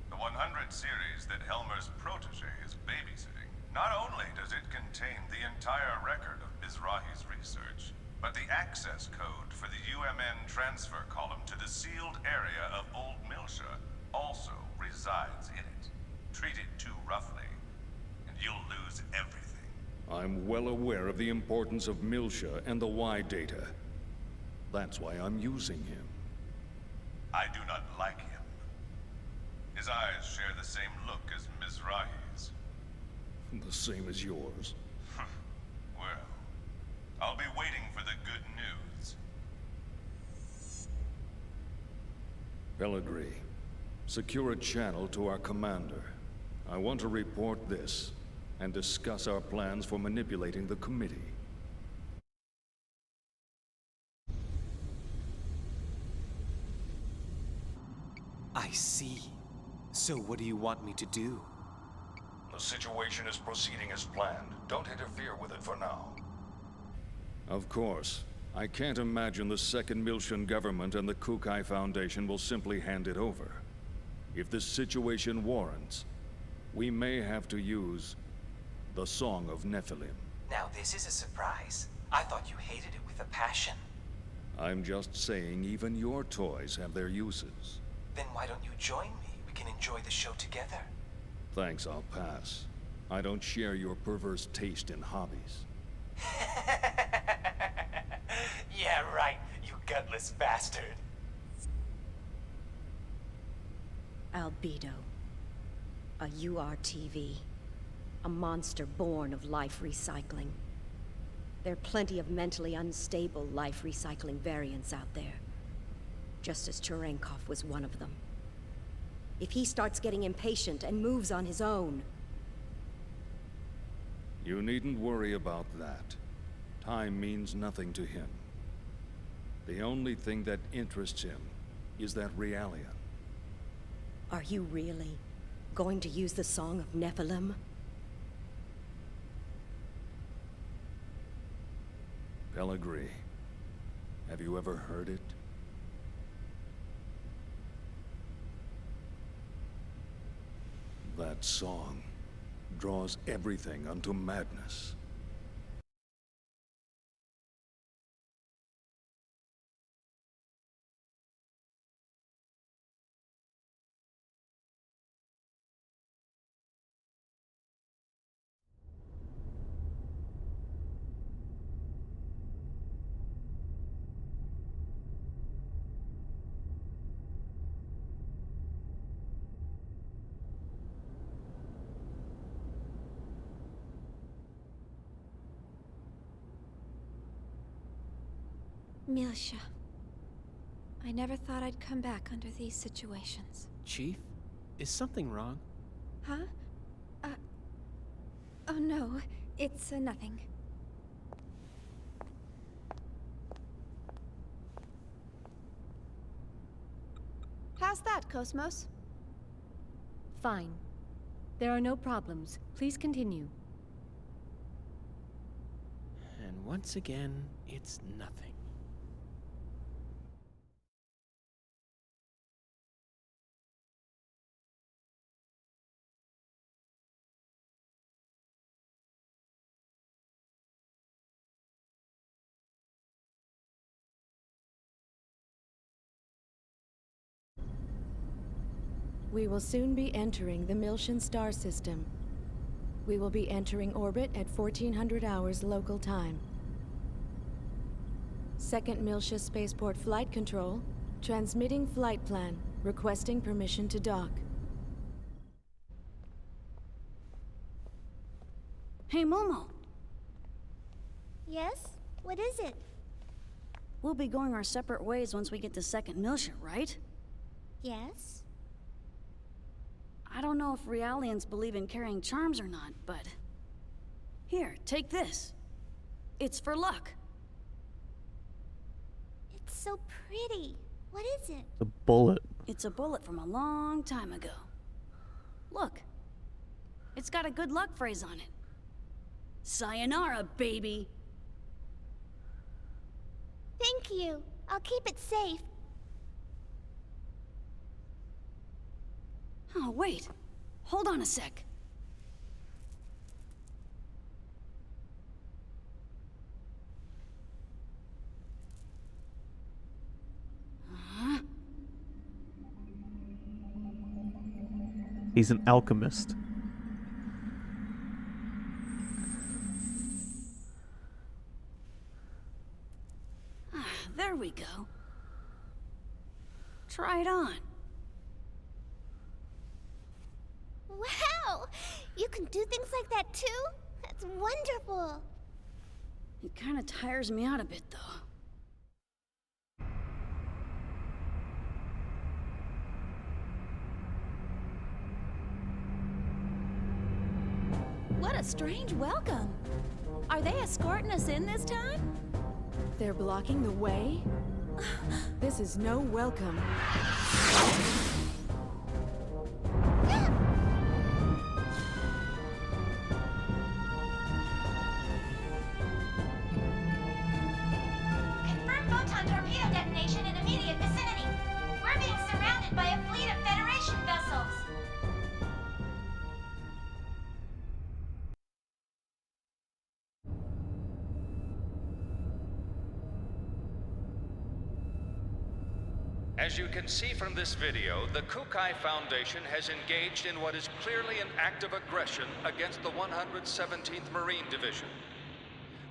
The 100 series that Helmer's protege is babysitting, not only does it contain the entire record of Mizrahi's research, but the access code for the UMN transfer column to the sealed area of Old Milsha also resides in it. Treat it too roughly, and you'll lose everything. I'm well aware of the importance of Milsha and the Y data. That's why I'm using him. I do not like him. His eyes share the same look as Mizrahi's. The same as yours. Well, I'll be waiting for the good news. Pellegrini, secure a channel to our commander. I want to report this, and discuss our plans for manipulating the committee. I see. So what do you want me to do? The situation is proceeding as planned. Don't interfere with it for now. Of course. I can't imagine the Second Milshan government and the Kukai Foundation will simply hand it over. If this situation warrants, we may have to use the Song of Nephilim. Now this is a surprise. I thought you hated it with a passion. I'm just saying even your toys have their uses. Then why don't you join me? We can enjoy the show together. Thanks, I'll pass. I don't share your perverse taste in hobbies. Yeah, right, you gutless bastard. Albedo. A URTV. A monster born of life recycling. There are plenty of mentally unstable life recycling variants out there. Just as Cherenkov was one of them. If he starts getting impatient and moves on his own... You needn't worry about that. Time means nothing to him. The only thing that interests him is that Realian. Are you really going to use the Song of Nephilim? Pellegrini. Have you ever heard it? That song draws everything unto madness. Milsha. I never thought I'd come back under these situations. Chief, is something wrong? Huh? Oh no, it's nothing. How's that, Cosmos? Fine. There are no problems. Please continue. And once again, it's nothing. We will soon be entering the Milshan star system. We will be entering orbit at 1400 hours local time. Second Milsha Spaceport Flight Control, transmitting flight plan, requesting permission to dock. Hey, Momo. Yes? What is it? We'll be going our separate ways once we get to Second Milsha, right? Yes? I don't know if Realians believe in carrying charms or not, but... Here, take this. It's for luck. It's so pretty. What is it? A bullet. It's a bullet from a long time ago. Look. It's got a good luck phrase on it. Sayonara, baby! Thank you. I'll keep it safe. Oh, wait. Hold on a sec. He's an alchemist. There we go. Try it on. Wow! You can do things like that too? That's wonderful. It kind of tires me out a bit, though. What a strange welcome. Are they escorting us in this time? They're blocking the way? This is no welcome. Confirm photon torpedo detonation in immediate vicinity. We're being surrounded by a fleet of Federation vessels. As you can see from this video, the Kukai Foundation has engaged in what is clearly an act of aggression against the 117th Marine Division.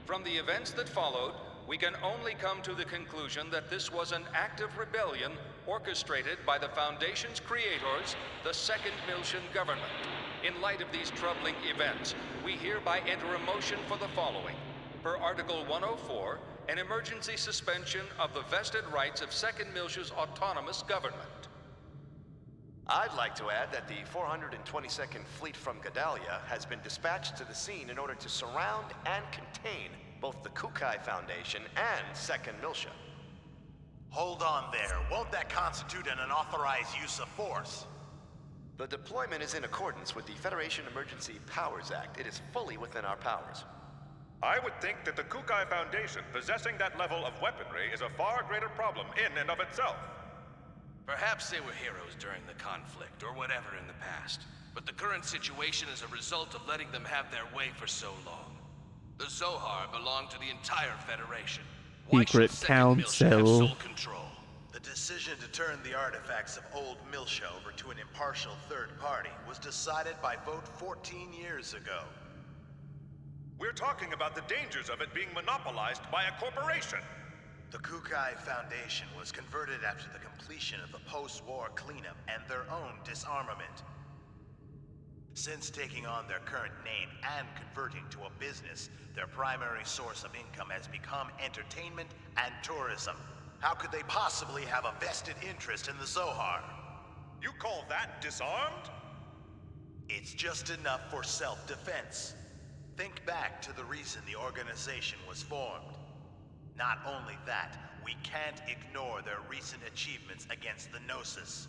From the events that followed, we can only come to the conclusion that this was an act of rebellion orchestrated by the Foundation's creators, the Second Milshan government. In light of these troubling events, we hereby enter a motion for the following. Per Article 104, an emergency suspension of the vested rights of Second Milsha's autonomous government. I'd like to add that the 422nd Fleet from Gedalia has been dispatched to the scene in order to surround and contain both the Kukai Foundation and Second Milsha. Hold on there. Won't that constitute an unauthorized use of force? The deployment is in accordance with the Federation Emergency Powers Act. It is fully within our powers. I would think that the Kukai Foundation possessing that level of weaponry is a far greater problem in and of itself. Perhaps they were heroes during the conflict, or whatever in the past. But the current situation is a result of letting them have their way for so long. The Zohar belong to the entire Federation. Why should Secret Second Miltia have Council. sole control? The decision to turn the artifacts of old Miltia over to an impartial third party was decided by vote 14 years ago. We're talking about the dangers of it being monopolized by a corporation. The Kukai Foundation was converted after the completion of the post-war cleanup and their own disarmament. Since taking on their current name and converting to a business, their primary source of income has become entertainment and tourism. How could they possibly have a vested interest in the Zohar? You call that disarmed? It's just enough for self-defense. Think back to the reason the organization was formed. Not only that, we can't ignore their recent achievements against the Gnosis.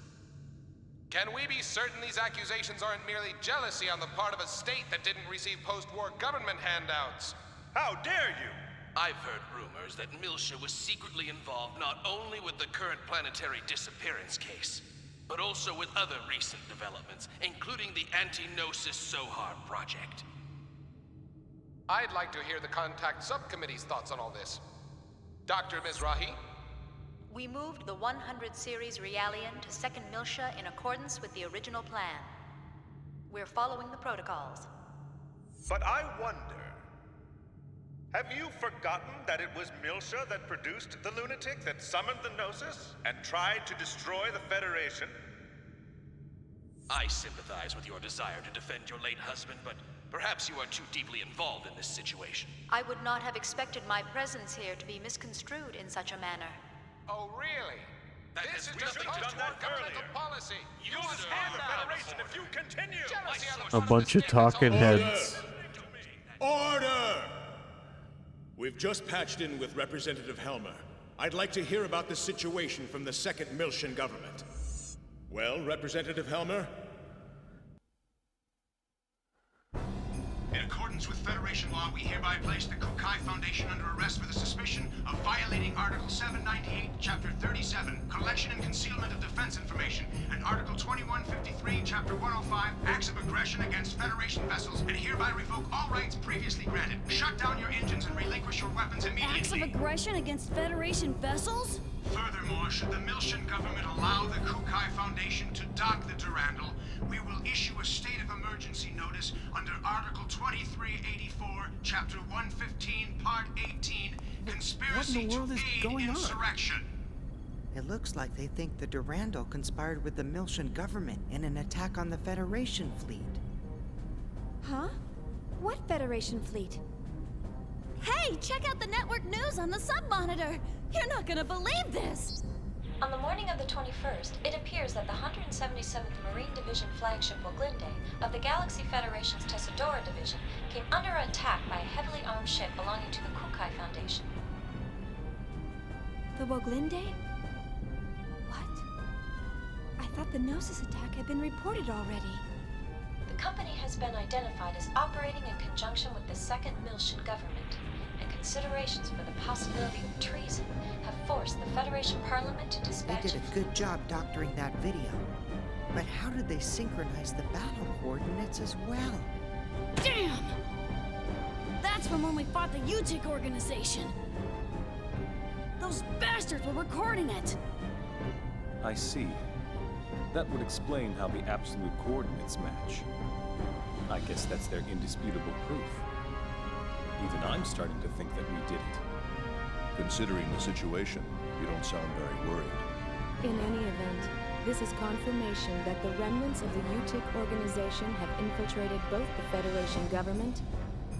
Can we be certain these accusations aren't merely jealousy on the part of a state that didn't receive post-war government handouts? How dare you! I've heard rumors that Miltia was secretly involved not only with the current planetary disappearance case, but also with other recent developments, including the anti-Gnosis Zohar project. I'd like to hear the Contact Subcommittee's thoughts on all this. Dr. Mizrahi? We moved the 100 series Realian to Second Miltia in accordance with the original plan. We're following the protocols. But I wonder, have you forgotten that it was Miltia that produced the lunatic that summoned the Gnosis and tried to destroy the Federation? I sympathize with your desire to defend your late husband, but perhaps you are too deeply involved in this situation. I would not have expected my presence here to be misconstrued in such a manner. Oh, really? This is we just should have done post-war that governmental earlier. policy. You destroy the Federation if you continue! A bunch of talking heads. Order! We've just patched in with Representative Helmer. I'd like to hear about the situation from the Second Miltian government. Well, Representative Helmer? In accordance with Federation law, we hereby place the Kukai Foundation under arrest for the suspicion of violating Article 798, Chapter 37, Collection and Concealment of Defense Information, and Article 2153, Chapter 105, Acts of Aggression against Federation vessels, and hereby revoke all rights previously granted. Shut down your engines and relinquish your weapons immediately. Acts of aggression against Federation vessels? Furthermore, should the Miltian government allow the Kukai Foundation to dock the Durandal, we will issue a state of emergency notice under Article 2384, Chapter 115, Part 18, Conspiracy to Aid Insurrection. It looks like they think the Durandal conspired with the Miltian government in an attack on the Federation fleet. Huh? What Federation fleet? Hey, check out the network news on the sub-monitor! You're not gonna believe this! On the morning of the 21st, it appears that the 177th Marine Division flagship Woglinde of the Galaxy Federation's Tessadora Division came under attack by a heavily armed ship belonging to the Kukai Foundation. The Woglinde? What? I thought the Gnosis attack had been reported already. The company has been identified as operating in conjunction with the Second Miltian government, and considerations for the possibility of treason have forced the Federation Parliament to They dispatch... did a good job doctoring that video. But how did they synchronize the battle coordinates as well? Damn! That's from when we fought the UTIC organization. Those bastards were recording it. I see. That would explain how the absolute coordinates match. I guess that's their indisputable proof. Even I'm starting to think that we did it. Considering the situation, you don't sound very worried. In any event, this is confirmation that the remnants of the UTIC organization have infiltrated both the Federation government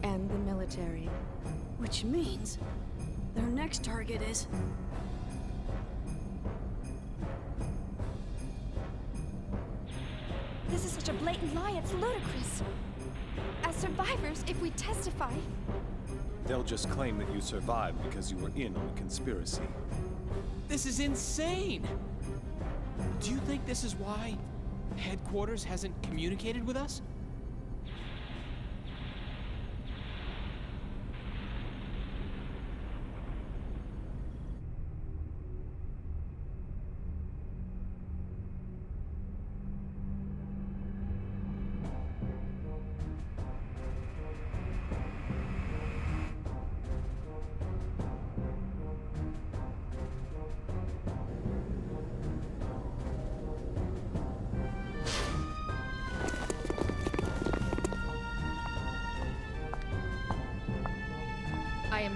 and the military. Which means their next target is... This is such a blatant lie, it's ludicrous. As survivors, if we testify... They'll just claim that you survived because you were in on the conspiracy. This is insane! Do you think this is why headquarters hasn't communicated with us?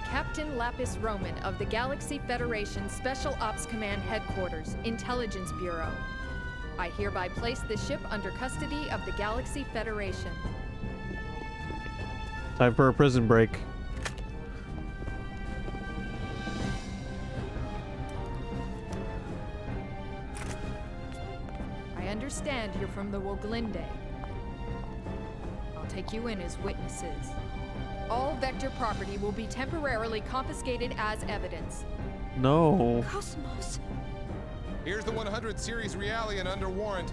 Captain Lapis Roman of the Galaxy Federation Special Ops Command Headquarters, Intelligence Bureau. I hereby place the ship under custody of the Galaxy Federation. Time for a prison break. I understand you're from the Woglinde. I'll take you in as witnesses. All Vector property will be temporarily confiscated as evidence. No. Cosmos. Here's the 100 series Realian under warrant.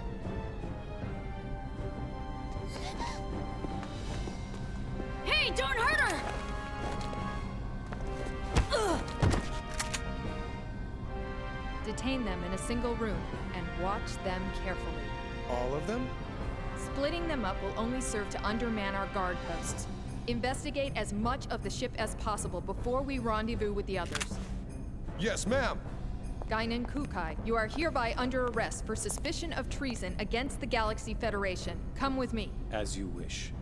Hey, don't hurt her! Ugh. Detain them in a single room and watch them carefully. All of them? Splitting them up will only serve to underman our guard posts. Investigate as much of the ship as possible before we rendezvous with the others. Yes, ma'am. Guinan Kukai, you are hereby under arrest for suspicion of treason against the Galaxy Federation. Come with me. As you wish.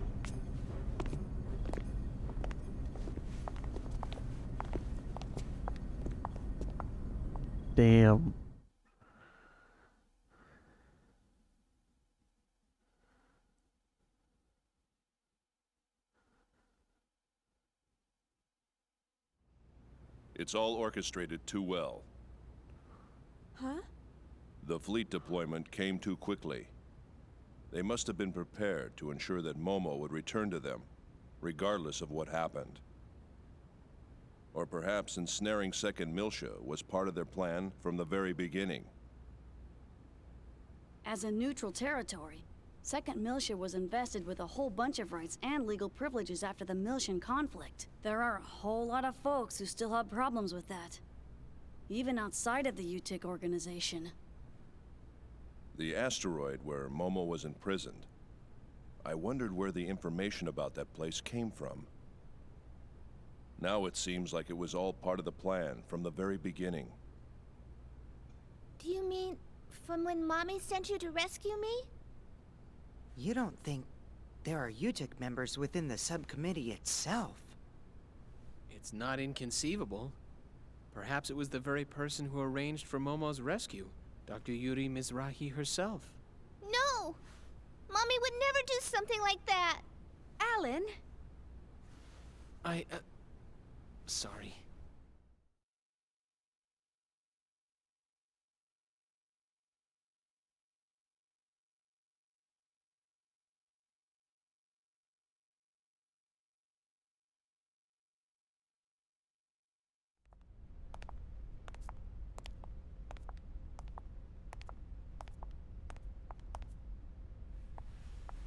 Damn. It's all orchestrated too well. Huh? The fleet deployment came too quickly. They must have been prepared to ensure that Momo would return to them, regardless of what happened. Or perhaps ensnaring Second Miltia was part of their plan from the very beginning. As a neutral territory, Second Miltia was invested with a whole bunch of rights and legal privileges after the Miltian conflict. There are a whole lot of folks who still have problems with that. Even outside of the UTIC organization. The asteroid where Momo was imprisoned. I wondered where the information about that place came from. Now it seems like it was all part of the plan from the very beginning. Do you mean from when Mommy sent you to rescue me? You don't think there are UTIC members within the subcommittee itself? It's not inconceivable. Perhaps it was the very person who arranged for Momo's rescue, Dr. Yuri Mizrahi herself. No! Mommy would never do something like that! Alan? Sorry.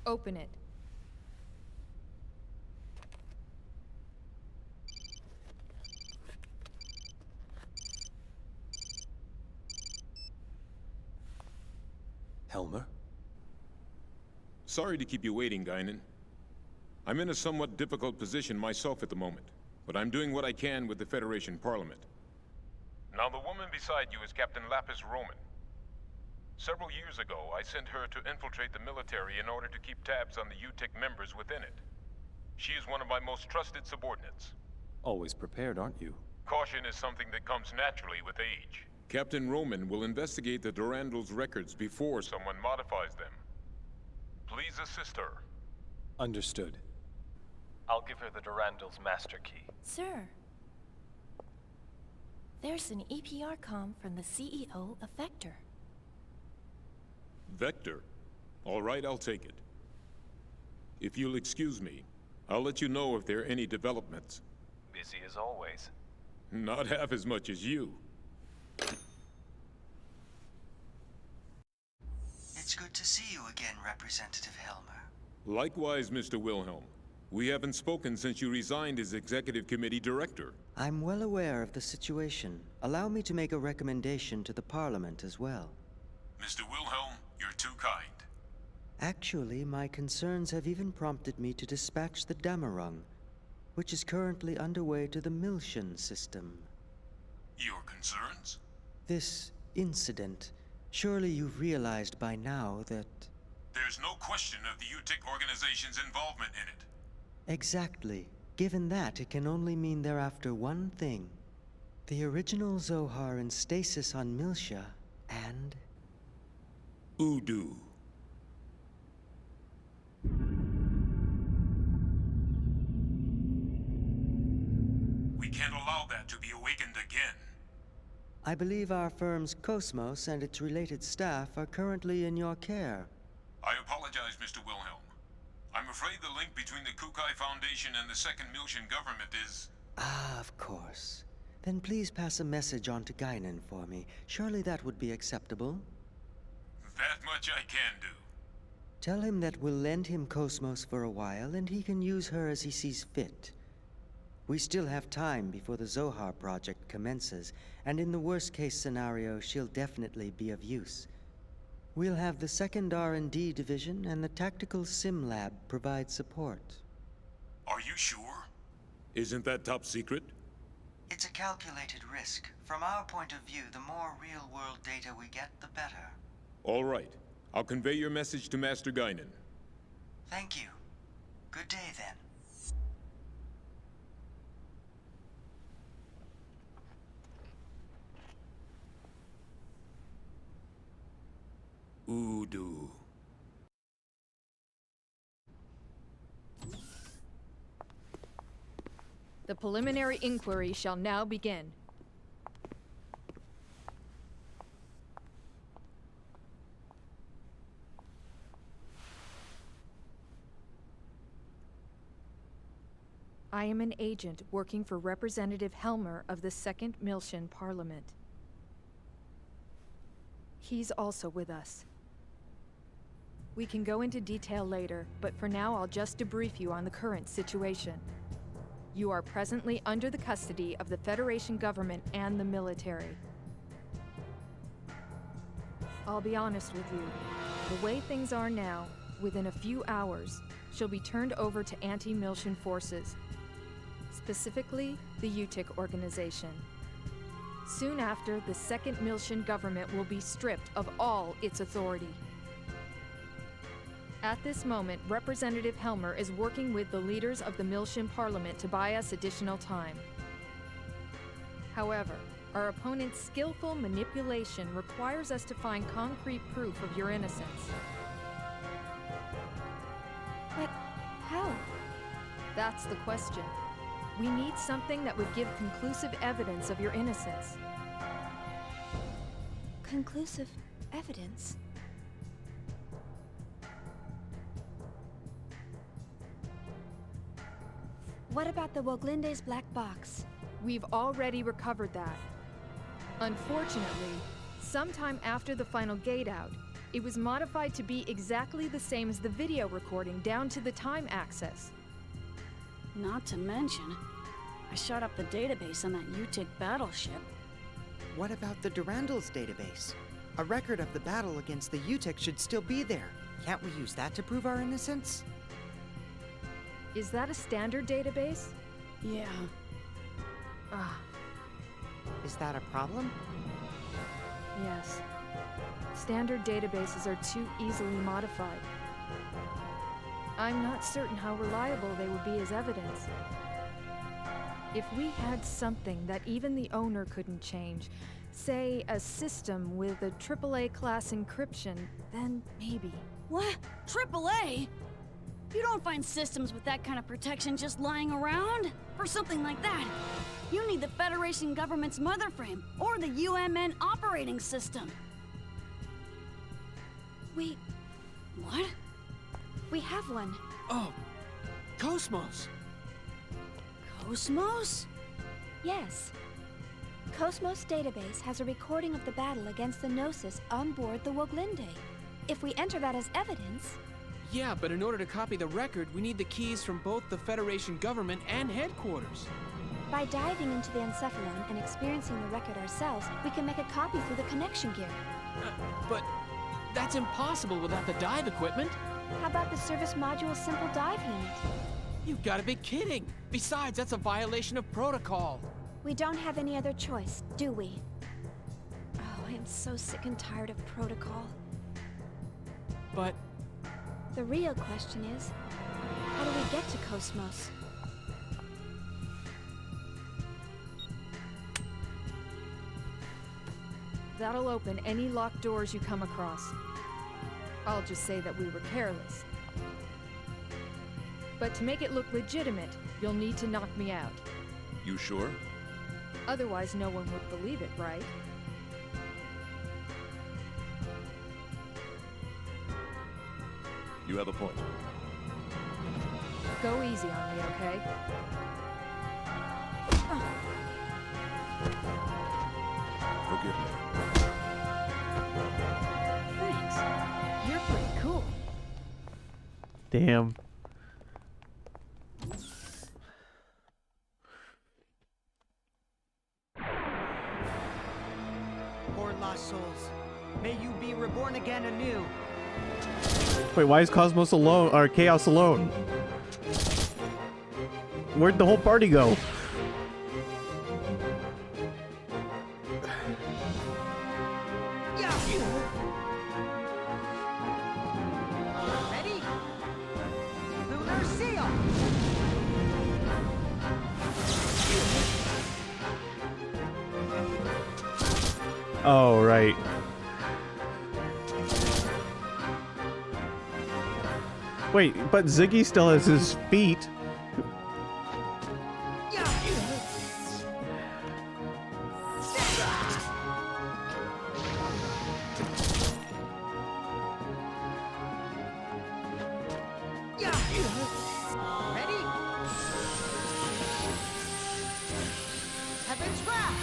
Open it. Helmer? Sorry to keep you waiting, Guinan. I'm in a somewhat difficult position myself at the moment, but I'm doing what I can with the Federation Parliament. Now, the woman beside you is Captain Lapis Roman. Several years ago, I sent her to infiltrate the military in order to keep tabs on the UTIC members within it. She is one of my most trusted subordinates. Always prepared, aren't you? Caution is something that comes naturally with age. Captain Roman will investigate the Durandal's records before someone modifies them. Please assist her. Understood. I'll give her the Durandal's master key. Sir, there's an EPR comm from the CEO of Vector. Vector? All right, I'll take it. If you'll excuse me, I'll let you know if there are any developments. Busy as always. Not half as much as you. It's good to see you again, Representative Helmer. Likewise, Mr. Wilhelm. We haven't spoken since you resigned as Executive Committee Director. I'm well aware of the situation. Allow me to make a recommendation to the Parliament as well. Mr. Wilhelm, you're too kind. Actually, my concerns have even prompted me to dispatch the Damarung, which is currently underway to the Miltian system. Your concerns? This incident, surely you've realized by now that... There's no question of the UTIC organization's involvement in it. Exactly. Given that, it can only mean they're after one thing. The original Zohar in stasis on Miltia, and... Udu. We can't allow that to be awakened again. I believe our firm's Cosmos and its related staff are currently in your care. I apologize, Mr. Wilhelm. I'm afraid the link between the Kukai Foundation and the Second Miltian government is... Ah, of course. Then please pass a message on to Guinan for me. Surely that would be acceptable. That much I can do. Tell him that we'll lend him Cosmos for a while, and he can use her as he sees fit. We still have time before the Zohar project commences, and in the worst-case scenario, she'll definitely be of use. We'll have the second R&D division and the tactical sim lab provide support. Are you sure? Isn't that top secret? It's a calculated risk. From our point of view, the more real-world data we get, the better. All right. I'll convey your message to Master Guinan. Thank you. Good day, then. Udu. The preliminary inquiry shall now begin. I am an agent working for Representative Helmer of the Second Miltian Parliament. He's also with us. We can go into detail later, but for now I'll just debrief you on the current situation. You are presently under the custody of the Federation government and the military. I'll be honest with you. The way things are now, within a few hours, she'll be turned over to anti-Miltian forces, specifically the UTIC organization. Soon after, the Second Miltian government will be stripped of all its authority. At this moment, Representative Helmer is working with the leaders of the Miltian Parliament to buy us additional time. However, our opponent's skillful manipulation requires us to find concrete proof of your innocence. But how? That's the question. We need something that would give conclusive evidence of your innocence. Conclusive evidence? What about the Woglinde's black box? We've already recovered that. Unfortunately, sometime after the final gate out, it was modified to be exactly the same as the video recording, down to the time access. Not to mention, I shot up the database on that UTIC battleship. What about the Durandal's database? A record of the battle against the UTIC should still be there. Can't we use that to prove our innocence? Is that a standard database? Yeah. Is that a problem? Yes. Standard databases are too easily modified. I'm not certain how reliable they would be as evidence. If we had something that even the owner couldn't change, say a system with a AAA class encryption, then maybe. What? AAA? You don't find systems with that kind of protection just lying around. For something like that, you need the Federation government's mother frame, or the UMN operating system. What? We have one. Oh, Cosmos! Cosmos? Yes. Cosmos database has a recording of the battle against the Gnosis on board the Woglinde. If we enter that as evidence... Yeah, but in order to copy the record, we need the keys from both the Federation government and headquarters. By diving into the Encephalon and experiencing the record ourselves, we can make a copy through the connection gear. But that's impossible without the dive equipment. How about the service module's simple dive unit? You've got to be kidding! Besides, that's a violation of protocol. We don't have any other choice, do we? Oh, I am so sick and tired of protocol. But... the real question is, how do we get to Cosmos? That'll open any locked doors you come across. I'll just say that we were careless. But to make it look legitimate, you'll need to knock me out. You sure? Otherwise, no one would believe it, right? You have a point. Go easy on me, okay? Forgive me. Thanks. You're pretty cool. Damn. Poor lost souls. May you be reborn again anew. Wait, why is Cosmos alone, or Chaos alone? Where'd the whole party go? Ready? Lunar seal! Oh, right. Wait, but Ziggy still has his feet. Ready? Heaven's wrath!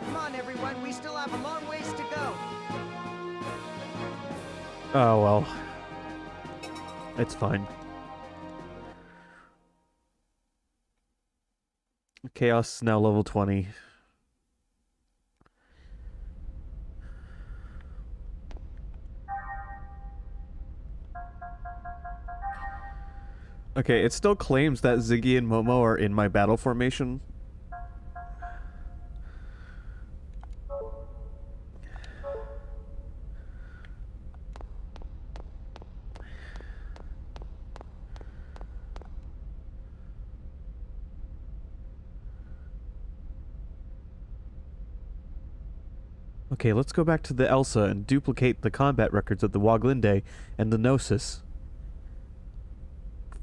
Come on, everyone. We still have a long ways to go. Oh, well. It's fine. Chaos is now level 20. Okay, it still claims that Ziggy and Momo are in my battle formation. Okay, let's go back to the Elsa and duplicate the combat records of the Woglinde and the Gnosis.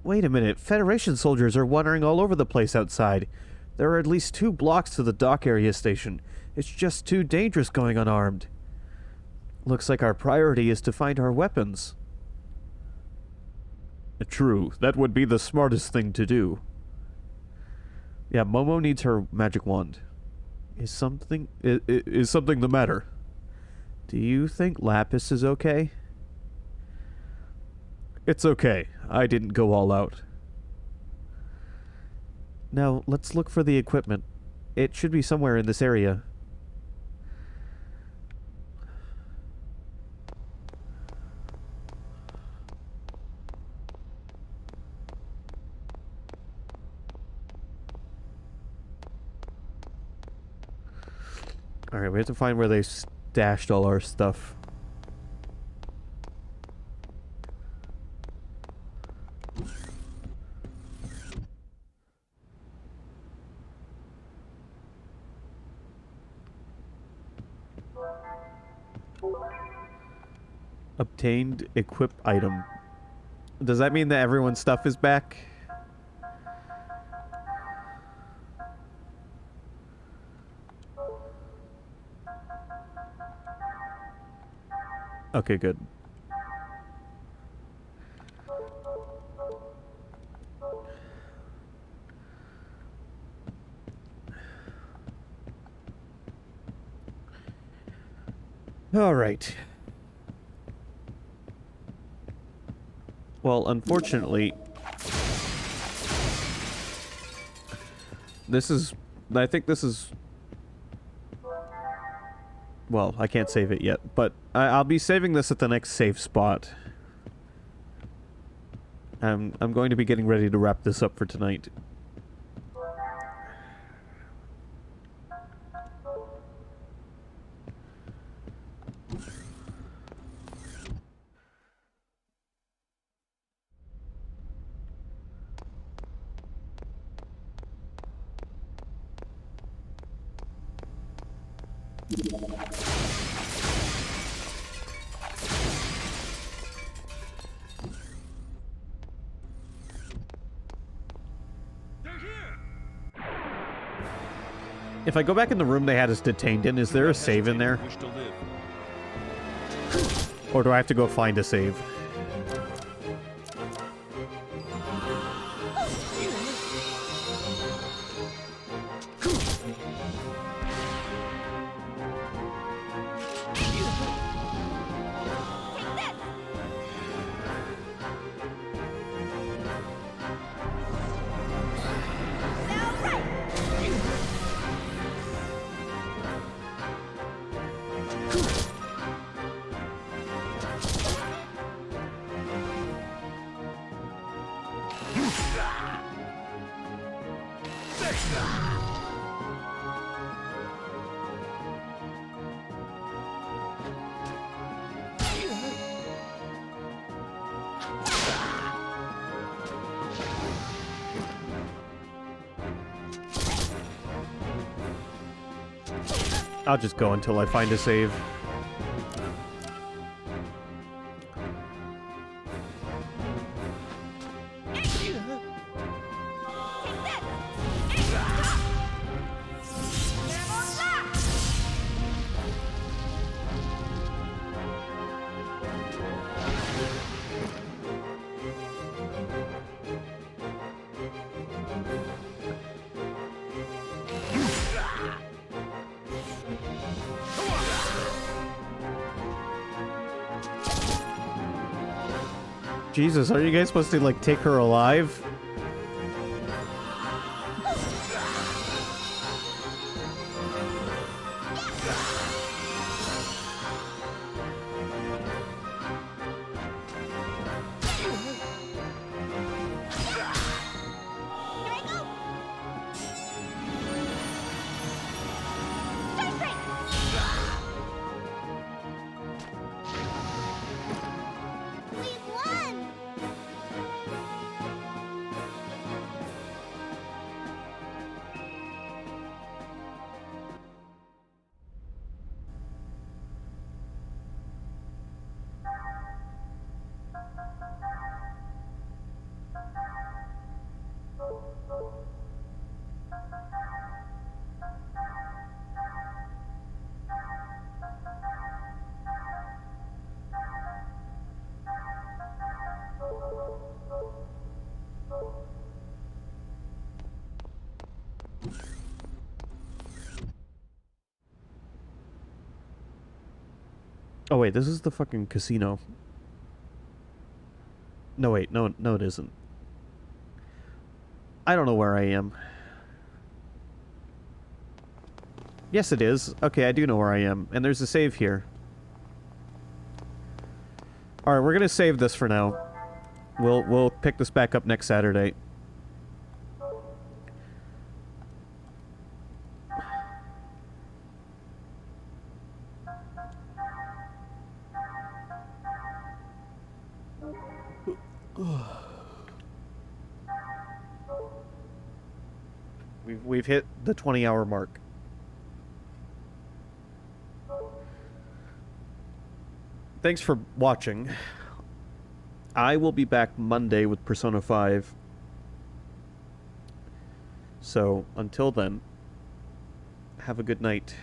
Wait a minute, Federation soldiers are wandering all over the place outside. There are at least 2 blocks to the dock area station. It's just too dangerous going unarmed. Looks like our priority is to find our weapons. True, that would be the smartest thing to do. Yeah, Momo needs her magic wand. Is something the matter? Do you think Lapis is okay? It's okay. I didn't go all out. Now, let's look for the equipment. It should be somewhere in this area. Alright, we have to find where they stashed all our stuff. Obtained equip item. Does that mean that everyone's stuff is back? Okay, good. All right. Well, unfortunately, I think this is, well, I can't save it yet, but I'll be saving this at the next save spot. I'm going to be getting ready to wrap this up for tonight. If I go back in the room they had us detained in, is there a save in there? Or do I have to go find a save? I'll just go until I find a save. Jesus, are you guys supposed to, like, take her alive? Oh wait, this is the fucking casino. No wait, no it isn't. I don't know where I am. Yes it is. Okay, I do know where I am. And there's a save here. Alright, we're gonna save this for now. We'll pick this back up next Saturday. We've hit the 20-hour mark. Thanks for watching. I will be back Monday with Persona 5. So, until then, have a good night.